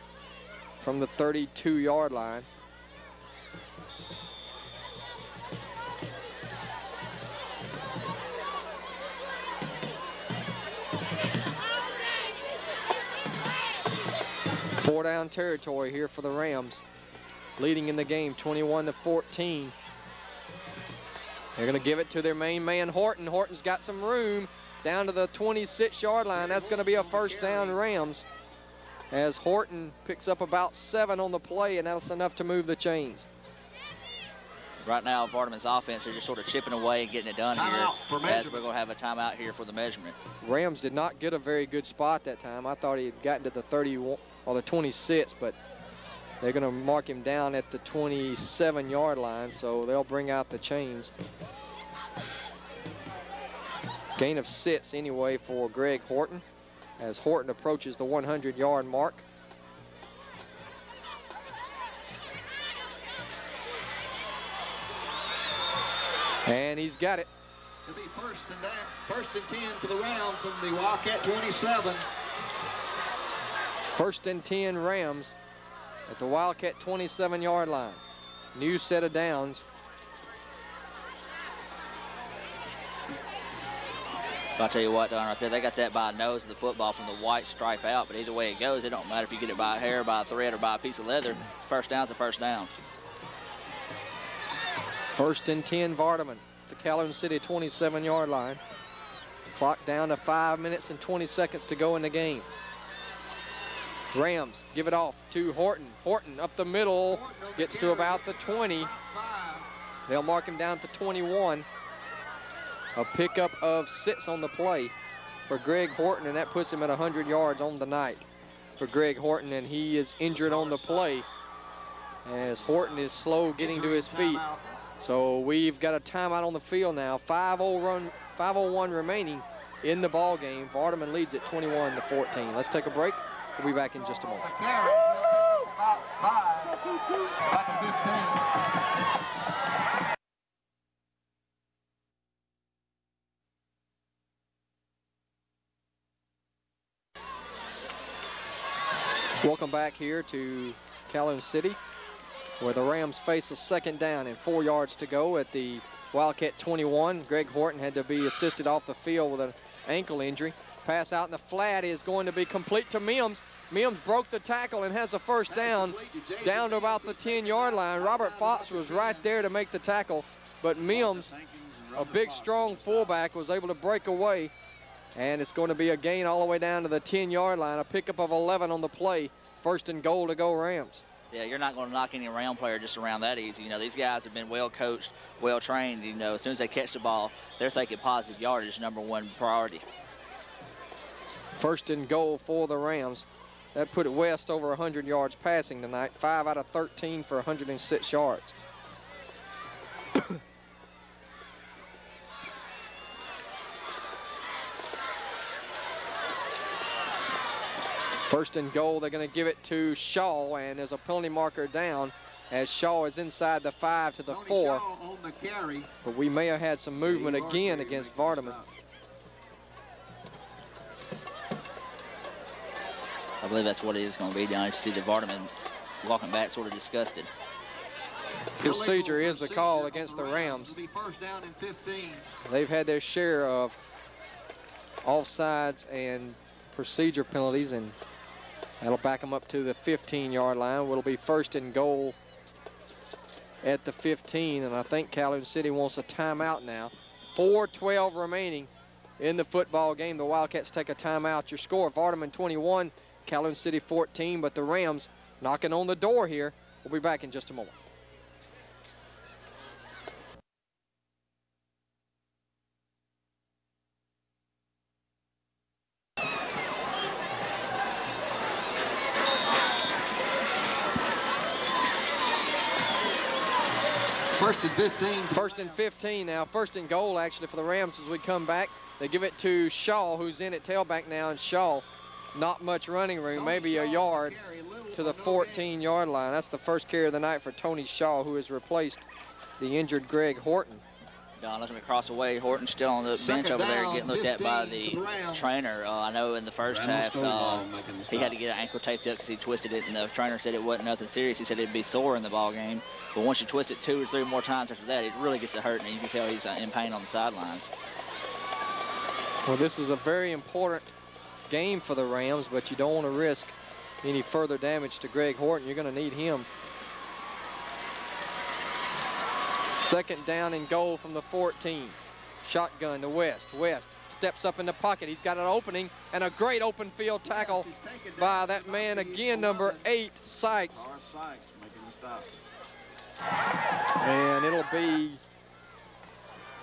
from the 32-yard line. Four down territory here for the Rams, leading in the game 21-14. They're going to give it to their main man, Horton. Horton's got some room down to the 26-yard line. That's going to be a first down Rams, as Horton picks up about 7 on the play, and that's enough to move the chains. Right now, Vardaman's offense, they're just sort of chipping away and getting it done here, as we're going to have a timeout here for the measurement. Rams did not get a very good spot that time. I thought he had gotten to the 31 or the 26, but they're going to mark him down at the 27-yard line, so they'll bring out the chains. Gain of 6 anyway for Greg Horton, as Horton approaches the 100-yard mark. And he's got it. It'll be first and 10 for the round from the Wildcat 27. 1st and 10 Rams at the Wildcat 27-yard line. new set of downs. I'll tell you what, Don, right there, they got that by a nose of the football from the white stripe out, but either way it goes, it don't matter if you get it by a hair, by a thread, or by a piece of leather. First down's a first down. 1st and 10, Vardaman, the Calhoun City 27-yard line. Clock down to 5 minutes and 20 seconds to go in the game. Rams give it off to Horton. Horton up the middle, gets to about the 20. They'll mark him down to 21. A pickup of 6 on the play for Greg Horton, and that puts him at 100 yards on the night for Greg Horton, and he is injured on the play as Horton is slow getting to his feet. So we've got a timeout on the field now. 5:01 remaining in the ball game. Vardaman leads it 21-14. Let's take a break. We'll be back in just a moment. Welcome back here to Calhoun City, where the Rams face a 2nd down and 4 yards to go at the Wildcat 21. Greg Horton had to be assisted off the field with an ankle injury. Pass out in the flat is going to be complete to Mims. Mims broke the tackle and has a first down to about the 10-yard line. Robert Fox was right there to make the tackle, but Mims, a big, strong fullback, was able to break away, and it's going to be a gain all the way down to the 10-yard line. A pickup of 11 on the play. 1st and goal to go Rams. Yeah, you're not going to knock any Ram player just around that easy. You know, these guys have been well coached, well trained. You know, as soon as they catch the ball, they're thinking positive yardage, #1 priority. 1st and goal for the Rams. That put West over 100 yards passing tonight. 5 out of 13 for 106 yards. First and goal, they're going to give it to Shaw, and there's a penalty marker down as Shaw is inside the 5 to the 4. But we may have had some movement again against Vardaman. I believe that's what it is going to be down. You see the Vardaman walking back sort of disgusted. Procedure is the call against the Rams. They've had their share of offsides and procedure penalties, and that'll back them up to the 15-yard line. It'll be 1st and goal at the 15, and I think Calhoun City wants a timeout now. 4:12 remaining in the football game. The Wildcats take a timeout. Your score, Vardaman 21, Calhoun City 14, but the Rams knocking on the door here. We'll be back in just a moment. First and 15. 1st and 15 now. 1st and goal, actually, for the Rams as we come back. They give it to Shaw, who's in at tailback now, and Shaw, not much running room, maybe a yard to the 14-yard line. That's the first carry of the night for Tony Shaw, who has replaced the injured Greg Horton. Don, looking across the way, Horton's still on the bench over there getting looked at by the trainer. I know in the first half he had to get an ankle taped up because he twisted it, and the trainer said it wasn't nothing serious. He said it'd be sore in the ball game. But once you twist it 2 or 3 more times after that, it really gets to hurting, and you can tell he's in pain on the sidelines. Well, this is a very important game for the Rams, but you don't want to risk any further damage to Greg Horton. You're going to need him. 2nd down and goal from the 14. Shotgun to West. West steps up in the pocket. He's got an opening, and a great open field tackle by that man again, number 8, Sykes. Making the stop. And it'll be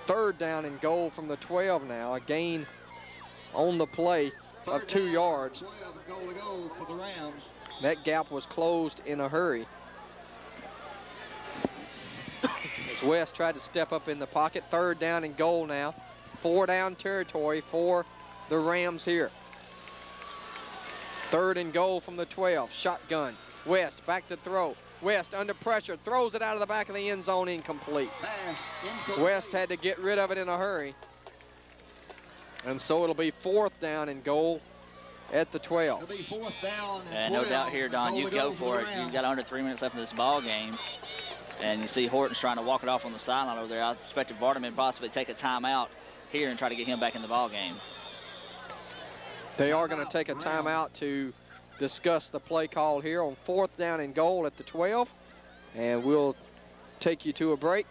3rd down and goal from the 12 now. A gain on the play of 2 yards. That gap was closed in a hurry. West tried to step up in the pocket. 3rd down and goal now. 4 down territory for the Rams here. 3rd and goal from the 12. Shotgun. West back to throw. West under pressure. Throws it out of the back of the end zone, incomplete. West had to get rid of it in a hurry. And so it'll be 4th down and goal at the 12. It'll be 4th down and no doubt here, Don, you go for it. You've got under 3 minutes left in this ball game. And you see Horton's trying to walk it off on the sideline over there. I expected Vardaman possibly take a timeout here and try to get him back in the ball game. They are going to take a timeout to discuss the play call here on 4th down and goal at the 12. And we'll take you to a break.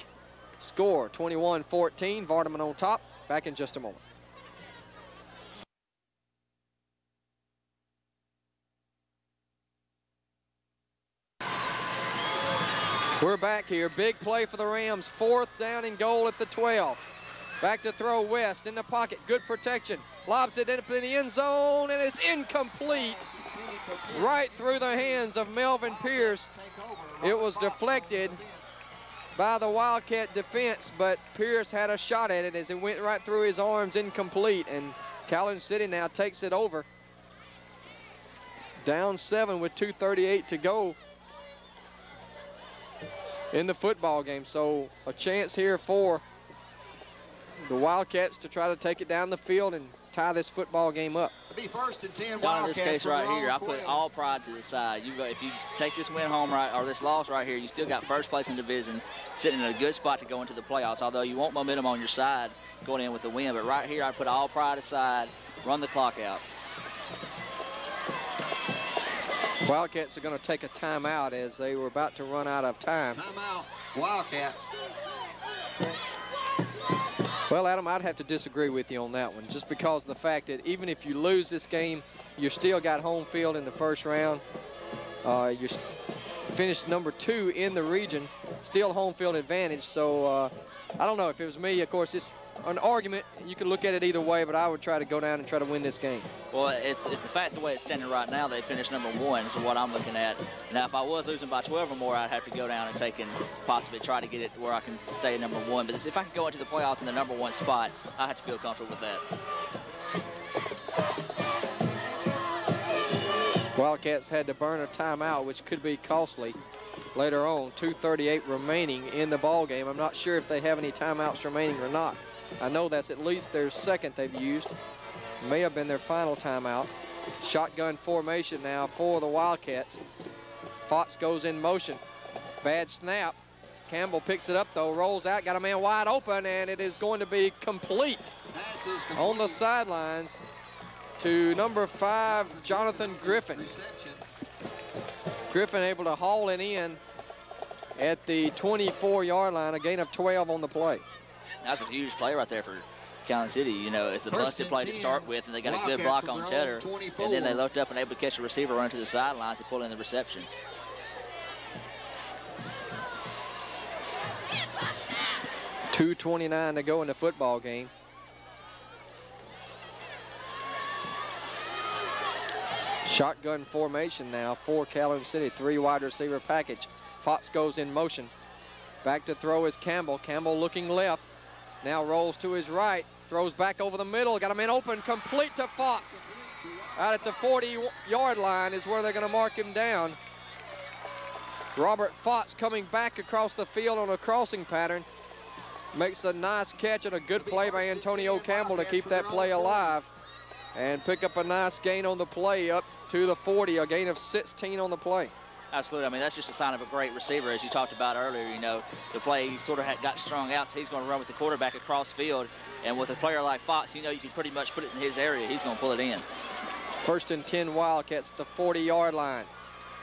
Score 21-14, Vardaman on top. Back in just a moment. We're back here. Big play for the Rams. 4th down and goal at the 12. Back to throw West in the pocket. Good protection. Lobs it up in the end zone, and it's incomplete. Right through the hands of Melvin Pierce. It was deflected by the Wildcat defense, but Pierce had a shot at it as it went right through his arms, incomplete. And Calhoun City now takes it over. Down 7 with 2:38 to go in the football game. So a chance here for the Wildcats to try to take it down the field and tie this football game up. It'll be 1st and 10. In this case right here, I put all pride to the side. If you take this win home right, or this loss right here, you still got 1st place in the division, sitting in a good spot to go into the playoffs. Although you want momentum on your side going in with the win, but right here I put all pride aside, run the clock out. Wildcats are going to take a timeout as they were about to run out of time. Timeout, Wildcats. Well, Adam, I'd have to disagree with you on that one, just because of the fact that even if you lose this game, you still got home field in the 1st round. You're finished number 2 in the region, still home field advantage. So I don't know. If it was me, of course, it's an argument. You can look at it either way, but I would try to go down and try to win this game. Well, it's the fact the way it's standing right now, they finished number 1 is what I'm looking at. Now, if I was losing by 12 or more, I'd have to go down and take and possibly try to get it where I can stay number 1. But if I could go into the playoffs in the number 1 spot, I have to feel comfortable with that. Wildcats had to burn a timeout, which could be costly later on. 2:38 remaining in the ball game. I'm not sure if they have any timeouts remaining or not. I know that's at least their 2nd they've used. May have been their final timeout. Shotgun formation now for the Wildcats. Fox goes in motion. Bad snap. Campbell picks it up though, rolls out, got a man wide open, and it is going to be complete on the sidelines to number 5, Jonathan Griffin. Griffin able to haul it in at the 24-yard line, a gain of 12 on the play. That's a huge play right there for Calhoun City. You know, it's a busted play to start with, and they got a good block on Tedder. And then they looked up and able to catch a receiver, run to the sidelines to pull in the reception. .229 to go in the football game. Shotgun formation now for Calhoun City. 3 wide receiver package. Fox goes in motion. Back to throw is Campbell. Campbell looking left. Now rolls to his right. Throws back over the middle. Got a man open. Complete to Fox. Out at the 40-yard line is where they're going to mark him down. Robert Fox coming back across the field on a crossing pattern. Makes a nice catch and a good play by Antonio Campbell to keep that play alive. And pick up a nice gain on the play up to the 40, a gain of 16 on the play. Absolutely. I mean, that's just a sign of a great receiver, as you talked about earlier. You know, the play sort of got strung out, so he's going to run with the quarterback across field. And with a player like Fox, you know, you can pretty much put it in his area. He's going to pull it in. 1st and 10 Wildcats at the 40-yard line.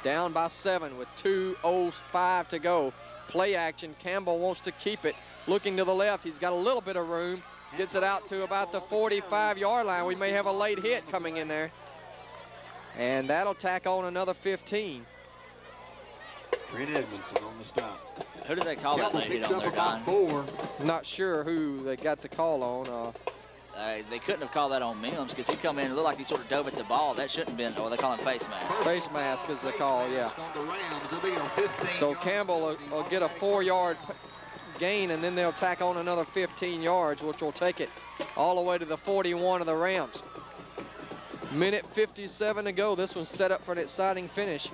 Down by 7 with 2:05 to go. Play action. Campbell wants to keep it. Looking to the left. He's got a little bit of room. Gets it out to about the 45-yard line. We may have a late hit coming in there. And that'll tack on another 15. Trent Edmondson on the stop. Who did they call that late hit on there, Don? 4. Not sure who they got the call on. They couldn't have called that on Mims because he come in and looked like he sort of dove at the ball. That shouldn't have been, or they call him face mask. Face mask is the call, yeah. So Campbell will get a 4-yard gain, and then they'll tack on another 15 yards, which will take it all the way to the 41 of the Rams. Minute 57 to go. This one's set up for an exciting finish.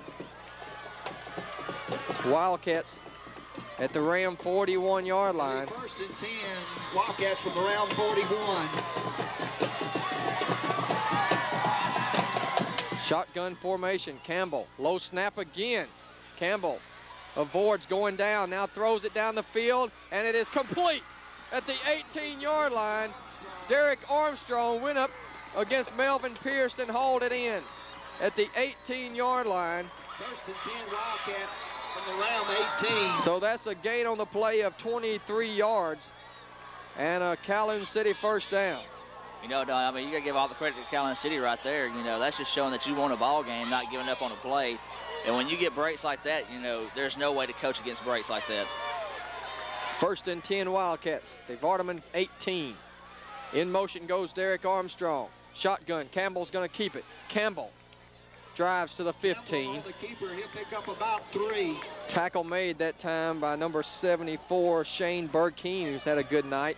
Wildcats at the Ram 41-yard line. 1st and 10, Wildcats from the Ram 41. Shotgun formation, Campbell. Low snap again. Campbell Avoids going down, now throws it down the field, and it is complete at the 18-yard line. Derek Armstrong went up against Melvin Pierce and hauled it in at the 18-yard line. First and 10 Wildcat from around 18. So that's a gain on the play of 23 yards and a Calhoun City first down. You know, Don, I mean, you got to give all the credit to Calhoun City right there. You know, that's just showing that you won a ball game, not giving up on a play. And when you get breaks like that, you know, there's no way to coach against breaks like that. First and 10 Wildcats. The Vardaman 18. In motion goes Derek Armstrong. Shotgun. Campbell's going to keep it. Campbell drives to the 15. The keeper, he'll pick up about 3. Tackle made that time by number 74, Shane Burkeen, who's had a good night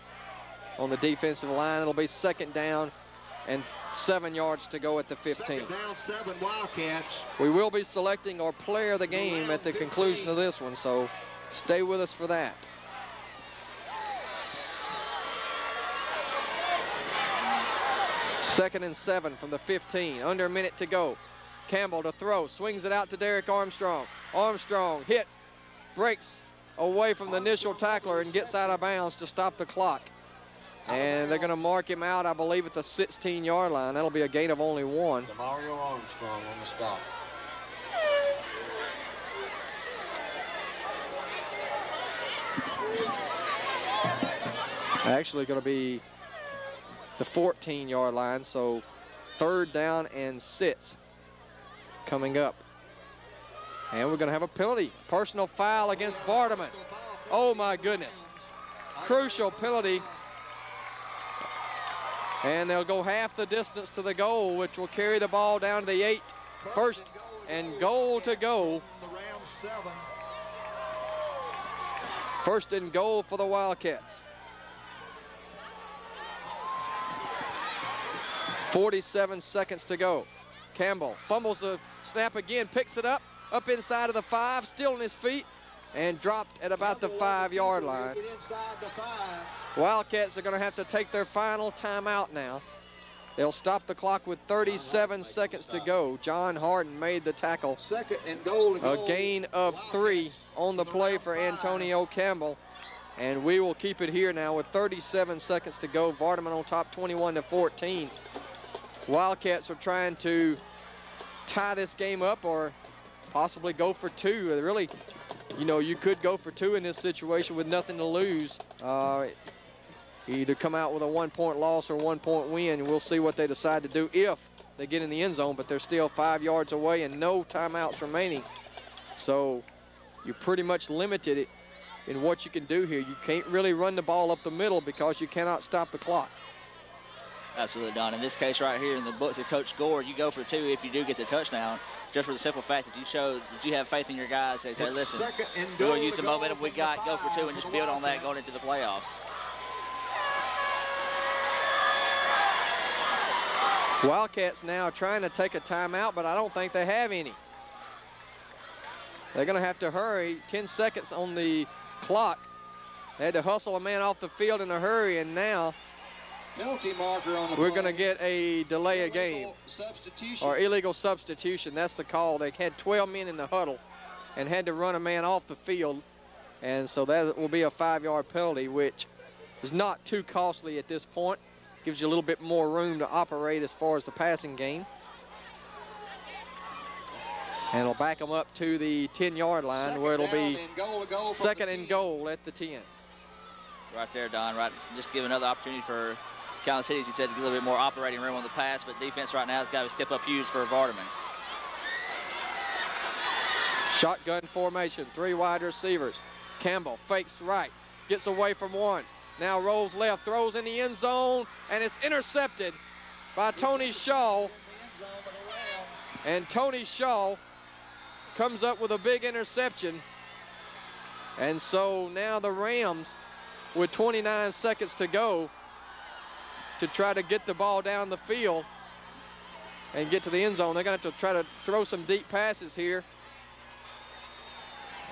on the defensive line. It'll be second down and 7 yards to go at the 15. Second down, 7 Wildcats. We will be selecting our player of the game at the conclusion of this one, so stay with us for that. Second and 7 from the 15, under a minute to go. Campbell to throw, swings it out to Derek Armstrong. Armstrong hit, breaks away from the initial tackler and gets out of bounds to stop the clock. And they're going to mark him out, I believe, at the 16-yard line. That'll be a gain of only 1. Mario Armstrong on the stop. Actually going to be the 14-yard line, so third down and 6 coming up. And we're going to have a penalty. Personal foul against Vardaman. Oh, my goodness. Crucial penalty. And they'll go half the distance to the goal, which will carry the ball down to the 8. First and goal to go. First and goal for the Wildcats. 47 seconds to go. Campbell fumbles the snap again, picks it up inside of the 5, still on his feet, and dropped at about the 5-yard line. Wildcats are going to have to take their final timeout now. They'll stop the clock with 37 seconds to go. John Harden made the tackle. Second and goal. A gain of 3 on the play for Antonio Campbell. And we will keep it here now with 37 seconds to go. Vardaman on top 21-14. Wildcats are trying to tie this game up or possibly go for 2. Really, you know, you could go for 2 in this situation with nothing to lose. Either come out with a 1-point loss or 1-point win, and we'll see what they decide to do if they get in the end zone, but they're still 5 yards away and no timeouts remaining. So you're pretty much limited in what you can do here. You can't really run the ball up the middle because you cannot stop the clock. Absolutely, Don. In this case right here in the books of Coach Gore, you go for 2 if you do get the touchdown, just for the simple fact that you show that you have faith in your guys. They say, listen, we're going to use the momentum we got, go for 2, and just build on that going into the playoffs. Wildcats now trying to take a timeout, but I don't think they have any. They're going to have to hurry. 10 seconds on the clock. They had to hustle a man off the field in a hurry, and now penalty marker on the we're going to get a delay of game. Substitution. Or illegal substitution. That's the call. They had 12 men in the huddle and had to run a man off the field. And so that will be a 5-yard penalty, which is not too costly at this point. Gives you a little bit more room to operate as far as the passing game. And it'll back them up to the 10-yard line where it'll be second and goal at the 10. Right there, Don. Right, just give another opportunity for Calhoun City, as he said, a little bit more operating room on the pass, but defense right now has got to step up huge for Vardaman. Shotgun formation, 3 wide receivers. Campbell fakes right, gets away from 1. Now rolls left, throws in the end zone, and it's intercepted by Tony Shaw. And Tony Shaw comes up with a big interception. And so now the Rams, with 29 seconds to go, to try to get the ball down the field and get to the end zone. They're going to have to try to throw some deep passes here.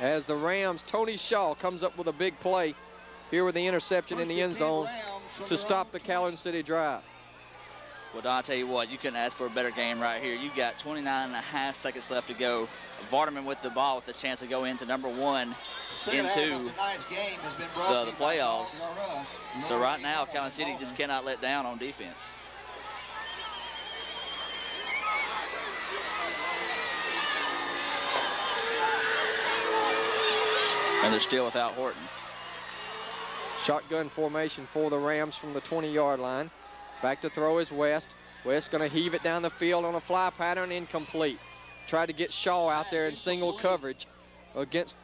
As the Rams, Tony Shaw comes up with a big play here with the interception in the end zone to stop the Calhoun City drive. Well, Don, I tell you what, you couldn't ask for a better game right here. You got 29.5 seconds left to go. Vardaman with the ball with the chance to go into number 1 into the playoffs. So right now, Calhoun City just cannot let down on defense. And they're still without Horton. Shotgun formation for the Rams from the 20-yard line. Back to throw is West. West going to heave it down the field on a fly pattern, incomplete. Tried to get Shaw out there in single coverage against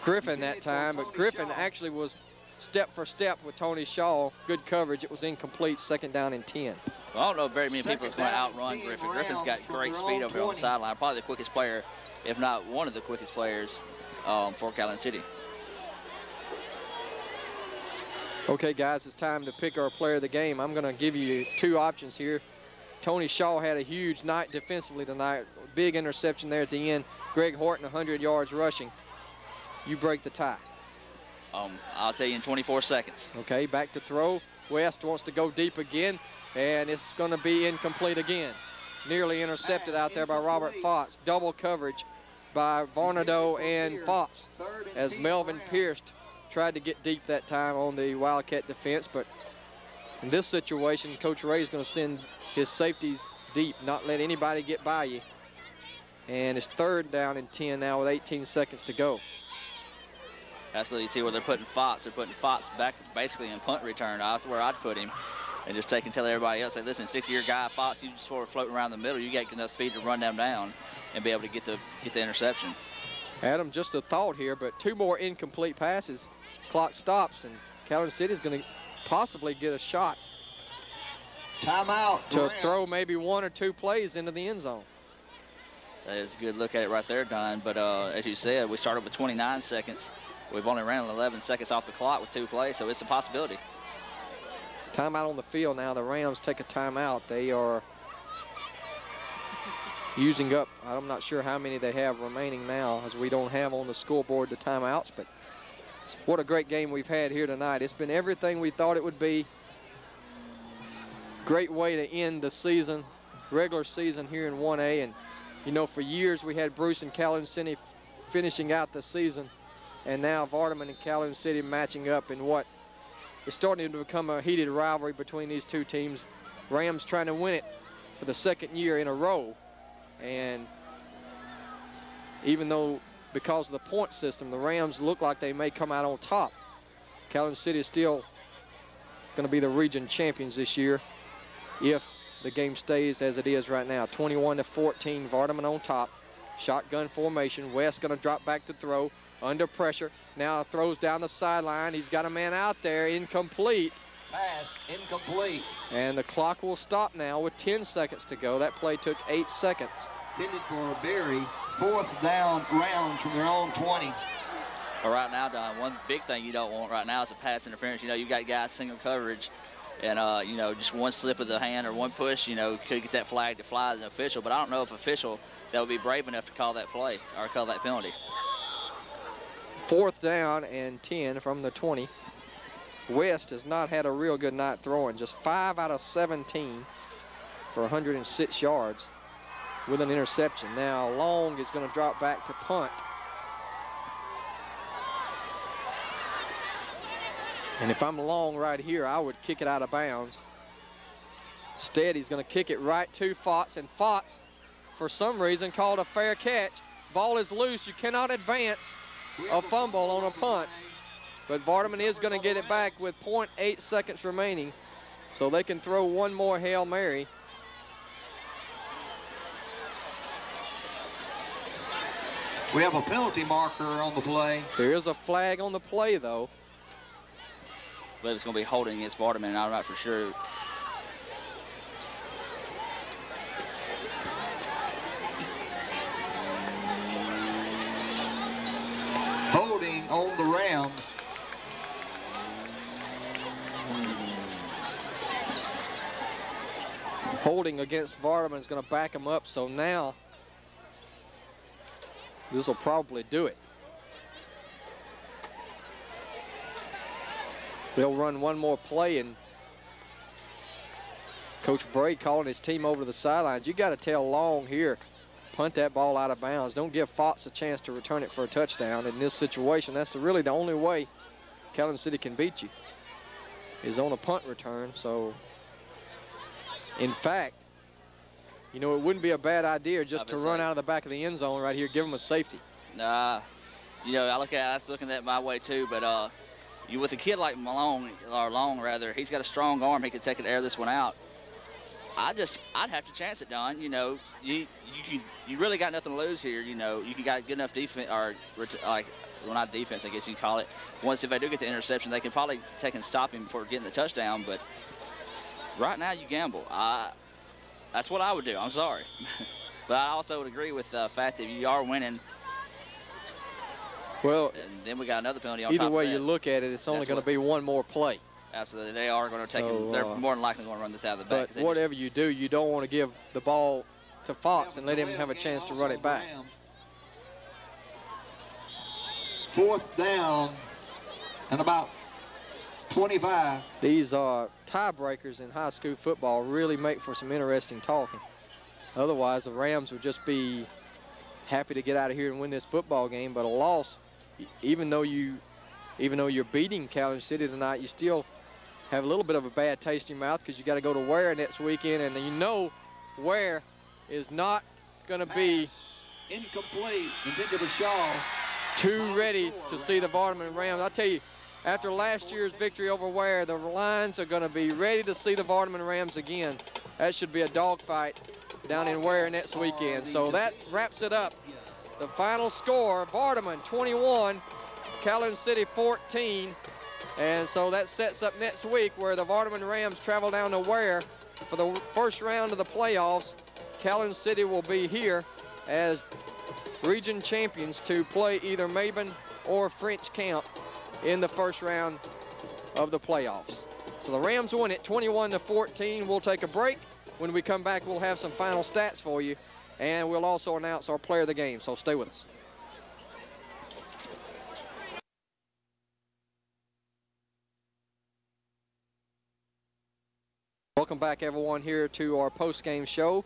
Griffin that time, but Griffin actually was step for step with Tony Shaw. Good coverage. It was incomplete. 2nd down and 10. Well, I don't know very many people that's going to outrun Griffin. Griffin's got great speed over on the sideline. Probably the quickest player, if not one of the quickest players for Calhoun City. Okay, guys, it's time to pick our player of the game. I'm going to give you 2 options here. Tony Shaw had a huge night defensively tonight. Big interception there at the end. Greg Horton, 100 yards rushing. You break the tie. I'll tell you in 24 seconds. Okay, back to throw. West wants to go deep again, and it's going to be incomplete again. Nearly intercepted out there by Robert Fox. Double coverage by Varnado and Fox as Melvin Pierce tried to get deep that time on the Wildcat defense, but in this situation, Coach Ray is going to send his safeties deep, not let anybody get by you. And it's 3rd down and 10 now with 18 seconds to go. Absolutely. You see where they're putting Fox. They're putting Fox back basically in punt return. That's where I'd put him. And just take and tell everybody else, say, listen, stick to your guy, Fox. You just sort of floating around the middle. You got enough speed to run them down and be able to get the interception. Adam, just a thought here, but 2 more incomplete passes. Clock stops, and Calhoun City is going to possibly get a shot. Timeout. To throw maybe 1 or 2 plays into the end zone. That is a good look at it right there, Don. But as you said, we started with 29 seconds. We've only ran 11 seconds off the clock with 2 plays, so it's a possibility. Timeout on the field now. The Rams take a timeout. They are using up, I'm not sure how many they have remaining now, as we don't have on the scoreboard the timeouts, but what a great game we've had here tonight. It's been everything we thought it would be. Great way to end the season, regular season here in 1A. And, you know, for years we had Bruce and Calhoun City finishing out the season, and now Vardaman and Calhoun City matching up in what is starting to become a heated rivalry between these 2 teams. Rams trying to win it for the 2nd year in a row. And even though because of the point system, the Rams look like they may come out on top, Calhoun City is still going to be the region champions this year if the game stays as it is right now. 21-14, Vardaman on top. Shotgun formation. West going to drop back to throw. Under pressure. Now throws down the sideline. He's got a man out there. Incomplete. Pass incomplete. And the clock will stop now with 10 seconds to go. That play took 8 seconds. Intended for Berry. 4th down rounds from their own 20. Well, right now, Don, one big thing you don't want right now is a pass interference. You know, you got guys single coverage, and, you know, just one slip of the hand or one push, you know, could get that flag to fly as an official. But I don't know if official that would be brave enough to call that play or call that penalty. 4th down and 10 from the 20. West has not had a real good night throwing. Just 5 out of 17 for 106 yards with an interception. Now Long is going to drop back to punt. And if I'm Long right here, I would kick it out of bounds. Instead, he's going to kick it right to Fox, and Fox, for some reason, called a fair catch. Ball is loose. You cannot advance a fumble on a punt. But Vardaman is going to get it back with 0.8 seconds remaining, so they can throw one more Hail Mary. We have a penalty marker on the play. There is a flag on the play, though. I believe it's going to be holding against Vardaman, and I'm not for sure. Holding on the Rams. Holding against Vardaman is going to back him up, so now this will probably do it. They'll run one more play, and Coach Bray calling his team over to the sidelines. You got to tell Long here, punt that ball out of bounds. Don't give Fox a chance to return it for a touchdown. In this situation, that's really the only way Calhoun City can beat you is on a punt return. So, in fact, you know, it wouldn't be a bad idea just to run out of the back of the end zone right here, give them a safety. Nah, you know, I was looking at it my way too, but you with a kid like Long, he's got a strong arm. He could take it, air this one out. I'd have to chance it, Don. You know, you really got nothing to lose here. You know, you got good enough defense, or like, well, not defense, I guess you call it. Once if they do get the interception, they can probably take and stop him before getting the touchdown. But right now, you gamble. That's what I would do. I'm sorry, but I also would agree with the fact that you are winning. Well, and then we got another penalty on either top way of that. you look at it, it's only going to be one more play. Absolutely, they are going to take it. They're more than likely going to run this out of the back. But whatever you do, you don't want to give the ball to Fox and let him have a chance to run it back. 4th down and about 25. These tiebreakers in high school football really make for some interesting talking. Otherwise, the Rams would just be happy to get out of here and win this football game. But a loss, even though you're beating Calhoun City tonight, you still have a little bit of a bad taste in your mouth because you got to go to Ware next weekend, and you know Ware is not going to be incomplete. Intended to Shaw. Too ready to see the Vardaman Rams. I tell you, after last year's victory over Ware, the Lions are going to be ready to see the Vardaman Rams again. That should be a dogfight down in Ware next weekend. So that wraps it up. The final score, Vardaman 21, Calhoun City 14. And so that sets up next week where the Vardaman Rams travel down to Ware for the first round of the playoffs. Calhoun City will be here as region champions to play either Maben or French Camp in the first round of the playoffs. So the Rams win it 21-14. We'll take a break. When we come back, we'll have some final stats for you, and we'll also announce our player of the game, so stay with us. Welcome back, everyone, here to our post-game show.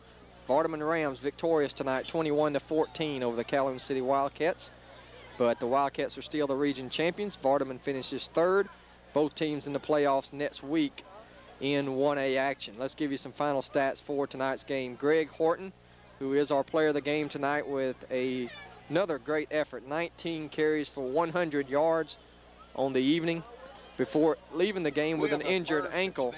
Vardaman Rams victorious tonight, 21-14 over the Calhoun City Wildcats. But the Wildcats are still the region champions. Vardaman finishes 3rd. Both teams in the playoffs next week in 1A action. Let's give you some final stats for tonight's game. Greg Horton, who is our player of the game tonight with another great effort, 19 carries for 100 yards on the evening before leaving the game with an injured ankle.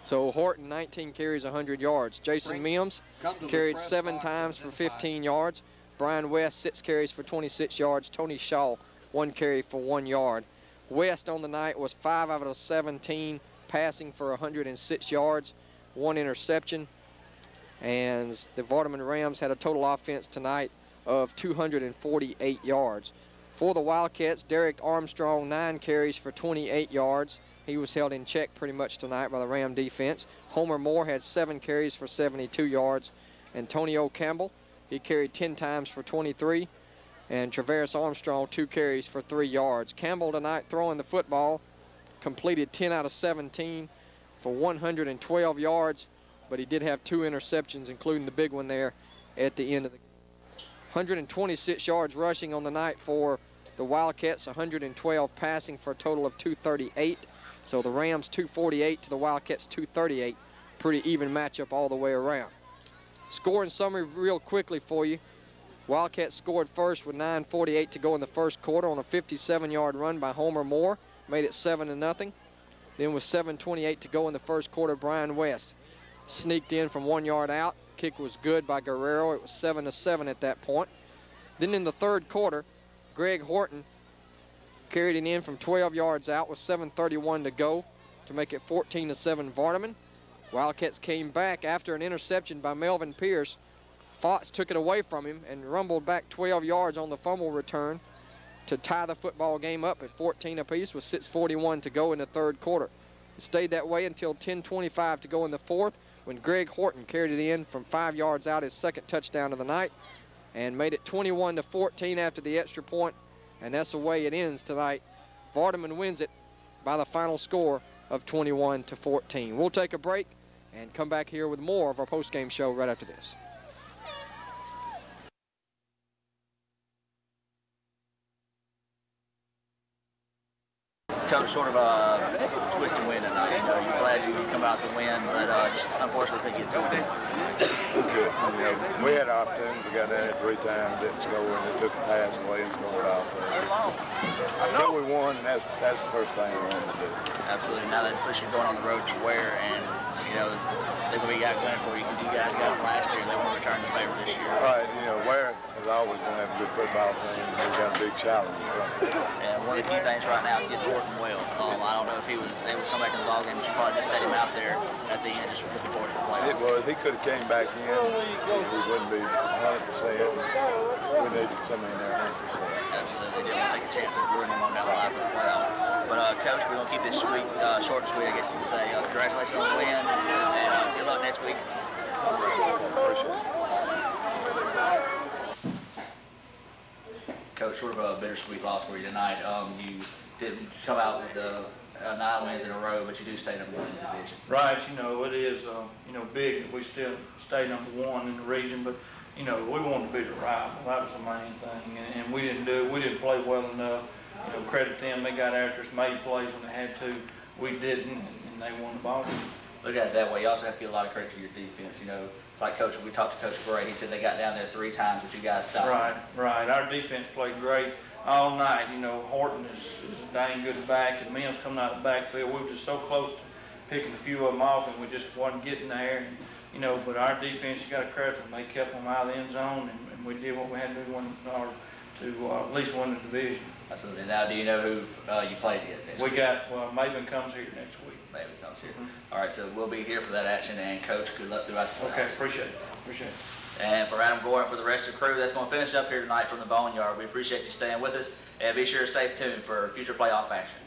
So Horton, 19 carries, 100 yards. Jason Mims carried 7 times for 15 yards. Brian West, 6 carries for 26 yards. Tony Shaw, 1 carry for 1 yard. West on the night was 5 out of 17 passing for 106 yards, 1 interception. And the Vardaman Rams had a total offense tonight of 248 yards. For the Wildcats, Derek Armstrong, 9 carries for 28 yards. He was held in check pretty much tonight by the Ram defense. Homer Moore had 7 carries for 72 yards. Antonio Campbell, he carried 10 times for 23. And Traveris Armstrong, 2 carries for 3 yards. Campbell tonight throwing the football, completed 10 out of 17 for 112 yards, but he did have 2 interceptions, including the big one there at the end of the game. 126 yards rushing on the night for the Wildcats, 112 passing for a total of 238. So the Rams 248 to the Wildcats 238. Pretty even matchup all the way around. Scoring summary real quickly for you. Wildcats scored first with 9:48 to go in the first quarter on a 57-yard run by Homer Moore. Made it 7-0. Then with 7:28 to go in the first quarter, Brian West sneaked in from 1 yard out. Kick was good by Guerrero. It was 7-7 at that point. Then in the third quarter, Greg Horton carried it in from 12 yards out with 7:31 to go to make it 14-7 Vardaman. Wildcats came back after an interception by Melvin Pierce. Fox took it away from him and rumbled back 12 yards on the fumble return to tie the football game up at 14 apiece with 6:41 to go in the third quarter. It stayed that way until 10:25 to go in the fourth when Greg Horton carried it in from 5 yards out, his second touchdown of the night, and made it 21-14 after the extra point, and that's the way it ends tonight. Vardaman wins it by the final score of 21-14. We'll take a break, and come back here with more of our post-game show right after this. Coach, sort of a twist and win tonight. You're glad you come out to win, but just unfortunately couldn't get to it. Good. We had opportunities. We got in it 3 times, didn't score, and they took the pass away and scored out. But we won, and that's the first thing we wanted to do. Absolutely. Now that push you going on the road to Ware, and they're going to be out going for you. You guys got them last year. They want to return the favor this year. Right. Ware is always going to have a good football team, and we've got a big challenge. And one of the key things right now is get Jordan well. I don't know if he was able to come back in the ballgame, but you probably just set him out there at the end, just looking forward to the playoffs. It was. He could have came back in. We wouldn't be 100%. We needed somebody in there 100%. Absolutely. Didn't want to take a chance of ruining him on that line for the playoffs. But, Coach, we're going to keep this sweet, short and sweet, I guess you could say. Congratulations on the win, and good luck next week. Appreciate it. Coach, sort of a bittersweet loss for you tonight. You didn't come out with 9 wins in a row, but you do stay number 1 in the division. Right, it is, big that we still stay number 1 in the region, but, we wanted to beat a rival. That was the main thing, and we didn't do it. We didn't play well enough. Credit them. They got after us, made plays when they had to. We didn't, and they won the ball game. Look at it that way. You also have to give a lot of credit to your defense. It's like Coach, we talked to Coach Bray. He said they got down there 3 times, but you guys stopped. Right. Our defense played great all night. Horton is a dang good back, and Mims coming out of the backfield. We were just so close to picking a few of them off, and we just wasn't getting there. But our defense, you got to credit them. They kept them out of the end zone, and we did what we had to do to at least win the division. Absolutely. Now, do you know who you played against? We got, Maven comes here next week. Maven comes here. All right, so we'll be here for that action, and Coach, good luck throughout the playoffs. Okay, appreciate it. And for Adam Gore and for the rest of the crew, that's going to finish up here tonight from the Boneyard. We appreciate you staying with us, and be sure to stay tuned for future playoff action.